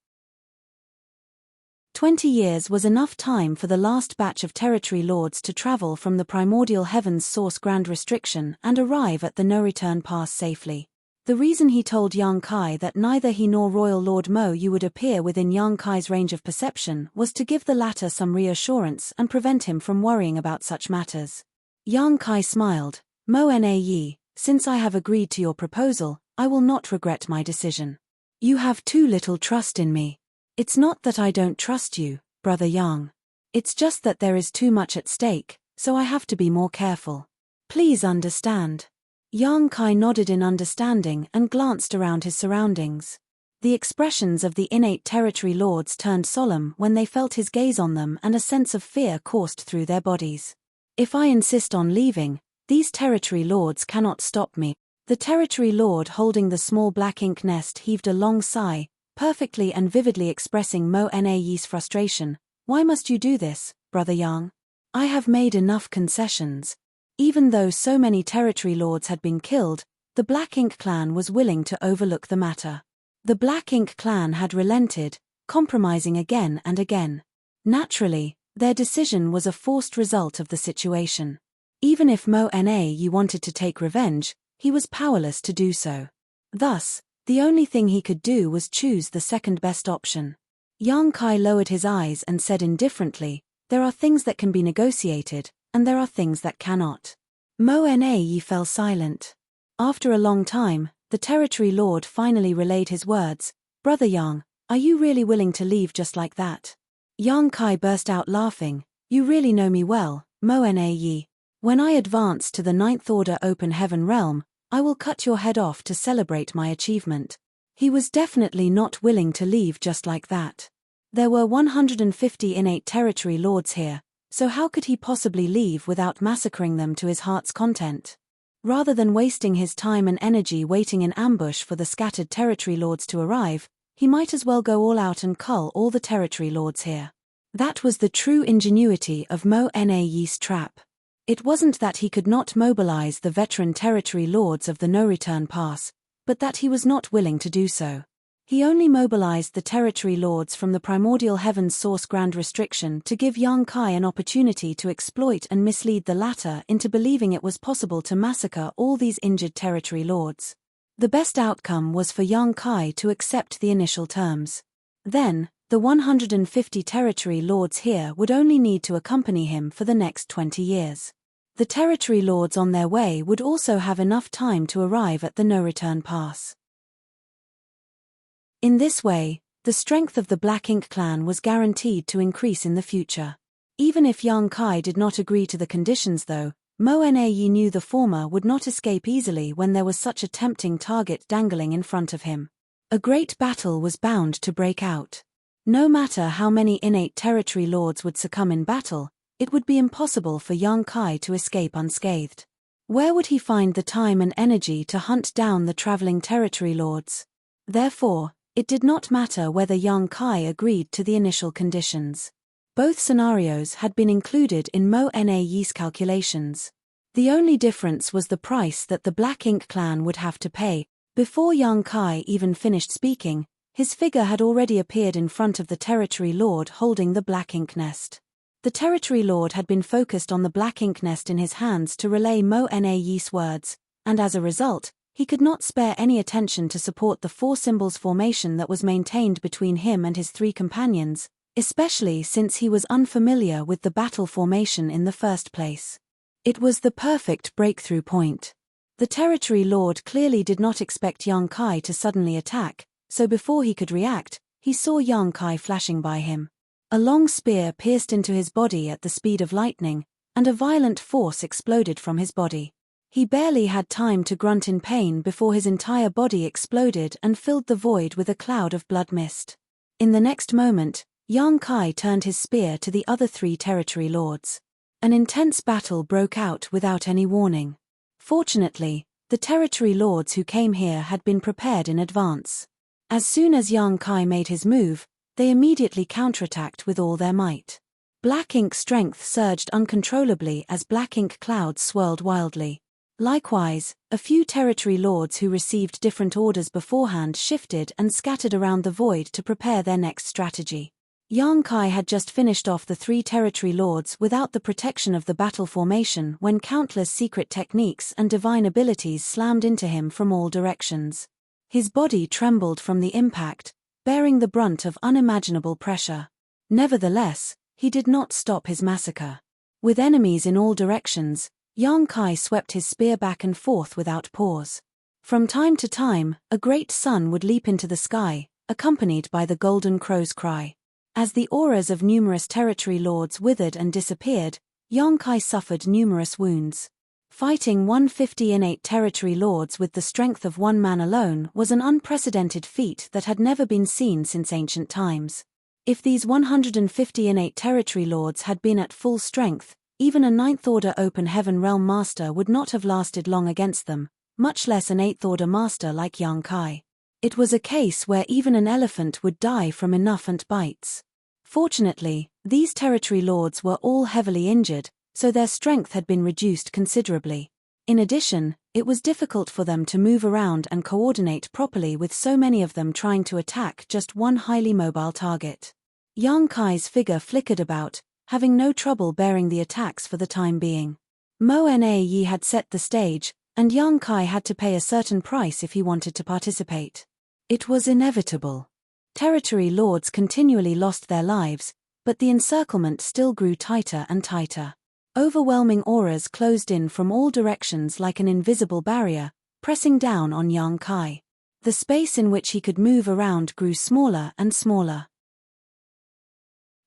20 years was enough time for the last batch of territory lords to travel from the primordial heavens source Grand Restriction and arrive at the no-return pass safely. The reason he told Yang Kai that neither he nor Royal Lord Mo Yu would appear within Yang Kai's range of perception was to give the latter some reassurance and prevent him from worrying about such matters. Yang Kai smiled. Mo'na Yi, since I have agreed to your proposal, I will not regret my decision. You have too little trust in me. It's not that I don't trust you, Brother Yang. It's just that there is too much at stake, so I have to be more careful. Please understand. Yang Kai nodded in understanding and glanced around his surroundings. The expressions of the innate territory lords turned solemn when they felt his gaze on them, and a sense of fear coursed through their bodies. If I insist on leaving, these territory lords cannot stop me. The territory lord holding the small black ink nest heaved a long sigh, perfectly and vividly expressing Mo'na Yi's frustration. Why must you do this, Brother Yang? I have made enough concessions. Even though so many territory lords had been killed, the Black Ink clan was willing to overlook the matter. The Black Ink clan had relented, compromising again and again. Naturally, their decision was a forced result of the situation. Even if Mo'na Yi wanted to take revenge, he was powerless to do so. Thus, the only thing he could do was choose the second best option. Yang Kai lowered his eyes and said indifferently, "There are things that can be negotiated, and there are things that cannot." Mo'na Yi fell silent. After a long time, the territory lord finally relayed his words. "Brother Yang, are you really willing to leave just like that?" Yang Kai burst out laughing. "You really know me well, Mo'na Yi. When I advance to the Ninth Order Open Heaven realm, I will cut your head off to celebrate my achievement." He was definitely not willing to leave just like that. There were 150 innate territory lords here, so how could he possibly leave without massacring them to his heart's content? Rather than wasting his time and energy waiting in ambush for the scattered territory lords to arrive, he might as well go all out and cull all the territory lords here. That was the true ingenuity of Mo'na Yi's trap. It wasn't that he could not mobilize the veteran territory lords of the no-return pass, but that he was not willing to do so. He only mobilized the territory lords from the primordial heavens source Grand Restriction to give Yang Kai an opportunity to exploit and mislead the latter into believing it was possible to massacre all these injured territory lords. The best outcome was for Yang Kai to accept the initial terms. Then, the 150 territory lords here would only need to accompany him for the next 20 years. The territory lords on their way would also have enough time to arrive at the no-return pass. In this way, the strength of the Black Ink clan was guaranteed to increase in the future. Even if Yang Kai did not agree to the conditions though, Mo'na Yi knew the former would not escape easily when there was such a tempting target dangling in front of him. A great battle was bound to break out. No matter how many innate territory lords would succumb in battle, it would be impossible for Yang Kai to escape unscathed. Where would he find the time and energy to hunt down the traveling territory lords? Therefore, it did not matter whether Yang Kai agreed to the initial conditions. Both scenarios had been included in Mo'na Yi's calculations. The only difference was the price that the Black Ink clan would have to pay. Before Yang Kai even finished speaking, his figure had already appeared in front of the territory lord holding the Black Ink nest. The territory lord had been focused on the Black Ink nest in his hands to relay Mo'na Yi's words, and as a result, he could not spare any attention to support the four symbols formation that was maintained between him and his three companions, especially since he was unfamiliar with the battle formation in the first place. It was the perfect breakthrough point. The territory lord clearly did not expect Yang Kai to suddenly attack, so before he could react, he saw Yang Kai flashing by him. A long spear pierced into his body at the speed of lightning, and a violent force exploded from his body. He barely had time to grunt in pain before his entire body exploded and filled the void with a cloud of blood mist. In the next moment, Yang Kai turned his spear to the other 3 territory lords. An intense battle broke out without any warning. Fortunately, the territory lords who came here had been prepared in advance. As soon as Yang Kai made his move, they immediately counterattacked with all their might. Black ink strength surged uncontrollably as black ink clouds swirled wildly. Likewise, a few territory lords who received different orders beforehand shifted and scattered around the void to prepare their next strategy. Yang Kai had just finished off the 3 territory lords without the protection of the battle formation when countless secret techniques and divine abilities slammed into him from all directions. His body trembled from the impact, bearing the brunt of unimaginable pressure. Nevertheless, he did not stop his massacre. With enemies in all directions, Yang Kai swept his spear back and forth without pause. From time to time, a great sun would leap into the sky, accompanied by the golden crow's cry. As the auras of numerous territory lords withered and disappeared, Yang Kai suffered numerous wounds. Fighting 150 innate territory lords with the strength of one man alone was an unprecedented feat that had never been seen since ancient times. If these 150 innate territory lords had been at full strength, even a 9th Order Open Heaven Realm Master would not have lasted long against them, much less an 8th Order Master like Yang Kai. It was a case where even an elephant would die from enough ant bites. Fortunately, these territory lords were all heavily injured, so their strength had been reduced considerably. In addition, it was difficult for them to move around and coordinate properly with so many of them trying to attack just one highly mobile target. Yang Kai's figure flickered about, having no trouble bearing the attacks for the time being. Mo Na Yi had set the stage, and Yang Kai had to pay a certain price if he wanted to participate. It was inevitable. Territory lords continually lost their lives, but the encirclement still grew tighter and tighter. Overwhelming auras closed in from all directions like an invisible barrier, pressing down on Yang Kai. The space in which he could move around grew smaller and smaller.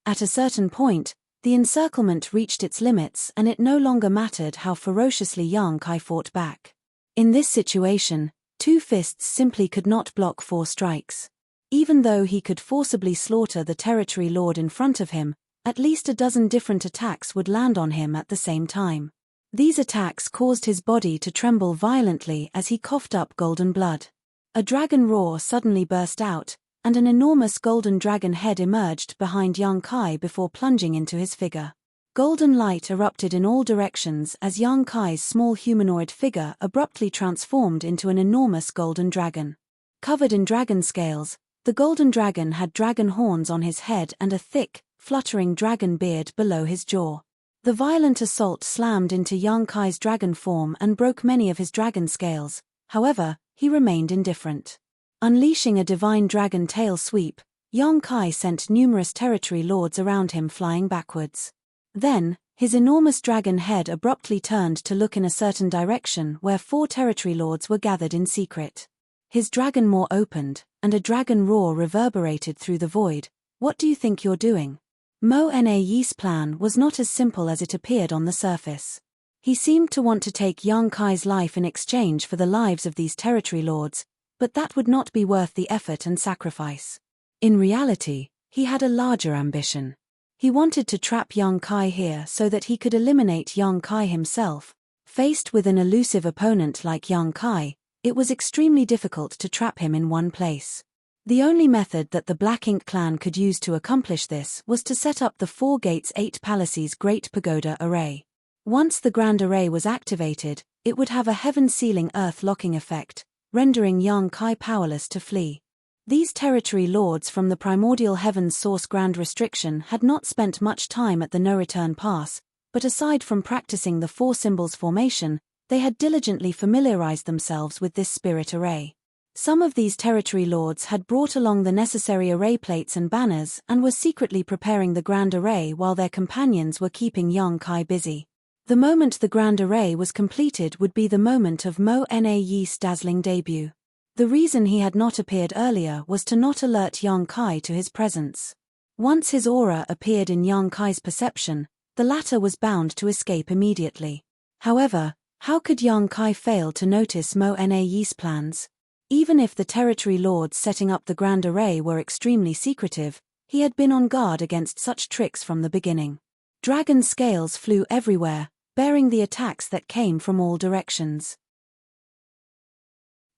At a certain point, the encirclement reached its limits and it no longer mattered how ferociously Yang Kai fought back. In this situation, 2 fists simply could not block 4 strikes. Even though he could forcibly slaughter the territory lord in front of him, at least a dozen different attacks would land on him at the same time. These attacks caused his body to tremble violently as he coughed up golden blood. A dragon roar suddenly burst out, and an enormous golden dragon head emerged behind Yang Kai before plunging into his figure. Golden light erupted in all directions as Yang Kai's small humanoid figure abruptly transformed into an enormous golden dragon. Covered in dragon scales, the golden dragon had dragon horns on his head and a thick, fluttering dragon beard below his jaw. The violent assault slammed into Yang Kai's dragon form and broke many of his dragon scales, however, he remained indifferent. Unleashing a divine dragon tail sweep, Yang Kai sent numerous territory lords around him flying backwards. Then, his enormous dragon head abruptly turned to look in a certain direction where 4 territory lords were gathered in secret. His dragon maw opened, and a dragon roar reverberated through the void. "What do you think you're doing?" Mo Na Yi's plan was not as simple as it appeared on the surface. He seemed to want to take Yang Kai's life in exchange for the lives of these territory lords, but that would not be worth the effort and sacrifice. In reality, he had a larger ambition. He wanted to trap Yang Kai here so that he could eliminate Yang Kai himself. Faced with an elusive opponent like Yang Kai, it was extremely difficult to trap him in one place. The only method that the Black Ink clan could use to accomplish this was to set up the 4 Gates 8 Palaces Great Pagoda Array. Once the Grand Array was activated, it would have a heaven-sealing earth-locking effect, rendering Yang Kai powerless to flee. These territory lords from the primordial heaven's source Grand Restriction had not spent much time at the no-return pass, but aside from practicing the 4 symbols formation, they had diligently familiarized themselves with this spirit array. Some of these territory lords had brought along the necessary array plates and banners and were secretly preparing the Grand Array while their companions were keeping Yang Kai busy. The moment the Grand Array was completed would be the moment of Mo Na Yi's dazzling debut. The reason he had not appeared earlier was to not alert Yang Kai to his presence. Once his aura appeared in Yang Kai's perception, the latter was bound to escape immediately. However, how could Yang Kai fail to notice Mo Na Yi's plans? Even if the territory lords setting up the grand array were extremely secretive, he had been on guard against such tricks from the beginning. Dragon scales flew everywhere, bearing the attacks that came from all directions.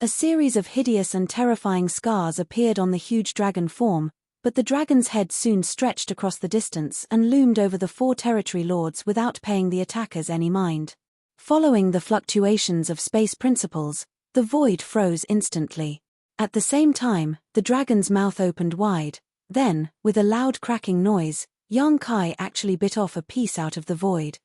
A series of hideous and terrifying scars appeared on the huge dragon form, but the dragon's head soon stretched across the distance and loomed over the 4 territory lords without paying the attackers any mind. Following the fluctuations of space principles, the void froze instantly. At the same time, the dragon's mouth opened wide. Then, with a loud cracking noise, Yang Kai actually bit off a piece out of the void.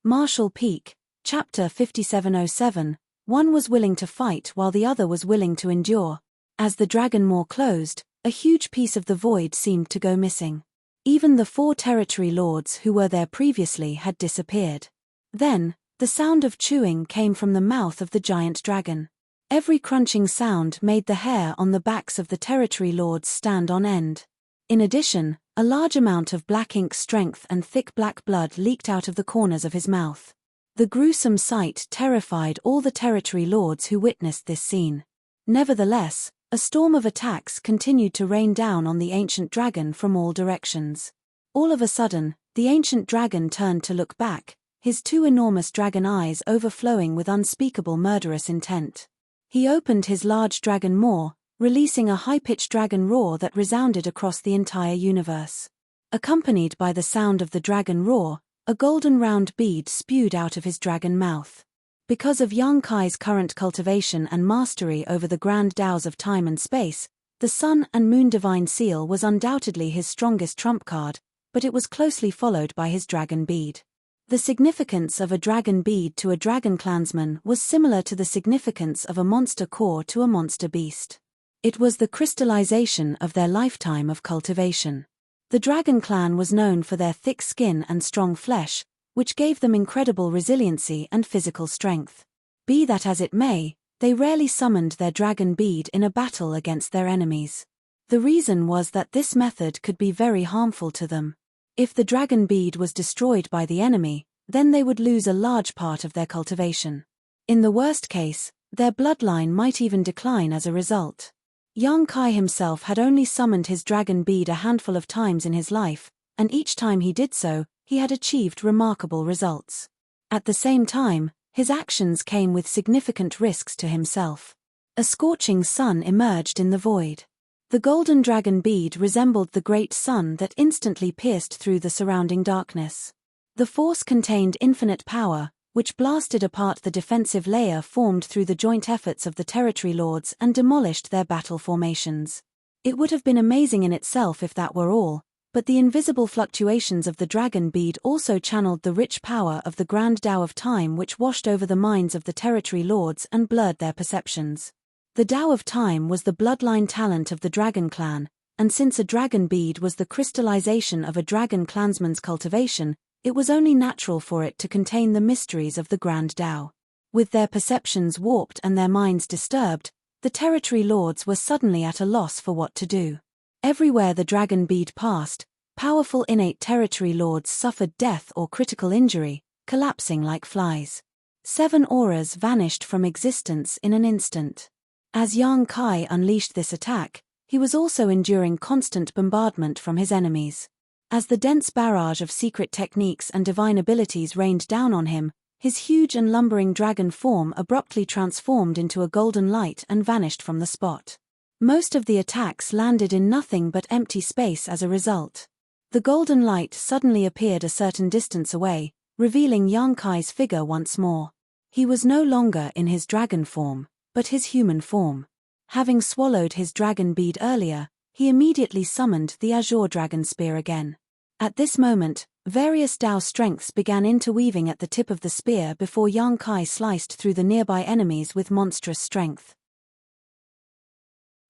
Martial Peak, Chapter 5707, one was willing to fight while the other was willing to endure. As the dragon maw closed, a huge piece of the void seemed to go missing. Even the 4 territory lords who were there previously had disappeared. Then, the sound of chewing came from the mouth of the giant dragon. Every crunching sound made the hair on the backs of the territory lords stand on end. In addition, a large amount of black ink strength and thick black blood leaked out of the corners of his mouth. The gruesome sight terrified all the territory lords who witnessed this scene. Nevertheless, a storm of attacks continued to rain down on the ancient dragon from all directions. All of a sudden, the ancient dragon turned to look back, his 2 enormous dragon eyes overflowing with unspeakable murderous intent. He opened his large dragon maw, releasing a high-pitched dragon roar that resounded across the entire universe. Accompanied by the sound of the dragon roar, a golden round bead spewed out of his dragon mouth. Because of Yang Kai's current cultivation and mastery over the grand Taos of time and space, the Sun and Moon Divine Seal was undoubtedly his strongest trump card, but it was closely followed by his dragon bead. The significance of a dragon bead to a dragon clansman was similar to the significance of a monster core to a monster beast. It was the crystallization of their lifetime of cultivation. The dragon clan was known for their thick skin and strong flesh, which gave them incredible resiliency and physical strength. Be that as it may, they rarely summoned their dragon bead in a battle against their enemies. The reason was that this method could be very harmful to them. If the dragon bead was destroyed by the enemy, then they would lose a large part of their cultivation. In the worst case, their bloodline might even decline as a result. Yang Kai himself had only summoned his dragon bead a handful of times in his life, and each time he did so, he had achieved remarkable results. At the same time, his actions came with significant risks to himself. A scorching sun emerged in the void. The golden dragon bead resembled the great sun that instantly pierced through the surrounding darkness. The force contained infinite power, which blasted apart the defensive layer formed through the joint efforts of the territory lords and demolished their battle formations. It would have been amazing in itself if that were all, but the invisible fluctuations of the dragon bead also channeled the rich power of the grand Tao of time, which washed over the minds of the territory lords and blurred their perceptions. The Tao of time was the bloodline talent of the dragon clan, and since a dragon bead was the crystallization of a dragon clansman's cultivation, it was only natural for it to contain the mysteries of the grand Tao. With their perceptions warped and their minds disturbed, the territory lords were suddenly at a loss for what to do. Everywhere the dragon bead passed, powerful innate territory lords suffered death or critical injury, collapsing like flies. 7 auras vanished from existence in an instant. As Yang Kai unleashed this attack, he was also enduring constant bombardment from his enemies. As the dense barrage of secret techniques and divine abilities rained down on him, his huge and lumbering dragon form abruptly transformed into a golden light and vanished from the spot. Most of the attacks landed in nothing but empty space as a result. The golden light suddenly appeared a certain distance away, revealing Yang Kai's figure once more. He was no longer in his dragon form, but his human form. Having swallowed his dragon bead earlier, he immediately summoned the azure dragon spear again. At this moment, various Tao strengths began interweaving at the tip of the spear before Yang Kai sliced through the nearby enemies with monstrous strength.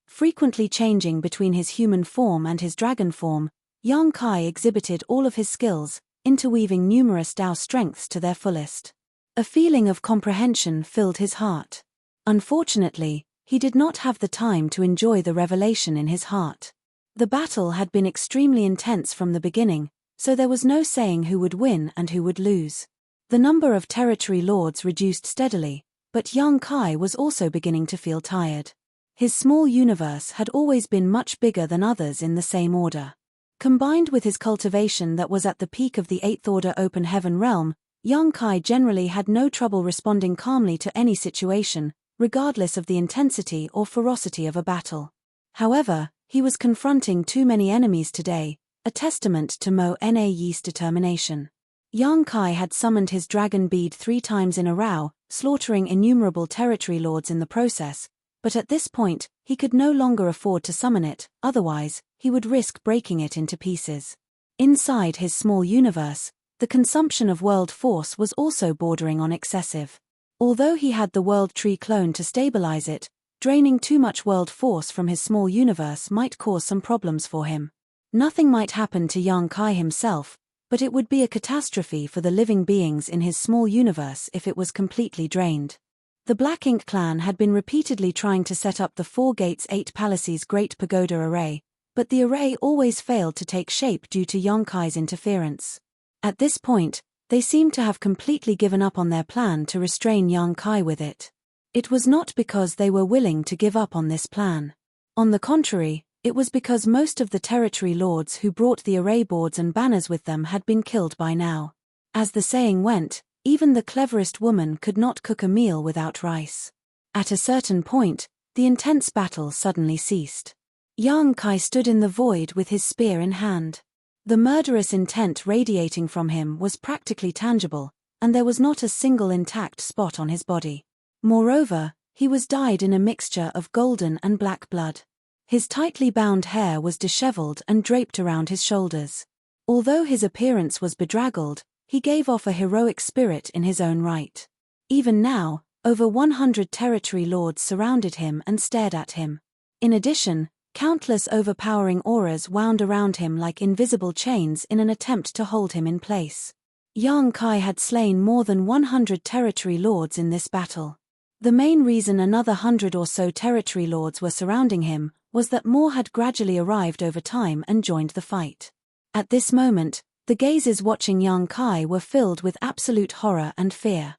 Frequently changing between his human form and his dragon form, Yang Kai exhibited all of his skills, interweaving numerous Tao strengths to their fullest. A feeling of comprehension filled his heart. Unfortunately, he did not have the time to enjoy the revelation in his heart. The battle had been extremely intense from the beginning, so there was no saying who would win and who would lose. The number of territory lords reduced steadily, but young Kai was also beginning to feel tired. His small universe had always been much bigger than others in the same order. Combined with his cultivation that was at the peak of the 8th Order Open Heaven realm, young Kai generally had no trouble responding calmly to any situation, regardless of the intensity or ferocity of a battle. However, he was confronting too many enemies today, a testament to Mo Na's determination. Young Kai had summoned his dragon bead 3 times in a row, slaughtering innumerable territory lords in the process, but at this point, he could no longer afford to summon it, otherwise, he would risk breaking it into pieces. Inside his small universe, the consumption of world force was also bordering on excessive. Although he had the world tree clone to stabilize it, draining too much world force from his small universe might cause some problems for him. Nothing might happen to young Kai himself, but it would be a catastrophe for the living beings in his small universe if it was completely drained. The Black Ink clan had been repeatedly trying to set up the 4 Gates 8 Palaces Great Pagoda Array, but the array always failed to take shape due to young Kai's interference. At this point, they seemed to have completely given up on their plan to restrain young Kai with it. It was not because they were willing to give up on this plan. On the contrary, it was because most of the territory lords who brought the array boards and banners with them had been killed by now. As the saying went, even the cleverest woman could not cook a meal without rice. At a certain point, the intense battle suddenly ceased. Young Kai stood in the void with his spear in hand. The murderous intent radiating from him was practically tangible, and there was not a single intact spot on his body. Moreover, he was dyed in a mixture of golden and black blood. His tightly bound hair was disheveled and draped around his shoulders. Although his appearance was bedraggled, he gave off a heroic spirit in his own right. Even now, over 100 territory lords surrounded him and stared at him. In addition, countless overpowering auras wound around him like invisible chains in an attempt to hold him in place. Young Kai had slain more than 100 territory lords in this battle. The main reason another 100 or so territory lords were surrounding him was that more had gradually arrived over time and joined the fight. At this moment, the gazes watching young Kai were filled with absolute horror and fear.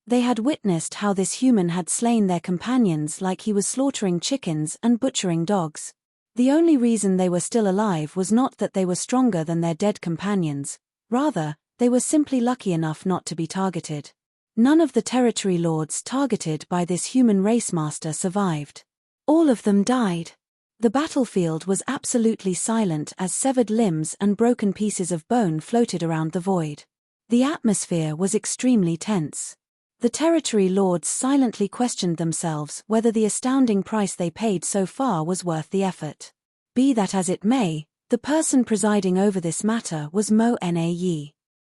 They had witnessed how this human had slain their companions like he was slaughtering chickens and butchering dogs. The only reason they were still alive was not that they were stronger than their dead companions, rather, they were simply lucky enough not to be targeted. None of the territory lords targeted by this human race master survived. All of them died. The battlefield was absolutely silent as severed limbs and broken pieces of bone floated around the void. The atmosphere was extremely tense. The territory lords silently questioned themselves whether the astounding price they paid so far was worth the effort. Be that as it may, the person presiding over this matter was Mo Na.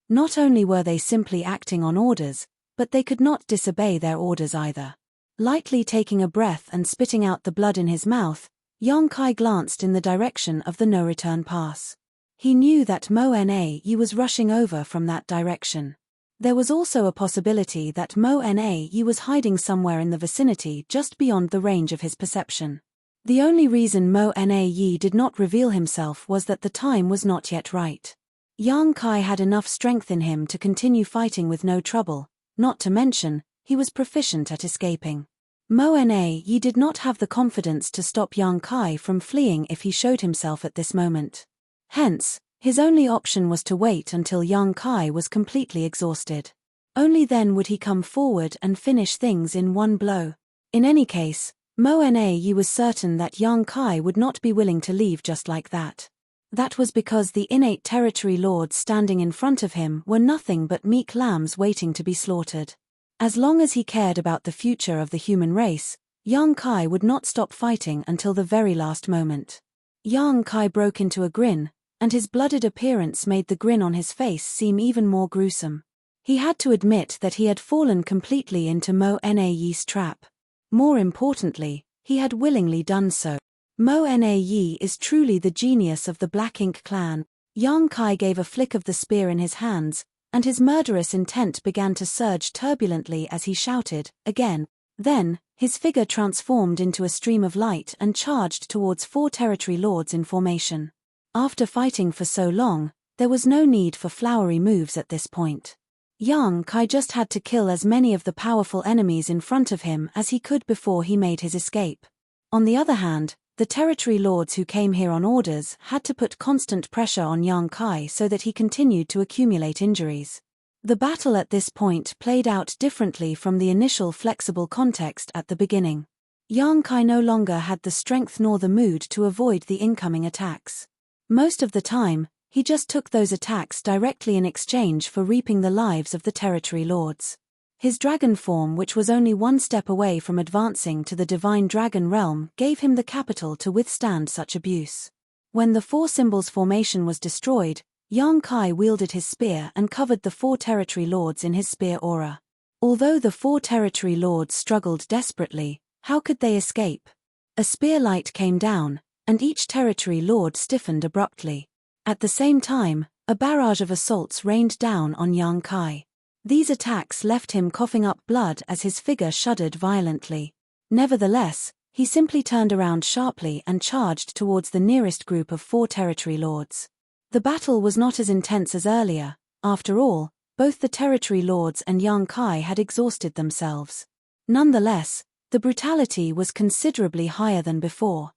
Not only were they simply acting on orders, but they could not disobey their orders either. Lightly taking a breath and spitting out the blood in his mouth, young Kai glanced in the direction of the no-return pass. He knew that Mo Na was rushing over from that direction. There was also a possibility that Mo Na was hiding somewhere in the vicinity just beyond the range of his perception. The only reason Mo Na did not reveal himself was that the time was not yet right. Young Kai had enough strength in him to continue fighting with no trouble, not to mention, he was proficient at escaping. Mo Na did not have the confidence to stop young Kai from fleeing if he showed himself at this moment. Hence, his only option was to wait until young Kai was completely exhausted. Only then would he come forward and finish things in one blow. In any case, Mo Na was certain that young Kai would not be willing to leave just like that. That was because the innate territory lords standing in front of him were nothing but meek lambs waiting to be slaughtered. As long as he cared about the future of the human race, young Kai would not stop fighting until the very last moment. Young Kai broke into a grin, and his blooded appearance made the grin on his face seem even more gruesome. He had to admit that he had fallen completely into Mo Na's trap. More importantly, he had willingly done so. Mo Na is truly the genius of the Black Ink clan. Young Kai gave a flick of the spear in his hands, and his murderous intent began to surge turbulently as he shouted, again. Then, his figure transformed into a stream of light and charged towards 4 territory lords in formation. After fighting for so long, There was no need for flowery moves at this point. Young Kai just had to kill as many of the powerful enemies in front of him as he could before he made his escape. On the other hand, the territory lords who came here on orders had to put constant pressure on Young Kai so that he continued to accumulate injuries. The battle at this point played out differently from the initial flexible context at the beginning. Young Kai no longer had the strength nor the mood to avoid the incoming attacks. Most of the time, he just took those attacks directly in exchange for reaping the lives of the territory lords. His dragon form, which was only one step away from advancing to the divine dragon realm, gave him the capital to withstand such abuse. When the four symbols formation was destroyed, Young Kai wielded his spear and covered the four territory lords in his spear aura. Although the four territory lords struggled desperately, how could they escape? A spear light came down, and each territory lord stiffened abruptly. At the same time, a barrage of assaults rained down on Young Kai. These attacks left him coughing up blood as his figure shuddered violently. Nevertheless, he simply turned around sharply and charged towards the nearest group of four territory lords. The battle was not as intense as earlier. After all, both the territory lords and Young Kai had exhausted themselves. Nonetheless, the brutality was considerably higher than before.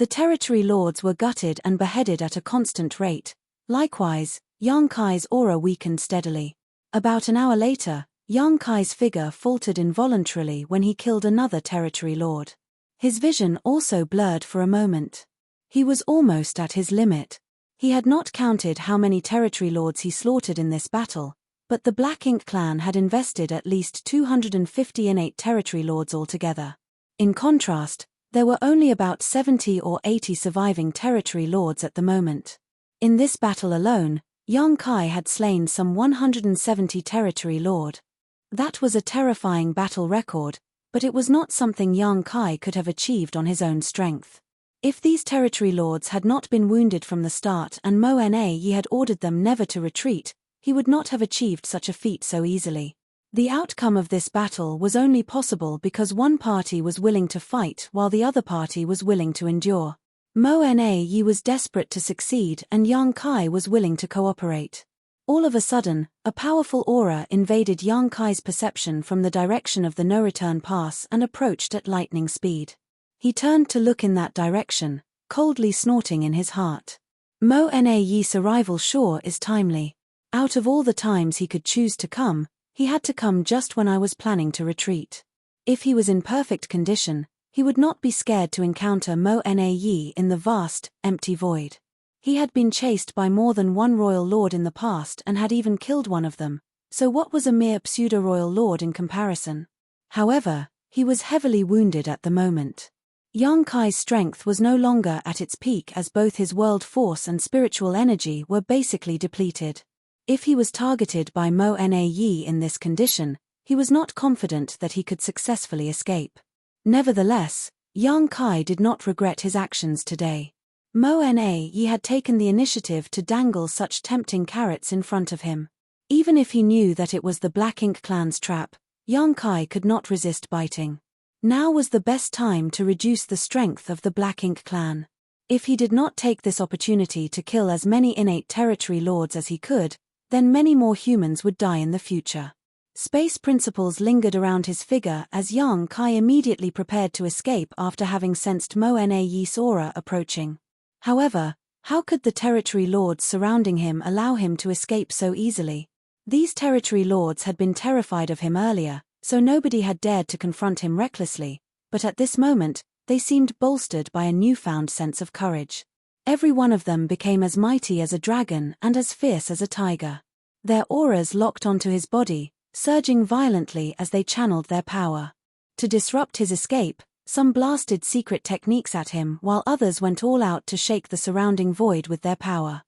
The territory lords were gutted and beheaded at a constant rate. Likewise, Young Kai's aura weakened steadily. About an hour later, Young Kai's figure faltered involuntarily when he killed another territory lord. His vision also blurred for a moment. He was almost at his limit. He had not counted how many territory lords he slaughtered in this battle, but the Black Ink clan had invested at least 250 innate territory lords altogether. In contrast, there were only about 70 or 80 surviving territory lords at the moment. In this battle alone, Young Kai had slain some 170 territory lord. That was a terrifying battle record, but it was not something Young Kai could have achieved on his own strength. If these territory lords had not been wounded from the start and Mo-Na-Yi had ordered them never to retreat, he would not have achieved such a feat so easily. The outcome of this battle was only possible because one party was willing to fight while the other party was willing to endure. Mo-Na-Yi was desperate to succeed and Young Kai was willing to cooperate. All of a sudden, a powerful aura invaded Young Kai's perception from the direction of the no-return pass and approached at lightning speed. He turned to look in that direction, coldly snorting in his heart. Mo-Na-Yi's arrival sure is timely. Out of all the times he could choose to come, he had to come just when I was planning to retreat. If he was in perfect condition, he would not be scared to encounter Mo-Na-Yi in the vast, empty void. He had been chased by more than one royal lord in the past and had even killed one of them, so what was a mere pseudo-royal lord in comparison? However, he was heavily wounded at the moment. Young Kai's strength was no longer at its peak as both his world force and spiritual energy were basically depleted. If he was targeted by Mo-Na-Yi in this condition, he was not confident that he could successfully escape. Nevertheless, Young Kai did not regret his actions today. Mo-Na-Yi had taken the initiative to dangle such tempting carrots in front of him. Even if he knew that it was the Black Ink clan's trap, Young Kai could not resist biting. Now was the best time to reduce the strength of the Black Ink clan. If he did not take this opportunity to kill as many innate territory lords as he could, then many more humans would die in the future. Space principles lingered around his figure as Young Kai immediately prepared to escape after having sensed Mo-Na-Yi's aura approaching. However, how could the territory lords surrounding him allow him to escape so easily? These territory lords had been terrified of him earlier, so nobody had dared to confront him recklessly, but at this moment, they seemed bolstered by a newfound sense of courage. Every one of them became as mighty as a dragon and as fierce as a tiger. Their auras locked onto his body, surging violently as they channeled their power. To disrupt his escape, some blasted secret techniques at him while others went all out to shake the surrounding void with their power.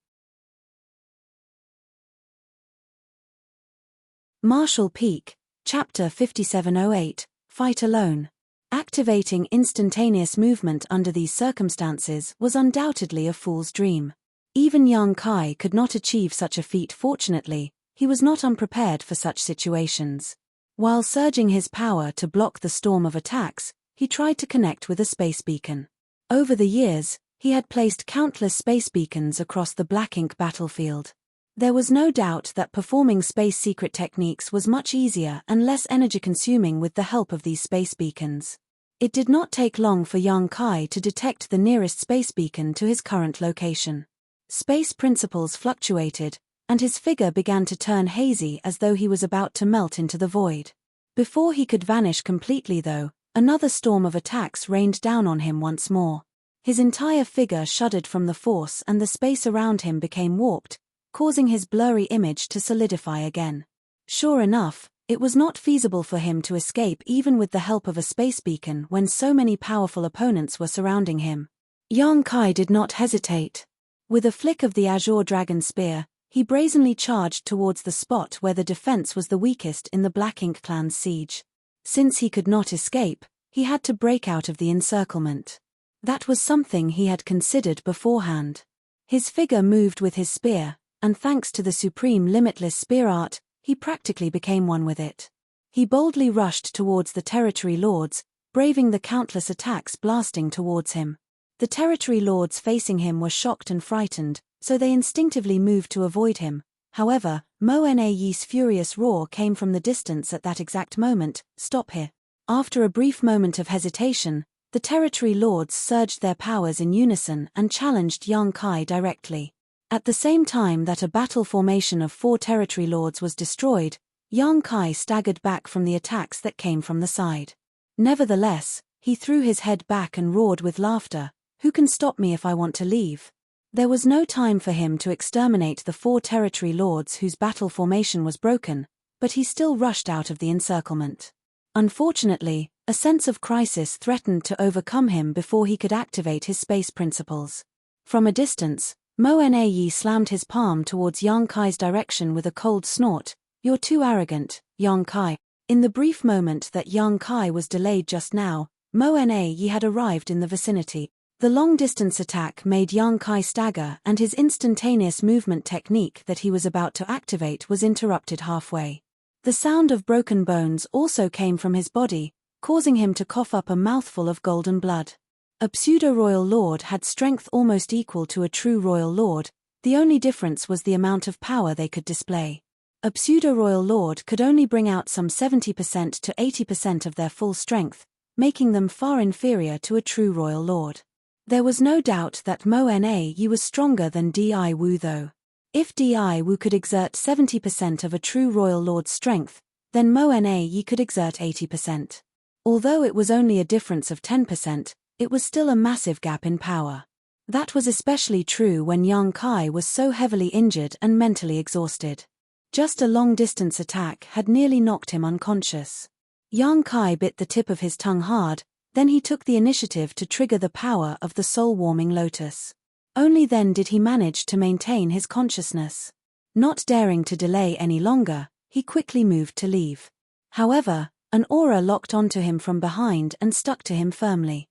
Martial Peak, Chapter 5708, Fight Alone. Activating instantaneous movement under these circumstances was undoubtedly a fool's dream. Even Young Kai could not achieve such a feat. Fortunately, he was not unprepared for such situations. While surging his power to block the storm of attacks, he tried to connect with a space beacon. Over the years, He had placed countless space beacons across the black ink battlefield. There was no doubt that performing space secret techniques was much easier and less energy-consuming with the help of these space beacons. It did not take long for young Kai to detect the nearest space beacon to his current location. Space principles fluctuated, and his figure began to turn hazy as though he was about to melt into the void. Before he could vanish completely though, another storm of attacks rained down on him once more. His entire figure shuddered from the force and the space around him became warped, causing his blurry image to solidify again. Sure enough, it was not feasible for him to escape even with the help of a space beacon when so many powerful opponents were surrounding him. Young Kai did not hesitate. With a flick of the azure dragon spear, he brazenly charged towards the spot where the defense was the weakest in the Black Ink clan's siege. Since he could not escape, he had to break out of the encirclement. That was something he had considered beforehand. His figure moved with his spear, and thanks to the supreme limitless spear art, he practically became one with it. He boldly rushed towards the territory lords, braving the countless attacks blasting towards him. The territory lords facing him were shocked and frightened, so they instinctively moved to avoid him. However, Mo Na Yi's furious roar came from the distance at that exact moment. "Stop here." After a brief moment of hesitation, the territory lords surged their powers in unison and challenged young Kai directly. At the same time that a battle formation of 4 territory lords was destroyed, young Kai staggered back from the attacks that came from the side. Nevertheless, he threw his head back and roared with laughter, "Who can stop me if I want to leave?" There was no time for him to exterminate the 4 territory lords whose battle formation was broken, but he still rushed out of the encirclement. Unfortunately, a sense of crisis threatened to overcome him before he could activate his space principles. From a distance, Mo Na Yi slammed his palm towards young Kai's direction with a cold snort. "You're too arrogant, young Kai." In the brief moment that young Kai was delayed just now, Mo Na Yi had arrived in the vicinity. The long-distance attack made young Kai stagger and his instantaneous movement technique that he was about to activate was interrupted halfway. The sound of broken bones also came from his body, causing him to cough up a mouthful of golden blood. A pseudo-royal lord had strength almost equal to a true royal lord, the only difference was the amount of power they could display. A pseudo-royal lord could only bring out some 70% to 80% of their full strength, making them far inferior to a true royal lord. There was no doubt that Mo Na Yi was stronger than Di Wu though. If Di Wu could exert 70% of a true royal lord's strength, then Mo Na Yi could exert 80%. Although it was only a difference of 10%, it was still a massive gap in power. That was especially true when young Kai was so heavily injured and mentally exhausted. Just a long-distance attack had nearly knocked him unconscious. Young Kai bit the tip of his tongue hard, then he took the initiative to trigger the power of the soul-warming lotus. Only then did he manage to maintain his consciousness. Not daring to delay any longer, he quickly moved to leave. However, an aura locked onto him from behind and stuck to him firmly.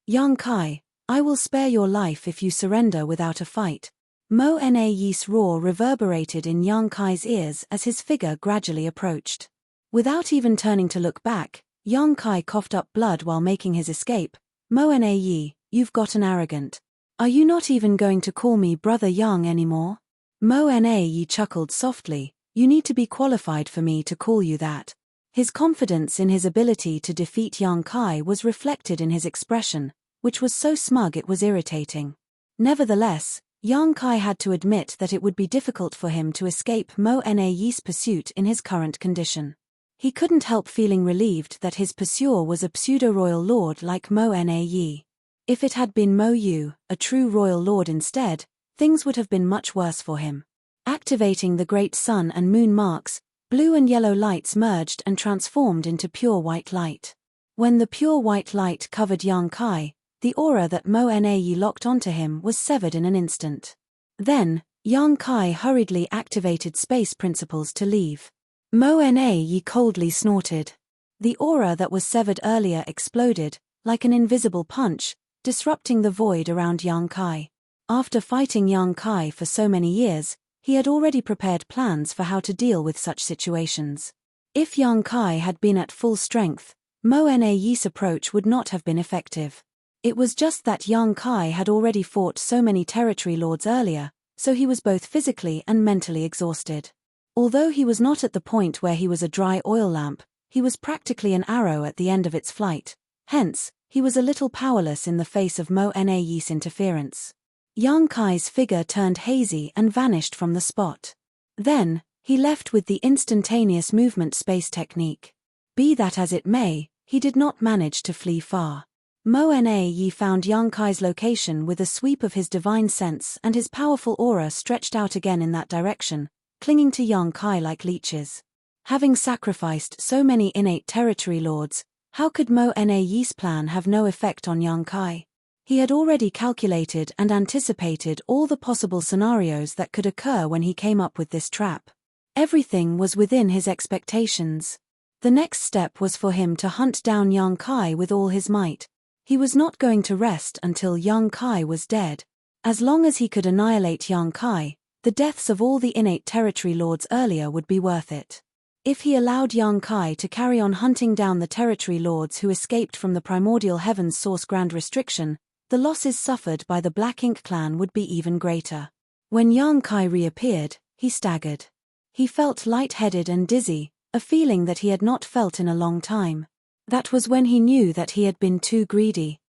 "Young Kai, I will spare your life if you surrender without a fight." Mo Na Yi's roar reverberated in young Kai's ears as his figure gradually approached. Without even turning to look back, young Kai coughed up blood while making his escape. "Mo Na Yi, you've gotten arrogant. Are you not even going to call me Brother Young anymore?" Mo Na Yi chuckled softly. "You need to be qualified for me to call you that." His confidence in his ability to defeat young Kai was reflected in his expression, which was so smug it was irritating. Nevertheless, young Kai had to admit that it would be difficult for him to escape Mo Na Yi's pursuit in his current condition. He couldn't help feeling relieved that his pursuer was a pseudo-royal lord like Mo Na Yi. If it had been Mo Yu, a true royal lord instead, things would have been much worse for him. Activating the great sun and moon marks, blue and yellow lights merged and transformed into pure white light. When the pure white light covered young Kai, the aura that Mo Na Yi locked onto him was severed in an instant. Then, young Kai hurriedly activated space principles to leave. Mo Na Yi coldly snorted. The aura that was severed earlier exploded, like an invisible punch, disrupting the void around young Kai. After fighting young Kai for so many years, he had already prepared plans for how to deal with such situations. If young Kai had been at full strength, Mo Na Yi's approach would not have been effective. It was just that young Kai had already fought so many territory lords earlier, so he was both physically and mentally exhausted. Although he was not at the point where he was a dry oil lamp, he was practically an arrow at the end of its flight. Hence, he was a little powerless in the face of Mo Na's interference. Young Kai's figure turned hazy and vanished from the spot. Then, he left with the instantaneous movement space technique. Be that as it may, he did not manage to flee far. Mo Na found young Kai's location with a sweep of his divine sense, and his powerful aura stretched out again in that direction, clinging to young Kai like leeches. Having sacrificed so many innate territory lords, how could Mo Na's plan have no effect on young Kai? He had already calculated and anticipated all the possible scenarios that could occur when he came up with this trap. Everything was within his expectations. The next step was for him to hunt down young Kai with all his might. He was not going to rest until young Kai was dead. As long as he could annihilate young Kai, the deaths of all the innate territory lords earlier would be worth it. If he allowed young Kai to carry on hunting down the territory lords who escaped from the primordial heaven's source grand restriction, the losses suffered by the Black Ink clan would be even greater. When young Kai reappeared, he staggered. He felt lightheaded and dizzy, a feeling that he had not felt in a long time. That was when he knew that he had been too greedy.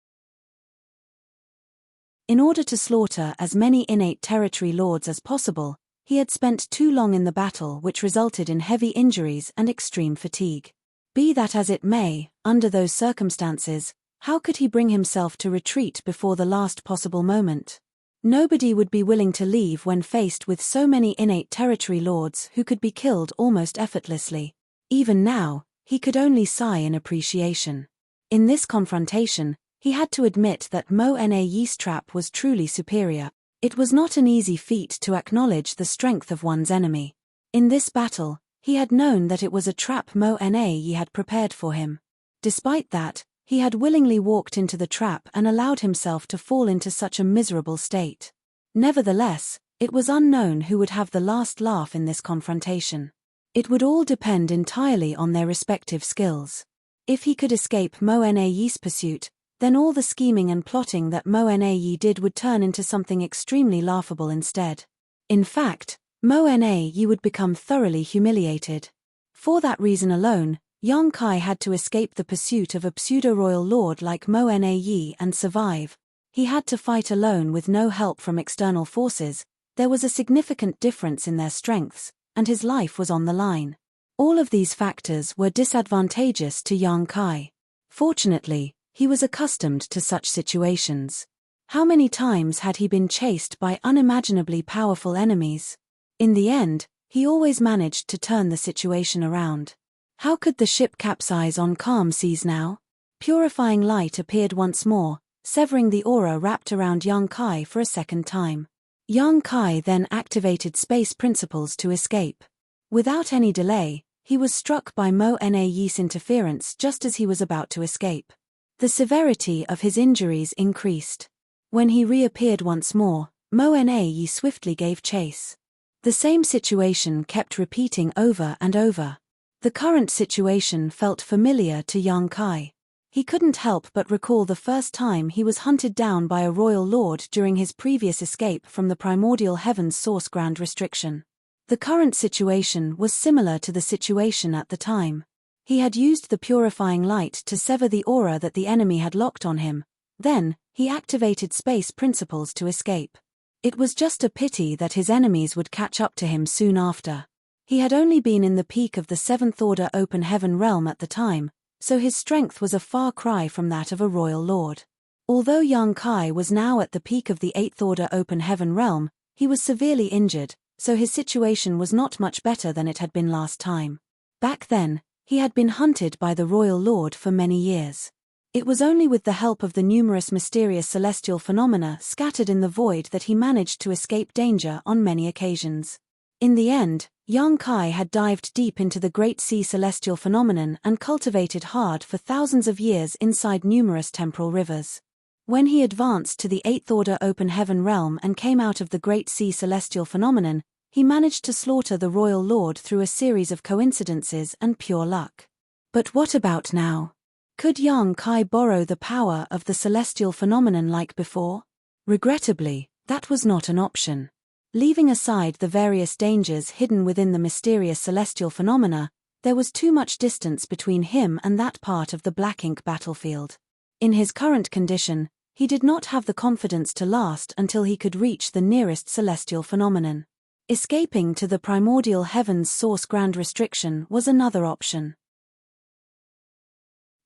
In order to slaughter as many innate territory lords as possible, he had spent too long in the battle, which resulted in heavy injuries and extreme fatigue. Be that as it may, under those circumstances, how could he bring himself to retreat before the last possible moment? Nobody would be willing to leave when faced with so many innate territory lords who could be killed almost effortlessly. Even now, he could only sigh in appreciation. In this confrontation, he had to admit that Mo Na's trap was truly superior. It was not an easy feat to acknowledge the strength of one's enemy. In this battle, he had known that it was a trap Mo Na had prepared for him. Despite that, he had willingly walked into the trap and allowed himself to fall into such a miserable state. Nevertheless, it was unknown who would have the last laugh in this confrontation. It would all depend entirely on their respective skills. If he could escape Mo Na's pursuit, then all the scheming and plotting that Mo Na did would turn into something extremely laughable instead. In fact, Mo Na would become thoroughly humiliated. For that reason alone, young Kai had to escape the pursuit of a pseudo-royal lord like Mo Na and survive. He had to fight alone with no help from external forces. There was a significant difference in their strengths, and his life was on the line. All of these factors were disadvantageous to young Kai. Fortunately, he was accustomed to such situations. How many times had he been chased by unimaginably powerful enemies? In the end, he always managed to turn the situation around. How could the ship capsize on calm seas now? Purifying light appeared once more, severing the aura wrapped around young Kai for a second time. Young Kai then activated space principles to escape. Without any delay, he was struck by Mo Na's interference just as he was about to escape. The severity of his injuries increased. When he reappeared once more, Mo Na swiftly gave chase. The same situation kept repeating over and over. The current situation felt familiar to young Kai. He couldn't help but recall the first time he was hunted down by a royal lord during his previous escape from the primordial heaven's source grand restriction. The current situation was similar to the situation at the time. He had used the purifying light to sever the aura that the enemy had locked on him. Then, he activated space principles to escape. It was just a pity that his enemies would catch up to him soon after. He had only been in the peak of the 7th Order Open Heaven realm at the time, so his strength was a far cry from that of a royal lord. Although young Kai was now at the peak of the 8th Order Open Heaven realm, he was severely injured, so his situation was not much better than it had been last time. Back then, he had been hunted by the royal lord for many years. It was only with the help of the numerous mysterious celestial phenomena scattered in the void that he managed to escape danger on many occasions. In the end, young Kai had dived deep into the Great Sea celestial phenomenon and cultivated hard for thousands of years inside numerous temporal rivers. When he advanced to the 8th Order Open Heaven realm and came out of the Great Sea celestial phenomenon, he managed to slaughter the royal lord through a series of coincidences and pure luck. But what about now? Could Yang Kai borrow the power of the celestial phenomenon like before? Regrettably, that was not an option. Leaving aside the various dangers hidden within the mysterious celestial phenomena, there was too much distance between him and that part of the black ink battlefield. In his current condition, he did not have the confidence to last until he could reach the nearest celestial phenomenon. Escaping to the primordial heaven's source grand restriction was another option.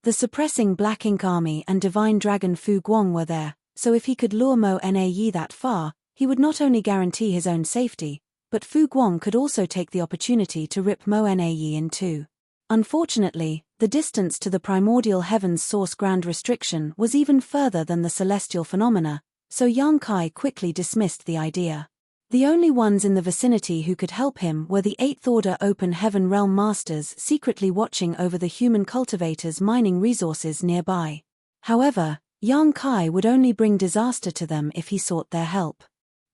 The suppressing black ink army and divine dragon Fu Guang were there, so if he could lure Mo Na that far, he would not only guarantee his own safety, but Fu Guang could also take the opportunity to rip Mo Na in two. Unfortunately, the distance to the primordial heaven's source grand restriction was even further than the celestial phenomena, so Yang Kai quickly dismissed the idea. The only ones in the vicinity who could help him were the 8th Order Open Heaven Realm Masters secretly watching over the human cultivators' mining resources nearby. However, Yang Kai would only bring disaster to them if he sought their help.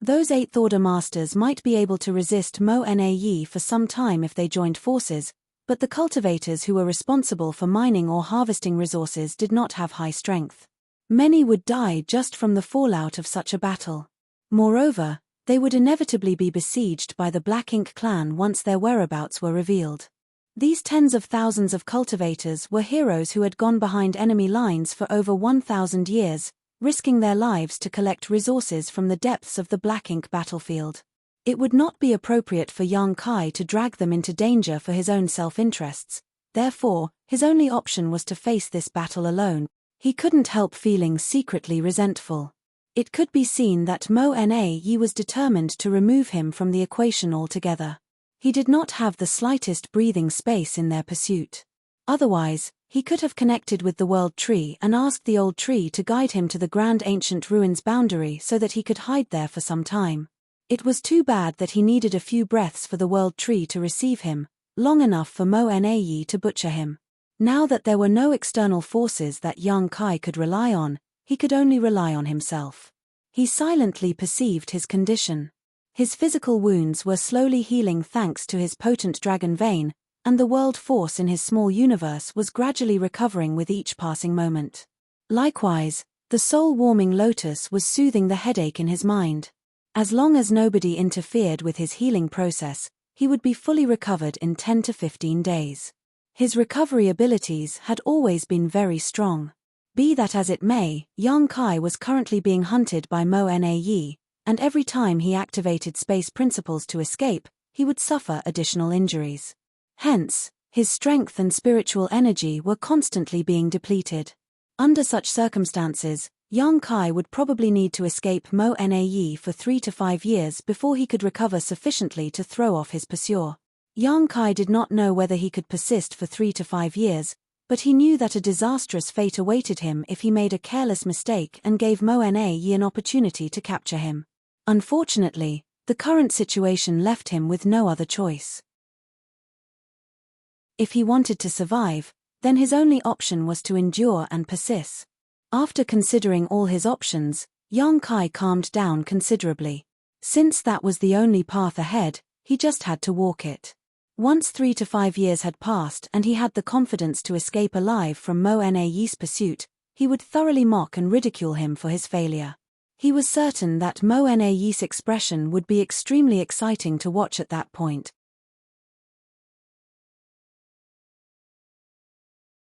Those 8th Order Masters might be able to resist Mo Na for some time if they joined forces, but the cultivators who were responsible for mining or harvesting resources did not have high strength. Many would die just from the fallout of such a battle. Moreover, they would inevitably be besieged by the Black Ink clan once their whereabouts were revealed. These tens of thousands of cultivators were heroes who had gone behind enemy lines for over 1,000 years, risking their lives to collect resources from the depths of the Black Ink battlefield. It would not be appropriate for Yang Kai to drag them into danger for his own self-interests, therefore, his only option was to face this battle alone. He couldn't help feeling secretly resentful. It could be seen that Mo Na was determined to remove him from the equation altogether. He did not have the slightest breathing space in their pursuit. Otherwise, he could have connected with the World Tree and asked the Old Tree to guide him to the Grand Ancient Ruins boundary so that he could hide there for some time. It was too bad that he needed a few breaths for the World Tree to receive him, long enough for Mo Na to butcher him. Now that there were no external forces that Yang Kai could rely on, he could only rely on himself. He silently perceived his condition. His physical wounds were slowly healing thanks to his potent dragon vein, and the world force in his small universe was gradually recovering with each passing moment. Likewise, the soul-warming lotus was soothing the headache in his mind. As long as nobody interfered with his healing process, he would be fully recovered in 10 to 15 days. His recovery abilities had always been very strong. Be that as it may, Yang Kai was currently being hunted by Mo Na, and every time he activated space principles to escape, he would suffer additional injuries. Hence, his strength and spiritual energy were constantly being depleted. Under such circumstances, Yang Kai would probably need to escape Mo Na for 3 to 5 years before he could recover sufficiently to throw off his pursuer. Yang Kai did not know whether he could persist for 3 to 5 years, but he knew that a disastrous fate awaited him if he made a careless mistake and gave Mo Na an opportunity to capture him. Unfortunately, the current situation left him with no other choice. If he wanted to survive, then his only option was to endure and persist. After considering all his options, Yang Kai calmed down considerably. Since that was the only path ahead, he just had to walk it. Once 3 to 5 years had passed and he had the confidence to escape alive from Mo Na's pursuit, he would thoroughly mock and ridicule him for his failure. He was certain that Mo Na's expression would be extremely exciting to watch at that point.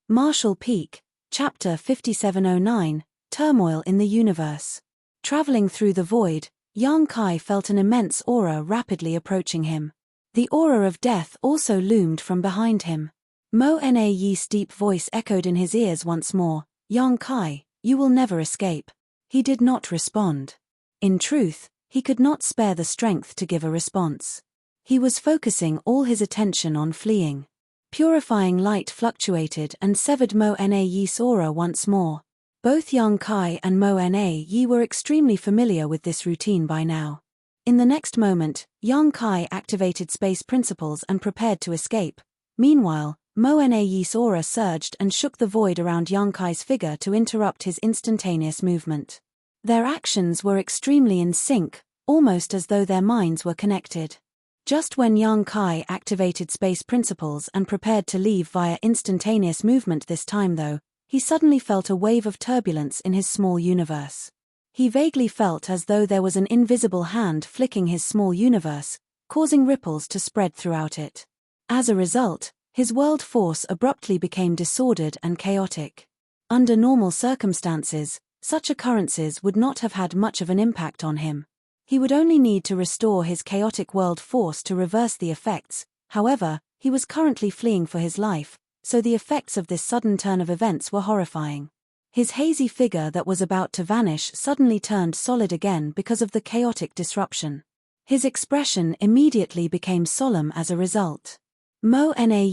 Marshall Peak, Chapter 5709, Turmoil in the Universe. Traveling through the void, Yang Kai felt an immense aura rapidly approaching him. The aura of death also loomed from behind him. Mo Na's deep voice echoed in his ears once more, "Yang Kai, you will never escape." He did not respond. In truth, he could not spare the strength to give a response. He was focusing all his attention on fleeing. Purifying light fluctuated and severed Mo Na's aura once more. Both Yang Kai and Mo Na were extremely familiar with this routine by now. In the next moment, Yang Kai activated space principles and prepared to escape. Meanwhile, Mo Na's aura surged and shook the void around Yang Kai's figure to interrupt his instantaneous movement. Their actions were extremely in sync, almost as though their minds were connected. Just when Yang Kai activated space principles and prepared to leave via instantaneous movement this time though, he suddenly felt a wave of turbulence in his small universe. He vaguely felt as though there was an invisible hand flicking his small universe, causing ripples to spread throughout it. As a result, his world force abruptly became disordered and chaotic. Under normal circumstances, such occurrences would not have had much of an impact on him. He would only need to restore his chaotic world force to reverse the effects. However, he was currently fleeing for his life, so the effects of this sudden turn of events were horrifying. His hazy figure that was about to vanish suddenly turned solid again because of the chaotic disruption. His expression immediately became solemn as a result. Mo Na,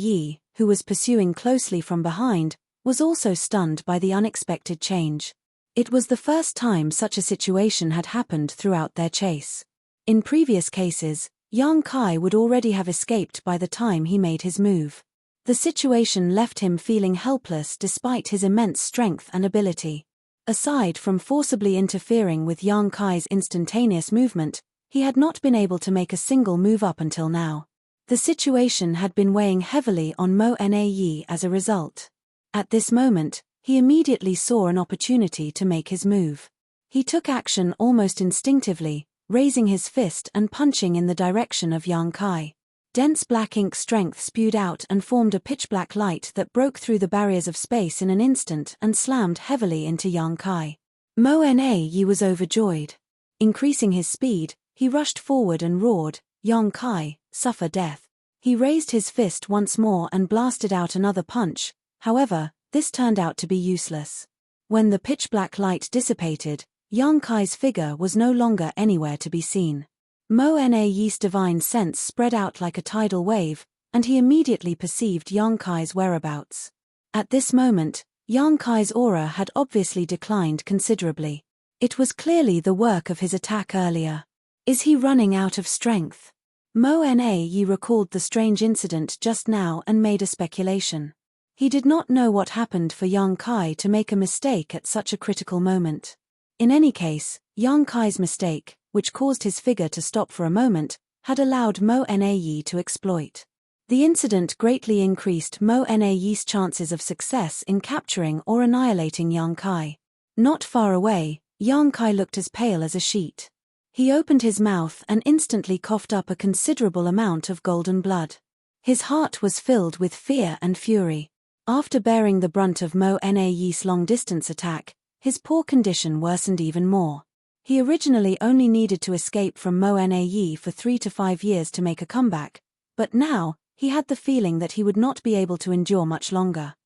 who was pursuing closely from behind, was also stunned by the unexpected change. It was the first time such a situation had happened throughout their chase. In previous cases, Yang Kai would already have escaped by the time he made his move. The situation left him feeling helpless despite his immense strength and ability. Aside from forcibly interfering with Yang Kai's instantaneous movement, he had not been able to make a single move up until now. The situation had been weighing heavily on Mo Na as a result. At this moment, he immediately saw an opportunity to make his move. He took action almost instinctively, raising his fist and punching in the direction of Yang Kai. Dense black ink strength spewed out and formed a pitch-black light that broke through the barriers of space in an instant and slammed heavily into Yang Kai. Mo Na was overjoyed. Increasing his speed, he rushed forward and roared, "Yang Kai, suffer death." He raised his fist once more and blasted out another punch. However, this turned out to be useless. When the pitch-black light dissipated, Yang Kai's figure was no longer anywhere to be seen. Mo Na's divine sense spread out like a tidal wave, and he immediately perceived Yang Kai's whereabouts. At this moment, Yang Kai's aura had obviously declined considerably. It was clearly the work of his attack earlier. Is he running out of strength? Mo Na recalled the strange incident just now and made a speculation. He did not know what happened for Yang Kai to make a mistake at such a critical moment. In any case, Yang Kai's mistake, which caused his figure to stop for a moment, had allowed Mo Na to exploit. The incident greatly increased Mo Na's chances of success in capturing or annihilating Yang Kai. Not far away, Yang Kai looked as pale as a sheet. He opened his mouth and instantly coughed up a considerable amount of golden blood. His heart was filled with fear and fury. After bearing the brunt of Mo Na's long-distance attack, his poor condition worsened even more. He originally only needed to escape from Mo Na for 3 to 5 years to make a comeback, but now, he had the feeling that he would not be able to endure much longer.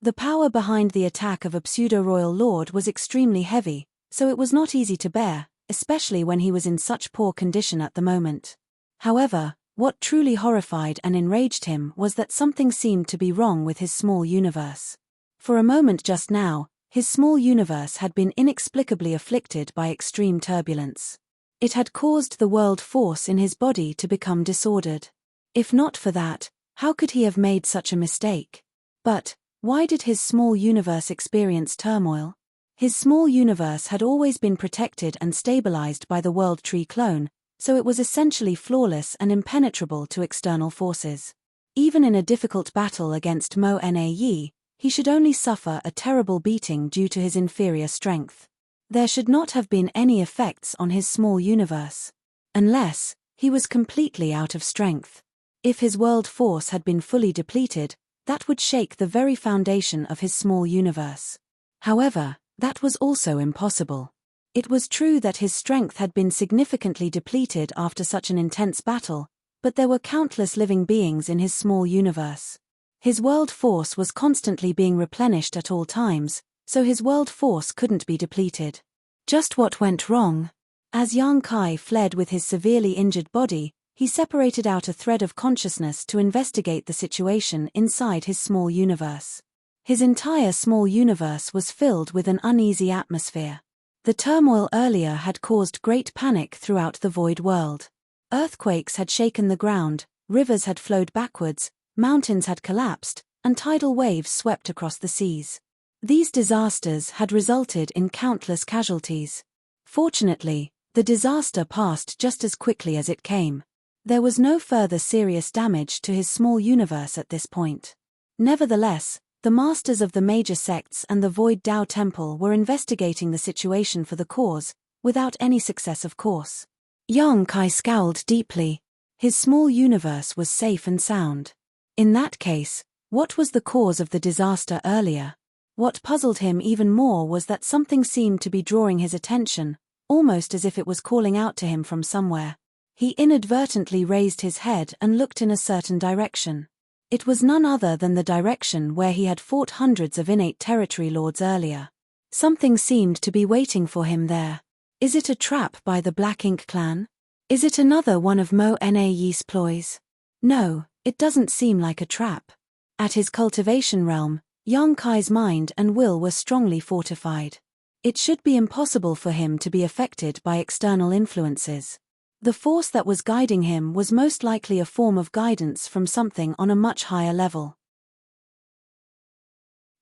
The power behind the attack of a pseudo-royal lord was extremely heavy, so it was not easy to bear, especially when he was in such poor condition at the moment. However, what truly horrified and enraged him was that something seemed to be wrong with his small universe. For a moment just now, his small universe had been inexplicably afflicted by extreme turbulence. It had caused the world force in his body to become disordered. If not for that, how could he have made such a mistake? But, why did his small universe experience turmoil? His small universe had always been protected and stabilized by the World Tree clone, so it was essentially flawless and impenetrable to external forces. Even in a difficult battle against Mo Na, he should only suffer a terrible beating due to his inferior strength. There should not have been any effects on his small universe. Unless, he was completely out of strength. If his world force had been fully depleted, that would shake the very foundation of his small universe. However, that was also impossible. It was true that his strength had been significantly depleted after such an intense battle, but there were countless living beings in his small universe. His world force was constantly being replenished at all times, so his world force couldn't be depleted. Just what went wrong? As Yang Kai fled with his severely injured body, he separated out a thread of consciousness to investigate the situation inside his small universe. His entire small universe was filled with an uneasy atmosphere. The turmoil earlier had caused great panic throughout the void world. Earthquakes had shaken the ground, rivers had flowed backwards, mountains had collapsed, and tidal waves swept across the seas. These disasters had resulted in countless casualties. Fortunately, the disaster passed just as quickly as it came. There was no further serious damage to his small universe at this point. Nevertheless, The masters of the major sects and the Void Dao Temple were investigating the situation for the cause, without any success of course. Yang Kai scowled deeply. His small universe was safe and sound. In that case, what was the cause of the disaster earlier? What puzzled him even more was that something seemed to be drawing his attention, almost as if it was calling out to him from somewhere. He inadvertently raised his head and looked in a certain direction. It was none other than the direction where he had fought hundreds of innate territory lords earlier. Something seemed to be waiting for him there. Is it a trap by the Black Ink clan? Is it another one of Mo Na Yi's ploys? No, it doesn't seem like a trap. At his cultivation realm, Yang Kai's mind and will were strongly fortified. It should be impossible for him to be affected by external influences. The force that was guiding him was most likely a form of guidance from something on a much higher level.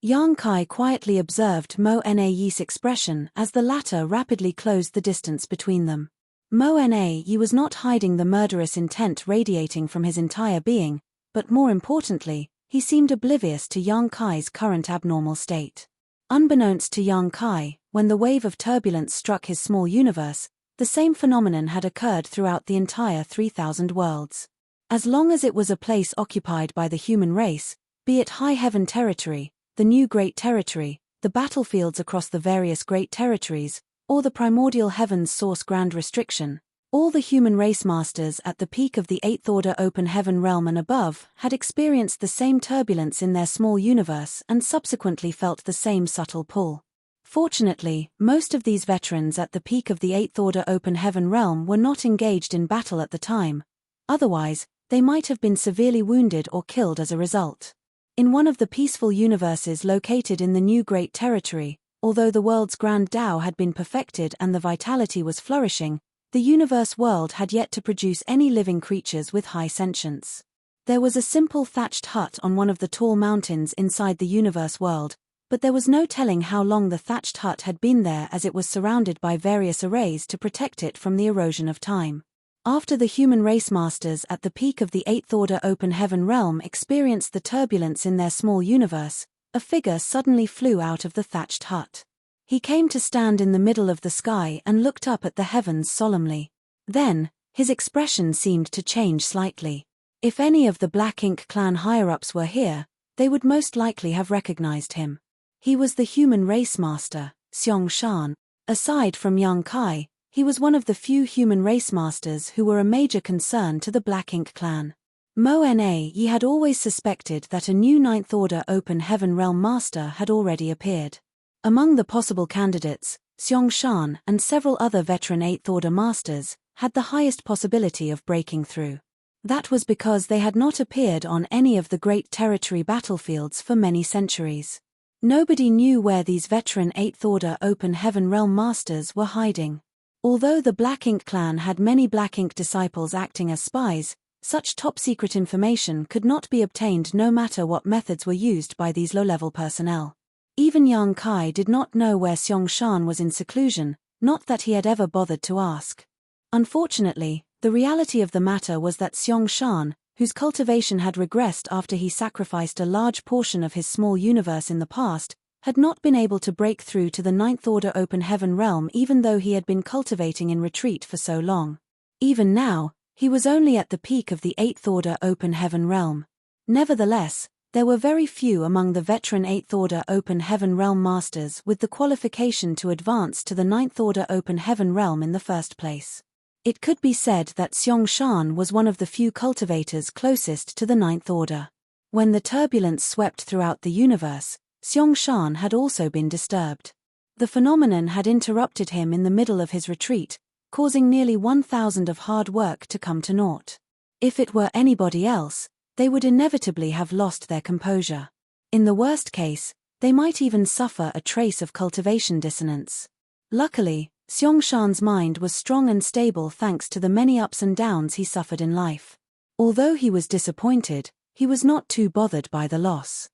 Yang Kai quietly observed Mo Na Yi's expression as the latter rapidly closed the distance between them. Mo Na Yi was not hiding the murderous intent radiating from his entire being, but more importantly, he seemed oblivious to Yang Kai's current abnormal state. Unbeknownst to Yang Kai, when the wave of turbulence struck his small universe, the same phenomenon had occurred throughout the entire 3,000 worlds. As long as it was a place occupied by the human race, be it High Heaven territory, the New Great Territory, the battlefields across the various Great Territories, or the Primordial Heaven's Source Grand Restriction, all the human race masters at the peak of the Eighth Order Open Heaven realm and above had experienced the same turbulence in their small universe and subsequently felt the same subtle pull. Fortunately, most of these veterans at the peak of the Eighth Order Open Heaven realm were not engaged in battle at the time. Otherwise, they might have been severely wounded or killed as a result. In one of the peaceful universes located in the New Great Territory, although the world's Grand Tao had been perfected and the vitality was flourishing, the universe world had yet to produce any living creatures with high sentience. There was a simple thatched hut on one of the tall mountains inside the universe world, but there was no telling how long the thatched hut had been there as it was surrounded by various arrays to protect it from the erosion of time. After the human race masters at the peak of the Eighth Order Open Heaven realm experienced the turbulence in their small universe, a figure suddenly flew out of the thatched hut. He came to stand in the middle of the sky and looked up at the heavens solemnly. Then, his expression seemed to change slightly. If any of the Black Ink clan higher-ups were here, they would most likely have recognized him. He was the human race master, Xiong Shan. Aside from Yang Kai, he was one of the few human race masters who were a major concern to the Black Ink clan. Mo Na Yi had always suspected that a new Ninth Order Open Heaven realm master had already appeared. Among the possible candidates, Xiong Shan and several other veteran Eighth Order masters had the highest possibility of breaking through. That was because they had not appeared on any of the Great Territory battlefields for many centuries. Nobody knew where these veteran Eighth Order Open Heaven realm masters were hiding. Although the Black Ink clan had many Black Ink disciples acting as spies, such top-secret information could not be obtained no matter what methods were used by these low-level personnel. Even Yang Kai did not know where Xiong Shan was in seclusion, not that he had ever bothered to ask. Unfortunately, the reality of the matter was that Xiong Shan, whose cultivation had regressed after he sacrificed a large portion of his small universe in the past, had not been able to break through to the Ninth Order Open Heaven realm even though he had been cultivating in retreat for so long. Even now, he was only at the peak of the Eighth Order Open Heaven realm. Nevertheless, there were very few among the veteran Eighth Order Open Heaven realm masters with the qualification to advance to the Ninth Order Open Heaven realm in the first place. It could be said that Xiong Shan was one of the few cultivators closest to the Ninth Order. When the turbulence swept throughout the universe, Xiong Shan had also been disturbed. The phenomenon had interrupted him in the middle of his retreat, causing nearly 1,000 of hard work to come to naught. If it were anybody else, they would inevitably have lost their composure. In the worst case, they might even suffer a trace of cultivation dissonance. Luckily, Xiong Shan's mind was strong and stable thanks to the many ups and downs he suffered in life. Although he was disappointed, he was not too bothered by the loss.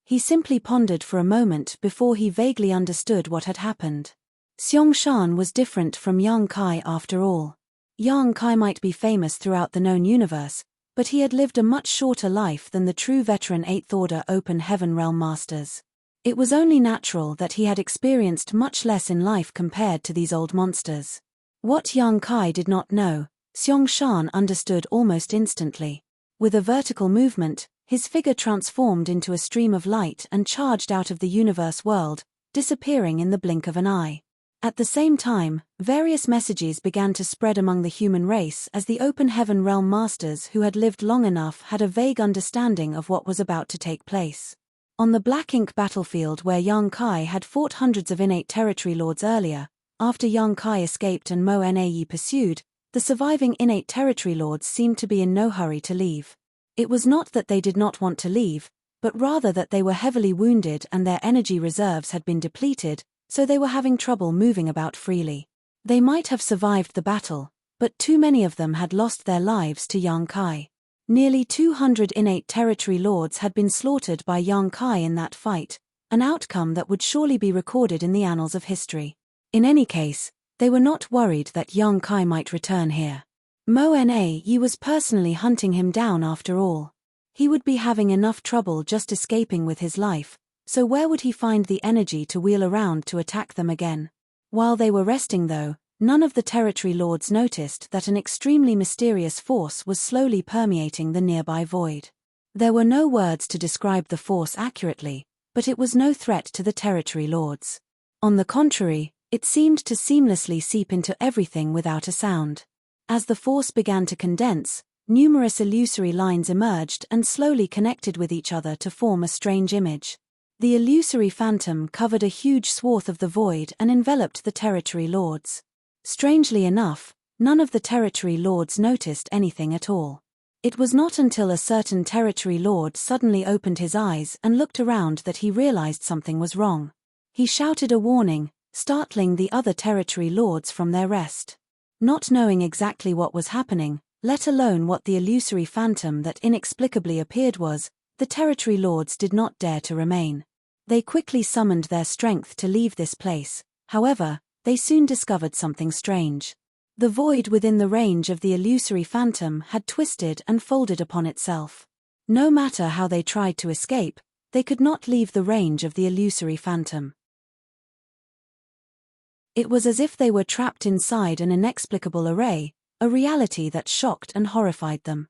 He simply pondered for a moment before he vaguely understood what had happened. Xiong Shan was different from Yang Kai after all. Yang Kai might be famous throughout the known universe, but he had lived a much shorter life than the true veteran 8th Order Open Heaven Realm Masters. It was only natural that he had experienced much less in life compared to these old monsters. What Yang Kai did not know, Xiong Shan understood almost instantly. With a vertical movement, his figure transformed into a stream of light and charged out of the universe world, disappearing in the blink of an eye. At the same time, various messages began to spread among the human race as the Open Heaven Realm Masters who had lived long enough had a vague understanding of what was about to take place. On the Black Ink battlefield where Yang Kai had fought hundreds of innate territory lords earlier, after Yang Kai escaped and Mo Nae pursued, the surviving innate territory lords seemed to be in no hurry to leave. It was not that they did not want to leave, but rather that they were heavily wounded and their energy reserves had been depleted, so they were having trouble moving about freely. They might have survived the battle, but too many of them had lost their lives to Yang Kai. Nearly 200 innate territory lords had been slaughtered by Yang Kai in that fight, an outcome that would surely be recorded in the annals of history. In any case, they were not worried that Yang Kai might return here. Mo Nae was personally hunting him down after all. He would be having enough trouble just escaping with his life, so where would he find the energy to wheel around to attack them again? While they were resting though, none of the territory lords noticed that an extremely mysterious force was slowly permeating the nearby void. There were no words to describe the force accurately, but it was no threat to the territory lords. On the contrary, it seemed to seamlessly seep into everything without a sound. As the force began to condense, numerous illusory lines emerged and slowly connected with each other to form a strange image. The illusory phantom covered a huge swath of the void and enveloped the territory lords. Strangely enough, none of the territory lords noticed anything at all. It was not until a certain territory lord suddenly opened his eyes and looked around that he realized something was wrong. He shouted a warning, startling the other territory lords from their rest. Not knowing exactly what was happening, let alone what the illusory phantom that inexplicably appeared was, the territory lords did not dare to remain. They quickly summoned their strength to leave this place, however, they soon discovered something strange. The void within the range of the illusory phantom had twisted and folded upon itself. No matter how they tried to escape, they could not leave the range of the illusory phantom. It was as if they were trapped inside an inexplicable array, a reality that shocked and horrified them.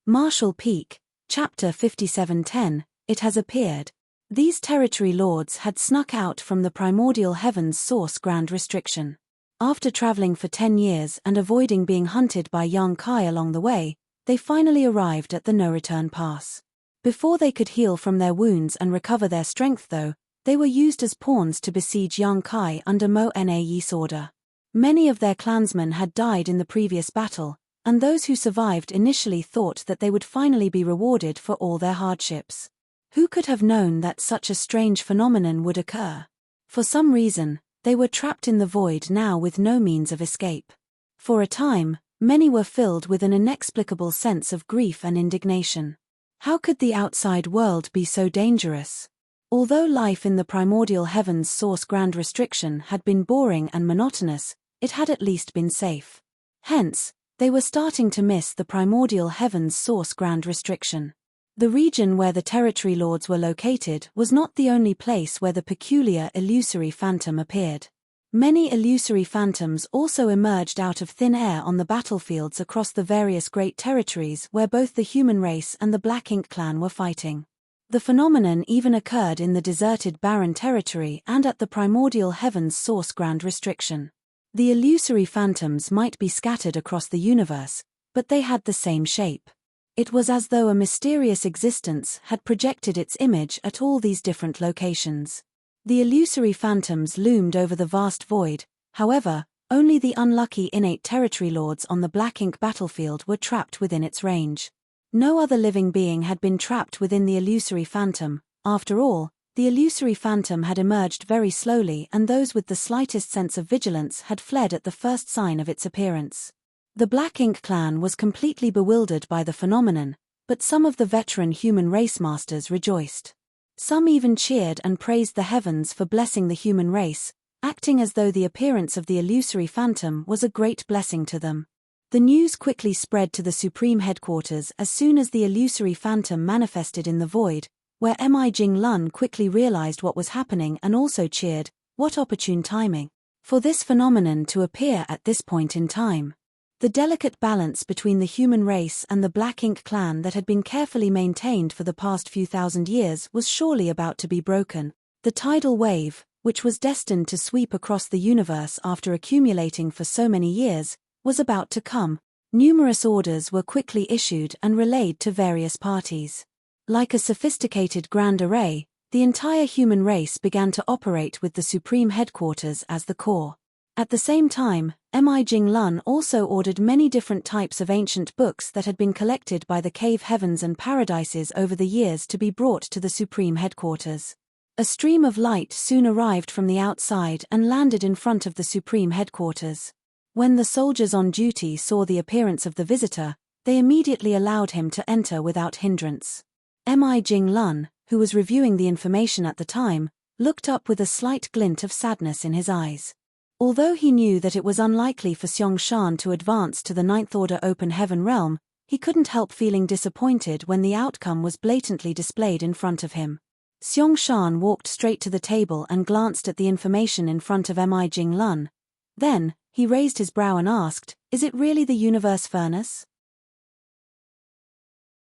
Marshall Peak, Chapter 5710, It Has Appeared. These territory lords had snuck out from the primordial heaven's source Grand Restriction. After traveling for 10 years and avoiding being hunted by Yang Kai along the way, they finally arrived at the no-return pass. Before they could heal from their wounds and recover their strength though, they were used as pawns to besiege Yang Kai under Mo Nae's order. Many of their clansmen had died in the previous battle, and those who survived initially thought that they would finally be rewarded for all their hardships. Who could have known that such a strange phenomenon would occur? For some reason, they were trapped in the void now with no means of escape. For a time, many were filled with an inexplicable sense of grief and indignation. How could the outside world be so dangerous? Although life in the primordial heaven's source Grand Restriction had been boring and monotonous, it had at least been safe. Hence, they were starting to miss the primordial heaven's source Grand Restriction. The region where the territory lords were located was not the only place where the peculiar illusory phantom appeared. Many illusory phantoms also emerged out of thin air on the battlefields across the various great territories where both the human race and the Black Ink clan were fighting. The phenomenon even occurred in the deserted barren territory and at the primordial heaven's source Grand Restriction. The illusory phantoms might be scattered across the universe, but they had the same shape. It was as though a mysterious existence had projected its image at all these different locations. The illusory phantoms loomed over the vast void, however, only the unlucky innate territory lords on the Black Ink battlefield were trapped within its range. No other living being had been trapped within the illusory phantom. After all, the illusory phantom had emerged very slowly and those with the slightest sense of vigilance had fled at the first sign of its appearance. The Black Ink clan was completely bewildered by the phenomenon, but some of the veteran human race masters rejoiced. Some even cheered and praised the heavens for blessing the human race, acting as though the appearance of the illusory phantom was a great blessing to them. The news quickly spread to the Supreme Headquarters as soon as the illusory phantom manifested in the void, where Mi Lun quickly realized what was happening and also cheered, "What opportune timing for this phenomenon to appear at this point in time." The delicate balance between the human race and the Black Ink clan that had been carefully maintained for the past few thousand years was surely about to be broken. The tidal wave, which was destined to sweep across the universe after accumulating for so many years, was about to come. Numerous orders were quickly issued and relayed to various parties. Like a sophisticated grand array, the entire human race began to operate with the Supreme Headquarters as the core. At the same time, Mi Lun also ordered many different types of ancient books that had been collected by the cave heavens and paradises over the years to be brought to the Supreme Headquarters. A stream of light soon arrived from the outside and landed in front of the Supreme Headquarters. When the soldiers on duty saw the appearance of the visitor, they immediately allowed him to enter without hindrance. Mi Lun, who was reviewing the information at the time, looked up with a slight glint of sadness in his eyes. Although he knew that it was unlikely for Xiong Shan to advance to the Ninth Order Open Heaven realm, he couldn't help feeling disappointed when the outcome was blatantly displayed in front of him. Xiong Shan walked straight to the table and glanced at the information in front of Mi Lun. Then, he raised his brow and asked, "Is it really the universe furnace?"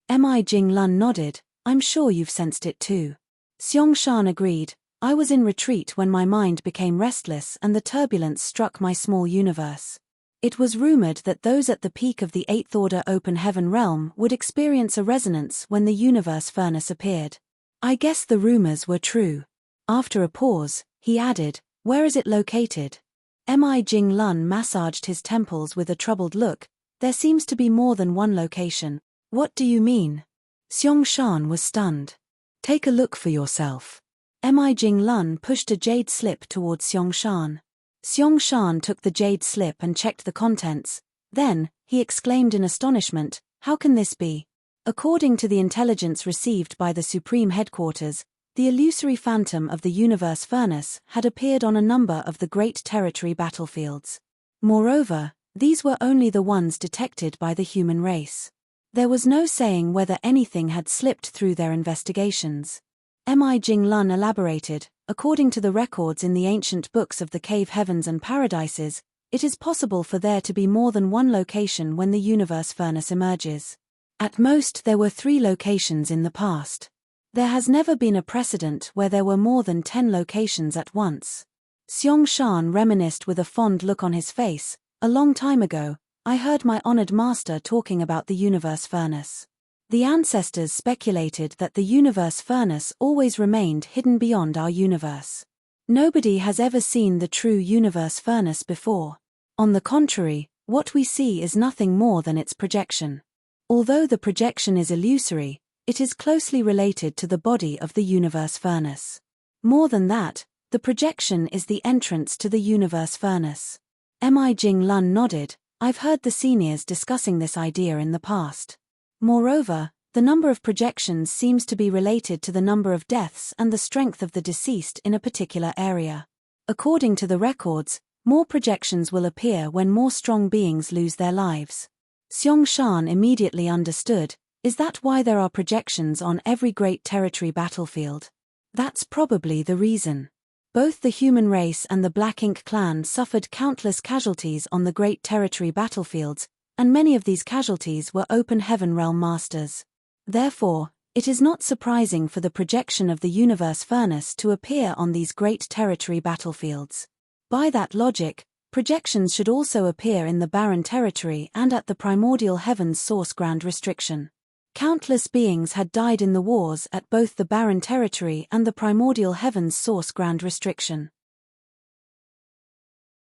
Mi Lun nodded, "I'm sure you've sensed it too." Xiong Shan agreed, "I was in retreat when my mind became restless and the turbulence struck my small universe. It was rumored that those at the peak of the Eighth Order Open Heaven realm would experience a resonance when the universe furnace appeared. I guess the rumors were true." After a pause, he added, "Where is it located?" Mi Lun massaged his temples with a troubled look. "There seems to be more than one location." "What do you mean?" Xiong Shan was stunned. "Take a look for yourself." Mi Lun pushed a jade slip towards Xiong Shan. Xiong Shan took the jade slip and checked the contents. Then, he exclaimed in astonishment, "How can this be?" According to the intelligence received by the Supreme Headquarters, the illusory phantom of the universe furnace had appeared on a number of the great territory battlefields. Moreover, these were only the ones detected by the human race. There was no saying whether anything had slipped through their investigations. Mi Lun elaborated, "According to the records in the ancient books of the cave heavens and paradises, it is possible for there to be more than one location when the universe furnace emerges. At most there were 3 locations in the past. There has never been a precedent where there were more than 10 locations at once." Xiong Shan reminisced with a fond look on his face, "A long time ago, I heard my honored master talking about the universe furnace. The ancestors speculated that the universe furnace always remained hidden beyond our universe. Nobody has ever seen the true universe furnace before. On the contrary, what we see is nothing more than its projection. Although the projection is illusory, it is closely related to the body of the universe furnace. More than that, the projection is the entrance to the universe furnace." Mi Lun nodded, "I've heard the seniors discussing this idea in the past. Moreover, the number of projections seems to be related to the number of deaths and the strength of the deceased in a particular area. According to the records, more projections will appear when more strong beings lose their lives." Xiong Shan immediately understood, "Is that why there are projections on every great territory battlefield?" "That's probably the reason. Both the human race and the Black Ink clan suffered countless casualties on the great territory battlefields, and many of these casualties were Open Heaven realm masters. Therefore, it is not surprising for the projection of the universe furnace to appear on these great territory battlefields. By that logic, projections should also appear in the barren territory and at the primordial heavens source grand restriction. Countless beings had died in the wars at both the barren territory and the primordial heavens source grand restriction.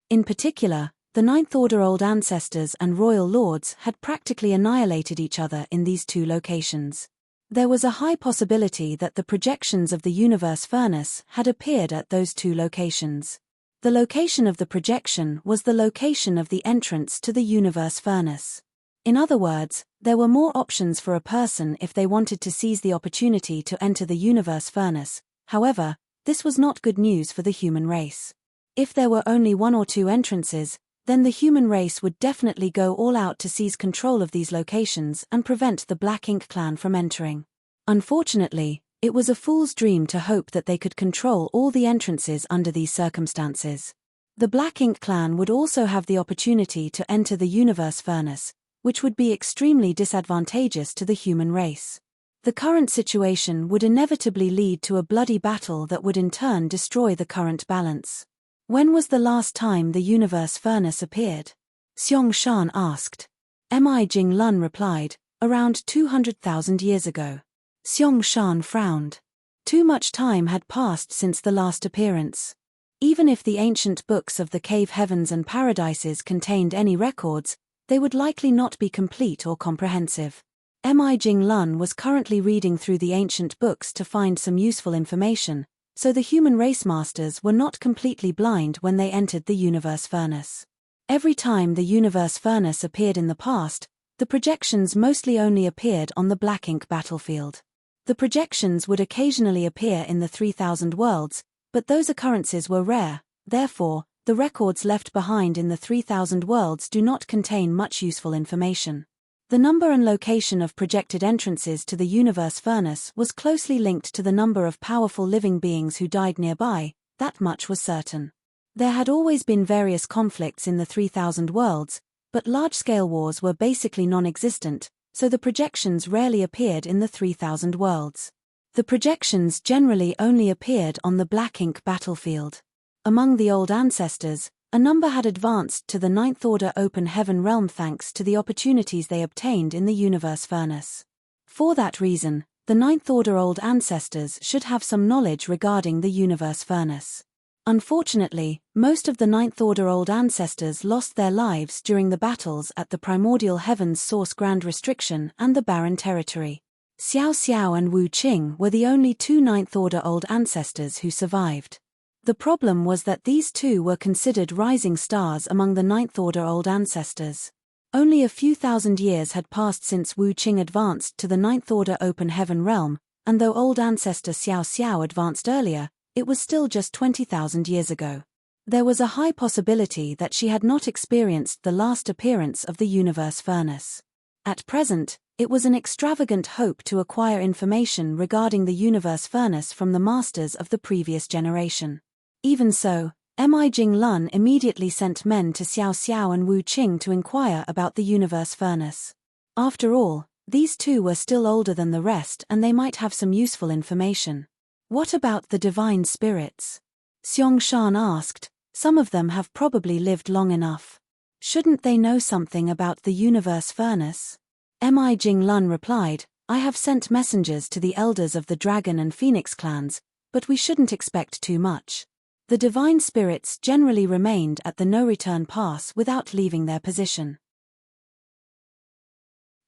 In particular, the Ninth Order Old Ancestors and Royal Lords had practically annihilated each other in these 2 locations. There was a high possibility that the projections of the universe furnace had appeared at those 2 locations. The location of the projection was the location of the entrance to the universe furnace. In other words, there were more options for a person if they wanted to seize the opportunity to enter the universe furnace. However, this was not good news for the human race. If there were only one or two entrances, then the human race would definitely go all out to seize control of these locations and prevent the Black Ink clan from entering. Unfortunately, it was a fool's dream to hope that they could control all the entrances under these circumstances. The Black Ink clan would also have the opportunity to enter the universe furnace, which would be extremely disadvantageous to the human race. The current situation would inevitably lead to a bloody battle that would in turn destroy the current balance. When was the last time the universe furnace appeared? Xiong Shan asked. Mi Jinglun replied, around 200,000 years ago. Xiong Shan frowned. Too much time had passed since the last appearance. Even if the ancient books of the cave heavens and paradises contained any records, they would likely not be complete or comprehensive. Mi Jinglun was currently reading through the ancient books to find some useful information, so the human race masters were not completely blind when they entered the universe furnace. Every time the universe furnace appeared in the past, the projections mostly only appeared on the Black Ink battlefield. The projections would occasionally appear in the 3000 worlds, but those occurrences were rare, therefore, the records left behind in the 3000 worlds do not contain much useful information. The number and location of projected entrances to the universe furnace was closely linked to the number of powerful living beings who died nearby, that much was certain. There had always been various conflicts in the 3000 worlds, but large-scale wars were basically non-existent, so the projections rarely appeared in the 3000 worlds. The projections generally only appeared on the Black Ink battlefield. Among the old ancestors, a number had advanced to the Ninth Order Open Heaven realm thanks to the opportunities they obtained in the universe furnace. For that reason, the Ninth Order old ancestors should have some knowledge regarding the universe furnace. Unfortunately, most of the Ninth Order old ancestors lost their lives during the battles at the Primordial Heavens Source Grand Restriction and the Barren Territory. Xiao Xiao and Wu Qing were the only two Ninth Order old ancestors who survived. The problem was that these two were considered rising stars among the Ninth Order old ancestors. Only a few thousand years had passed since Wu Qing advanced to the Ninth Order Open Heaven realm, and though old ancestor Xiao Xiao advanced earlier, it was still just 20,000 years ago. There was a high possibility that she had not experienced the last appearance of the universe furnace. At present, it was an extravagant hope to acquire information regarding the universe furnace from the masters of the previous generation. Even so, Mi Jinglun immediately sent men to Xiao Xiao and Wu Qing to inquire about the universe furnace. After all, these two were still older than the rest and they might have some useful information. What about the divine spirits? Xiong Shan asked. Some of them have probably lived long enough. Shouldn't they know something about the universe furnace? Mi Jinglun replied, I have sent messengers to the elders of the Dragon and Phoenix clans, but we shouldn't expect too much. The divine spirits generally remained at the no-return pass without leaving their position.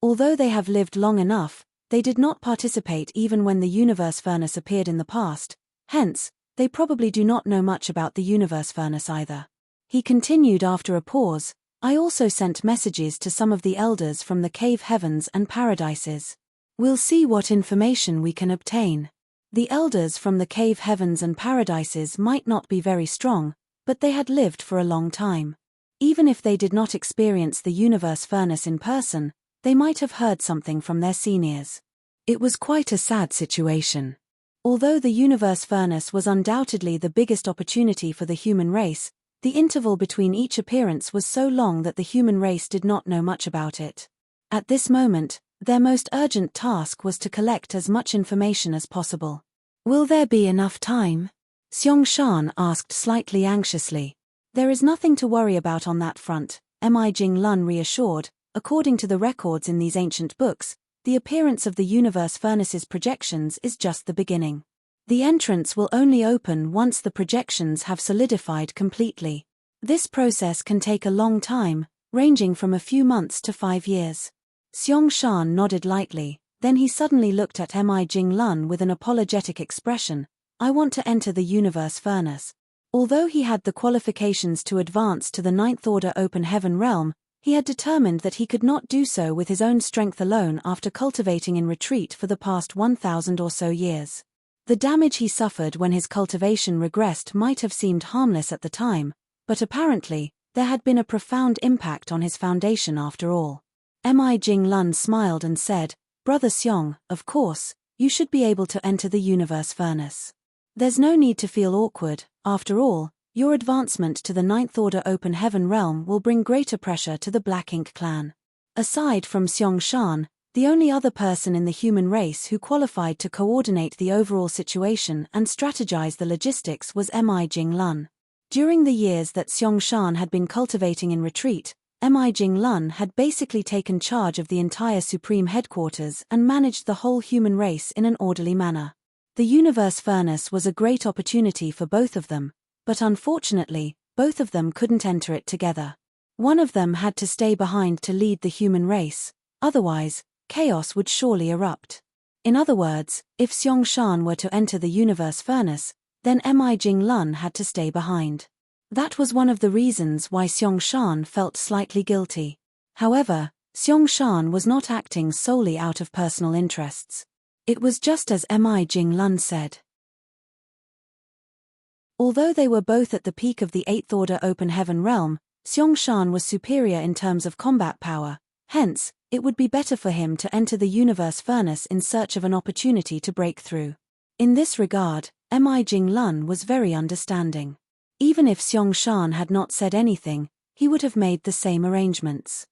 Although they have lived long enough, they did not participate even when the universe furnace appeared in the past, hence, they probably do not know much about the universe furnace either. He continued after a pause, I also sent messages to some of the elders from the cave heavens and paradises. We'll see what information we can obtain. The elders from the cave heavens and paradises might not be very strong, but they had lived for a long time. Even if they did not experience the universe furnace in person, they might have heard something from their seniors. It was quite a sad situation. Although the universe furnace was undoubtedly the biggest opportunity for the human race, the interval between each appearance was so long that the human race did not know much about it. At this moment, their most urgent task was to collect as much information as possible. Will there be enough time? Xiong Shan asked slightly anxiously. There is nothing to worry about on that front, Mi Jinglun reassured. According to the records in these ancient books, the appearance of the universe furnace's projections is just the beginning. The entrance will only open once the projections have solidified completely. This process can take a long time, ranging from a few months to 5 years. Xiong Shan nodded lightly, then he suddenly looked at Mi Jinglun with an apologetic expression. I want to enter the universe furnace. Although he had the qualifications to advance to the Ninth Order Open Heaven realm, he had determined that he could not do so with his own strength alone after cultivating in retreat for the past 1,000 or so years. The damage he suffered when his cultivation regressed might have seemed harmless at the time, but apparently, there had been a profound impact on his foundation after all. Mi Jinglun smiled and said, "Brother Xiong, of course, you should be able to enter the universe furnace. There's no need to feel awkward, after all, your advancement to the Ninth Order Open Heaven realm will bring greater pressure to the Black Ink clan." Aside from Xiong Shan, the only other person in the human race who qualified to coordinate the overall situation and strategize the logistics was Mi Jinglun. During the years that Xiong Shan had been cultivating in retreat, Mi Jinglun had basically taken charge of the entire Supreme Headquarters and managed the whole human race in an orderly manner. The universe furnace was a great opportunity for both of them, but unfortunately, both of them couldn't enter it together. One of them had to stay behind to lead the human race, otherwise, chaos would surely erupt. In other words, if Xiong Shan were to enter the universe furnace, then Mi Jinglun had to stay behind. That was one of the reasons why Xiong Shan felt slightly guilty. However, Xiong Shan was not acting solely out of personal interests. It was just as Mi Jinglun said. Although they were both at the peak of the Eighth Order Open Heaven realm, Xiong Shan was superior in terms of combat power, hence, it would be better for him to enter the universe furnace in search of an opportunity to break through. In this regard, Mi Jinglun was very understanding. Even if Xiong Shan had not said anything, he would have made the same arrangements.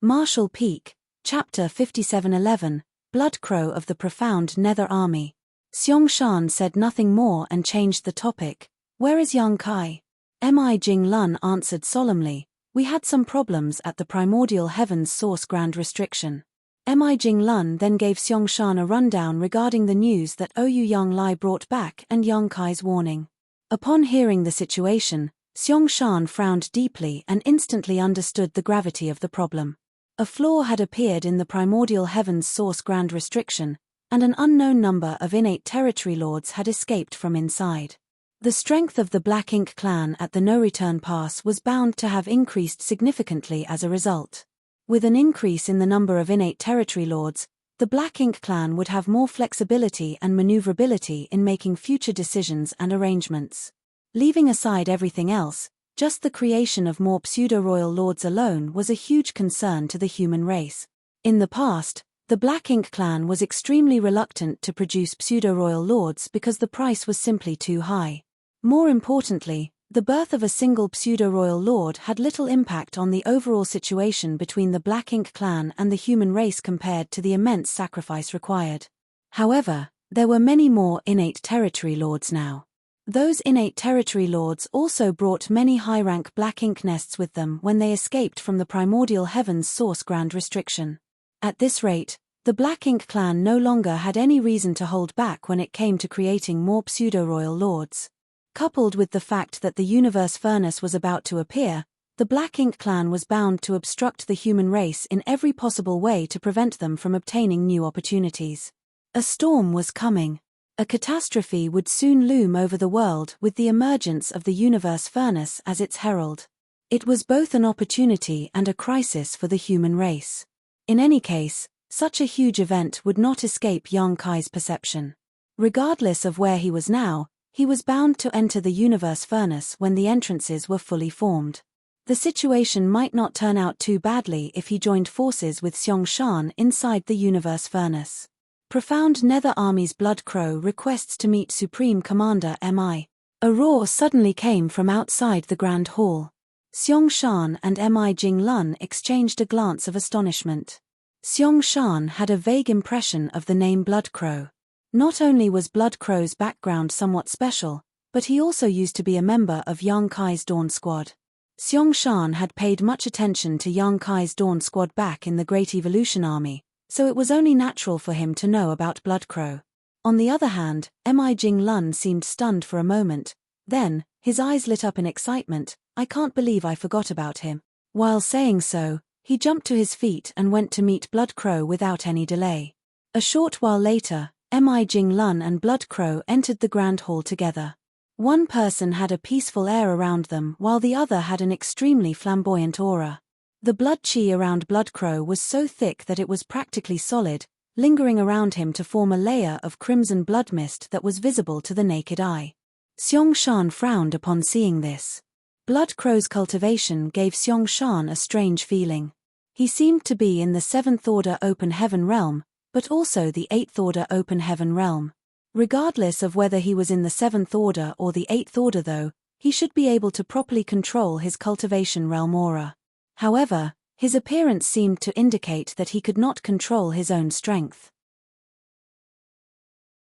Marshall Peak, Chapter 5711, Blood Crow of the Profound Nether Army. Xiong Shan said nothing more and changed the topic. "Where is Yang Kai?" Mi Jinglun answered solemnly, "We had some problems at the Primordial Heavens Source Grand Restriction." Mi Jinglun then gave Xiong Shan a rundown regarding the news that Oyu Yang Lai brought back and Yang Kai's warning. Upon hearing the situation, Xiong Shan frowned deeply and instantly understood the gravity of the problem. A flaw had appeared in the Primordial Heavens Source Grand Restriction, and an unknown number of innate territory lords had escaped from inside. The strength of the Black Ink clan at the No-Return Pass was bound to have increased significantly as a result. With an increase in the number of innate territory lords, the Black Ink clan would have more flexibility and maneuverability in making future decisions and arrangements. Leaving aside everything else, just the creation of more pseudo-royal lords alone was a huge concern to the human race. In the past, the Black Ink clan was extremely reluctant to produce pseudo-royal lords because the price was simply too high. More importantly, the birth of a single pseudo-royal lord had little impact on the overall situation between the Black Ink clan and the human race compared to the immense sacrifice required. However, there were many more innate territory lords now. Those innate territory lords also brought many high-rank Black Ink nests with them when they escaped from the Primordial Heavens Source Grand Restriction. At this rate, the Black Ink clan no longer had any reason to hold back when it came to creating more pseudo-royal lords. Coupled with the fact that the universe furnace was about to appear, the Black Ink clan was bound to obstruct the human race in every possible way to prevent them from obtaining new opportunities. A storm was coming. A catastrophe would soon loom over the world with the emergence of the universe furnace as its herald. It was both an opportunity and a crisis for the human race. In any case, such a huge event would not escape Yang Kai's perception. Regardless of where he was now, he was bound to enter the universe furnace when the entrances were fully formed. The situation might not turn out too badly if he joined forces with Xiong Shan inside the universe furnace. Profound Nether Army's Blood Crow requests to meet Supreme Commander Mi. A roar suddenly came from outside the Grand Hall. Xiong Shan and Mi Jinglun exchanged a glance of astonishment. Xiong Shan had a vague impression of the name Blood Crow. Not only was Blood Crow's background somewhat special, but he also used to be a member of Yang Kai's Dawn Squad. Xiong Shan had paid much attention to Yang Kai's Dawn Squad back in the Great Evolution Army, so it was only natural for him to know about Blood Crow. On the other hand, Mi Jinglun seemed stunned for a moment, then, his eyes lit up in excitement. "I can't believe I forgot about him." While saying so, he jumped to his feet and went to meet Blood Crow without any delay. A short while later, Mi Jinglun and Blood Crow entered the Grand Hall together. One person had a peaceful air around them while the other had an extremely flamboyant aura. The blood chi around Bloodcrow was so thick that it was practically solid, lingering around him to form a layer of crimson blood mist that was visible to the naked eye. Xiong Shan frowned upon seeing this. Bloodcrow's cultivation gave Xiong Shan a strange feeling. He seemed to be in the 7th Order Open Heaven realm, but also the 8th Order Open Heaven realm. Regardless of whether he was in the 7th Order or the 8th Order though, he should be able to properly control his cultivation realm aura. However, his appearance seemed to indicate that he could not control his own strength.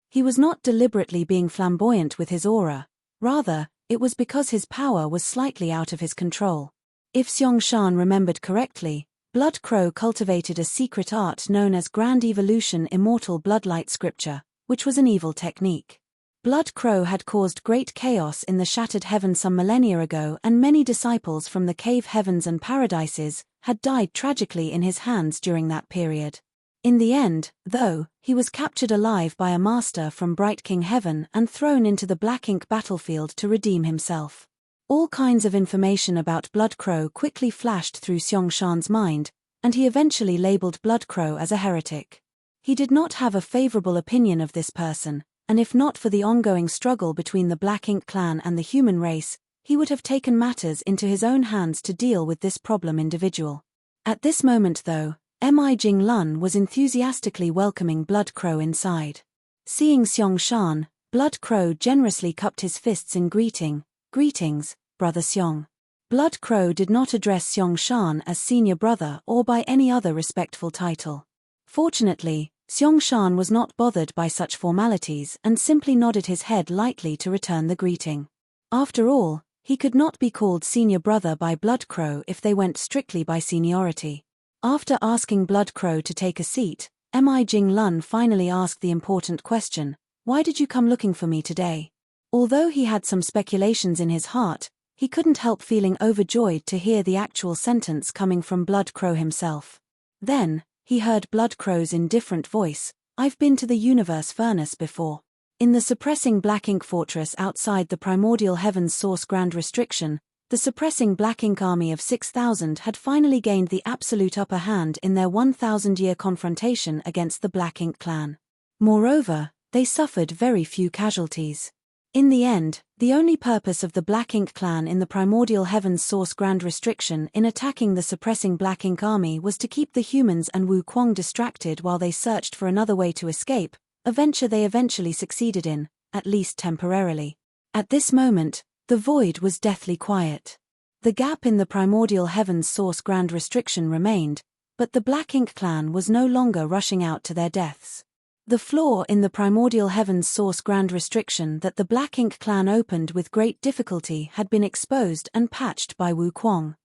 He was not deliberately being flamboyant with his aura, rather, it was because his power was slightly out of his control. If Xiong Shan remembered correctly, Bloodcrow cultivated a secret art known as Grand Evolution Immortal Bloodlight Scripture, which was an evil technique. Bloodcrow had caused great chaos in the Shattered Heaven some millennia ago, and many disciples from the Cave Heavens and Paradises had died tragically in his hands during that period. In the end, though, he was captured alive by a master from Bright King Heaven and thrown into the Black Ink battlefield to redeem himself. All kinds of information about Bloodcrow quickly flashed through Xiong Shan's mind, and he eventually labeled Bloodcrow as a heretic. He did not have a favorable opinion of this person, and if not for the ongoing struggle between the Black Ink clan and the human race, he would have taken matters into his own hands to deal with this problem individual. At this moment though, Mi Jinglun was enthusiastically welcoming Bloodcrow inside. Seeing Xiong Shan, Bloodcrow generously cupped his fists in greetings, Brother Xiong. Bloodcrow did not address Xiong Shan as senior brother or by any other respectful title. Fortunately, Xiong Shan was not bothered by such formalities and simply nodded his head lightly to return the greeting. After all, he could not be called senior brother by Bloodcrow if they went strictly by seniority. After asking Bloodcrow to take a seat, Mi Jinglun finally asked the important question, "Why did you come looking for me today?" Although he had some speculations in his heart, he couldn't help feeling overjoyed to hear the actual sentence coming from Bloodcrow himself. Then, he heard Bloodcrow's indifferent voice, "I've been to the universe furnace before." In the suppressing Black Ink fortress outside the primordial heavens source Grand Restriction, the suppressing Black Ink army of 6,000 had finally gained the absolute upper hand in their 1,000-year confrontation against the Black Ink clan. Moreover, they suffered very few casualties. In the end, the only purpose of the Black Ink clan in the primordial heavens source Grand Restriction in attacking the suppressing Black Ink army was to keep the humans and Wukong distracted while they searched for another way to escape, a venture they eventually succeeded in, at least temporarily. At this moment, the void was deathly quiet. The gap in the primordial heavens source Grand Restriction remained, but the Black Ink clan was no longer rushing out to their deaths. The flaw in the primordial heavens source Grand Restriction that the Black Ink clan opened with great difficulty had been exposed and patched by Wukong.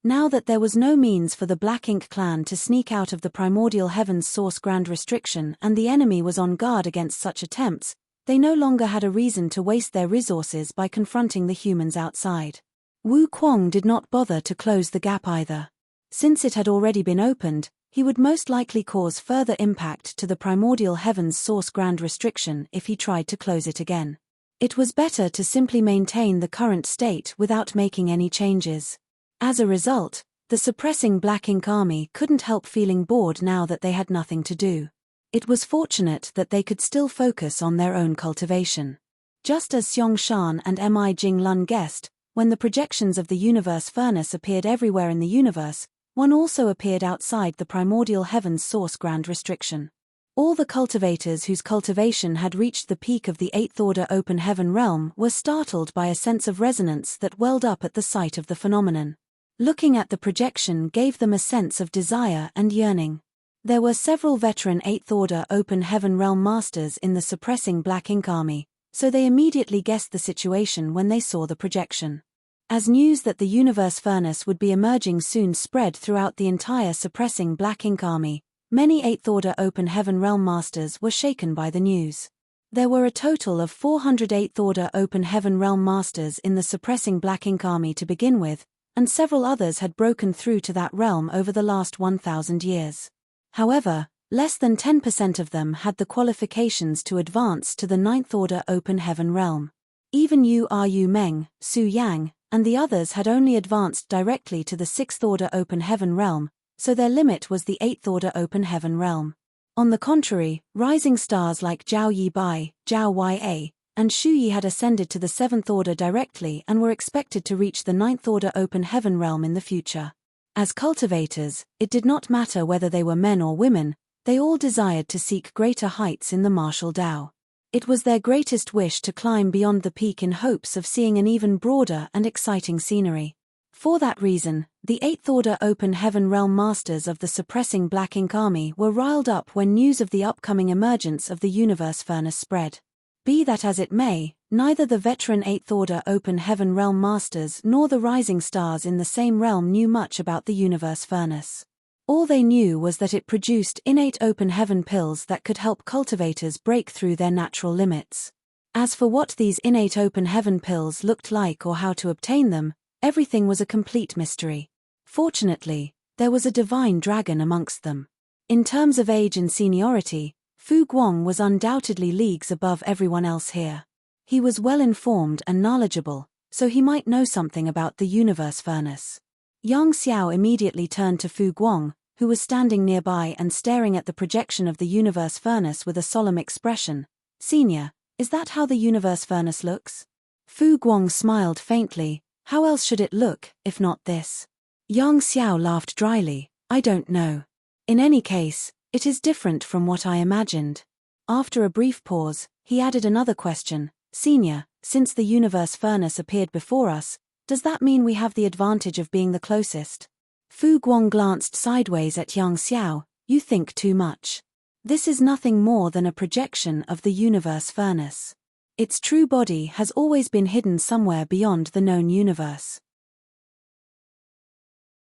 Now that there was no means for the Black Ink clan to sneak out of the primordial heavens source Grand Restriction and the enemy was on guard against such attempts, they no longer had a reason to waste their resources by confronting the humans outside. Wukong did not bother to close the gap either. Since it had already been opened, he would most likely cause further impact to the primordial heavens source Grand Restriction if he tried to close it again. It was better to simply maintain the current state without making any changes. As a result, the suppressing Black Ink army couldn't help feeling bored now that they had nothing to do. It was fortunate that they could still focus on their own cultivation. Just as Xiong Shan and Mi Jinglun guessed, when the projections of the universe furnace appeared everywhere in the universe, one also appeared outside the primordial heavens source Grand Restriction. All the cultivators whose cultivation had reached the peak of the 8th Order Open Heaven realm were startled by a sense of resonance that welled up at the sight of the phenomenon. Looking at the projection gave them a sense of desire and yearning. There were several veteran 8th Order Open Heaven realm masters in the suppressing Black Ink army, so they immediately guessed the situation when they saw the projection. As news that the universe furnace would be emerging soon spread throughout the entire suppressing Black Ink army, many 8th Order Open Heaven realm masters were shaken by the news. There were a total of 400 8th Order Open Heaven realm masters in the suppressing Black Ink army to begin with, and several others had broken through to that realm over the last 1,000 years. However, less than 10% of them had the qualifications to advance to the 9th Order Open Heaven realm. Even Yu Meng, Su Yang, and the others had only advanced directly to the 6th order open heaven realm, so their limit was the 8th order open heaven realm. On the contrary, rising stars like Zhao Yi Bai, Zhao Ya, and Shu Yi had ascended to the 7th order directly and were expected to reach the 9th order open heaven realm in the future. As cultivators, it did not matter whether they were men or women, they all desired to seek greater heights in the martial Tao. It was their greatest wish to climb beyond the peak in hopes of seeing an even broader and exciting scenery. For that reason, the 8th order open heaven realm masters of the suppressing Black Ink army were riled up when news of the upcoming emergence of the universe furnace spread. Be that as it may, neither the veteran 8th order open heaven realm masters nor the rising stars in the same realm knew much about the universe furnace. All they knew was that it produced innate open heaven pills that could help cultivators break through their natural limits. As for what these innate open heaven pills looked like or how to obtain them, everything was a complete mystery. Fortunately, there was a divine dragon amongst them. In terms of age and seniority, Fu Guang was undoubtedly leagues above everyone else here. He was well informed and knowledgeable, so he might know something about the universe furnace. Yang Xiao immediately turned to Fu Guang, who was standing nearby and staring at the projection of the universe furnace with a solemn expression. "Senior, is that how the universe furnace looks?" Fu Guang smiled faintly. "How else should it look, if not this?" Yang Xiao laughed dryly. "I don't know. In any case, it is different from what I imagined." After a brief pause, he added another question. "Senior, since the universe furnace appeared before us, does that mean we have the advantage of being the closest?" Fu Guang glanced sideways at Yang Xiao. "You think too much. This is nothing more than a projection of the universe furnace. Its true body has always been hidden somewhere beyond the known universe.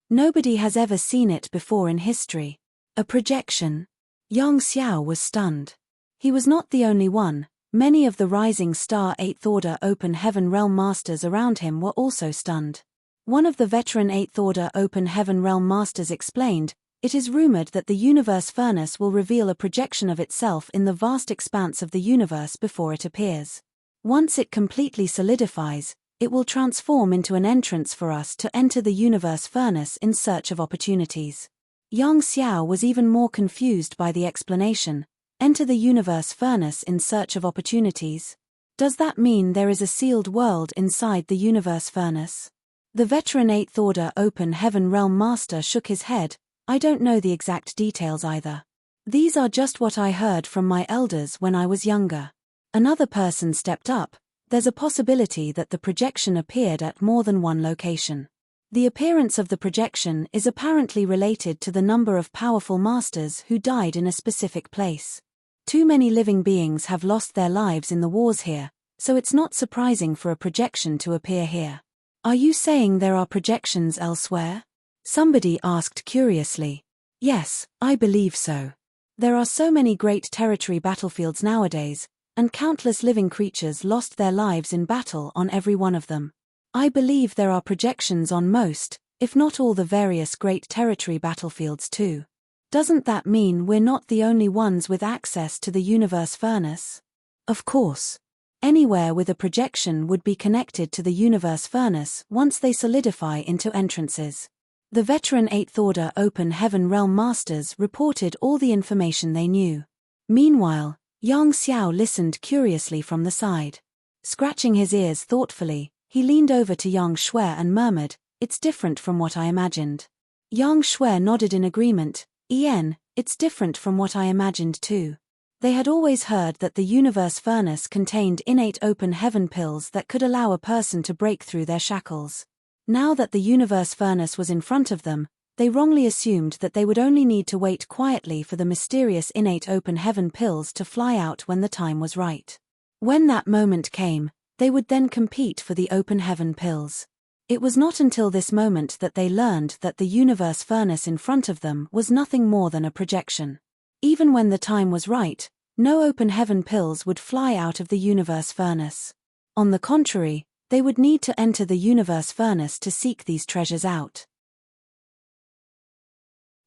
Nobody has ever seen it before in history. A projection?" Yang Xiao was stunned. He was not the only one. Many of the rising star 8th order open heaven realm masters around him were also stunned. One of the veteran 8th order open heaven realm masters explained, "It is rumored that the universe furnace will reveal a projection of itself in the vast expanse of the universe before it appears. Once it completely solidifies, it will transform into an entrance for us to enter the universe furnace in search of opportunities." Yang Xiao was even more confused by the explanation. Enter the universe furnace in search of opportunities? Does that mean there is a sealed world inside the universe furnace? The veteran 8th order open heaven realm master shook his head. "I don't know the exact details either. These are just what I heard from my elders when I was younger." Another person stepped up. "There's a possibility that the projection appeared at more than one location. The appearance of the projection is apparently related to the number of powerful masters who died in a specific place. Too many living beings have lost their lives in the wars here, so it's not surprising for a projection to appear here." "Are you saying there are projections elsewhere?" somebody asked curiously. "Yes, I believe so. There are so many great territory battlefields nowadays, and countless living creatures lost their lives in battle on every one of them. I believe there are projections on most, if not all the various great territory battlefields too. Doesn't that mean we're not the only ones with access to the universe furnace?" "Of course. Anywhere with a projection would be connected to the universe furnace once they solidify into entrances." The veteran 8th order open heaven realm masters reported all the information they knew. Meanwhile, Yang Xiao listened curiously from the side. Scratching his ears thoughtfully, he leaned over to Yang Shui and murmured, "It's different from what I imagined." Yang Shui nodded in agreement. It's different from what I imagined too." They had always heard that the universe furnace contained innate open heaven pills that could allow a person to break through their shackles. Now that the universe furnace was in front of them, they wrongly assumed that they would only need to wait quietly for the mysterious innate open heaven pills to fly out when the time was right. When that moment came, they would then compete for the open heaven pills. It was not until this moment that they learned that the universe furnace in front of them was nothing more than a projection. Even when the time was right, no open heaven pills would fly out of the universe furnace. On the contrary, they would need to enter the universe furnace to seek these treasures out.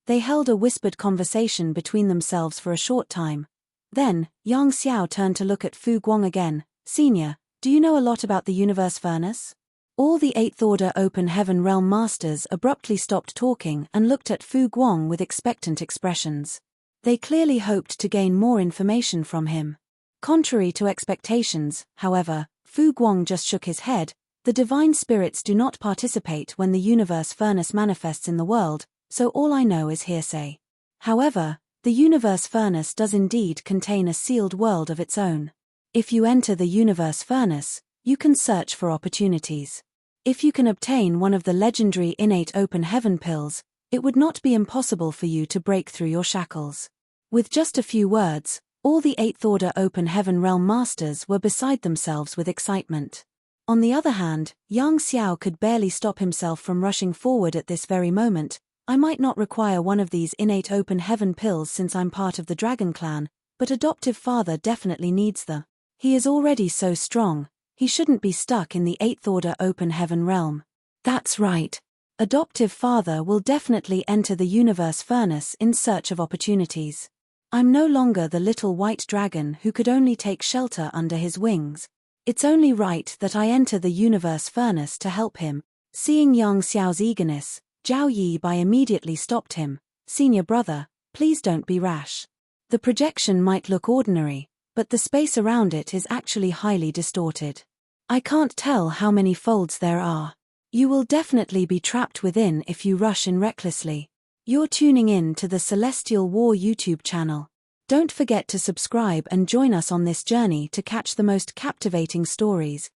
They held a whispered conversation between themselves for a short time. Then, Yang Xiao turned to look at Fu Guang again. "Senior, do you know a lot about the universe furnace?" All the Eighth Order Open Heaven Realm Masters abruptly stopped talking and looked at Fu Guang with expectant expressions. They clearly hoped to gain more information from him. Contrary to expectations, however, Fu Guang just shook his head. The divine spirits do not participate when the universe furnace manifests in the world, so all I know is hearsay. However, the universe furnace does indeed contain a sealed world of its own. If you enter the universe furnace, you can search for opportunities. If you can obtain one of the legendary innate open heaven pills, it would not be impossible for you to break through your shackles. With just a few words, all the Eighth Order Open Heaven Realm Masters were beside themselves with excitement. On the other hand, Yang Xiao could barely stop himself from rushing forward at this very moment. I might not require one of these innate open heaven pills since I'm part of the Dragon Clan, but adoptive father definitely needs the. He is already so strong. He shouldn't be stuck in the Eighth Order Open Heaven realm. That's right. Adoptive father will definitely enter the universe furnace in search of opportunities. I'm no longer the little white dragon who could only take shelter under his wings. It's only right that I enter the universe furnace to help him. Seeing Yang Xiao's eagerness, Zhao Yi Bai immediately stopped him. Senior brother, please don't be rash. The projection might look ordinary, but the space around it is actually highly distorted. I can't tell how many folds there are. You will definitely be trapped within if you rush in recklessly. You're tuning in to the Celestial War YouTube channel. Don't forget to subscribe and join us on this journey to catch the most captivating stories.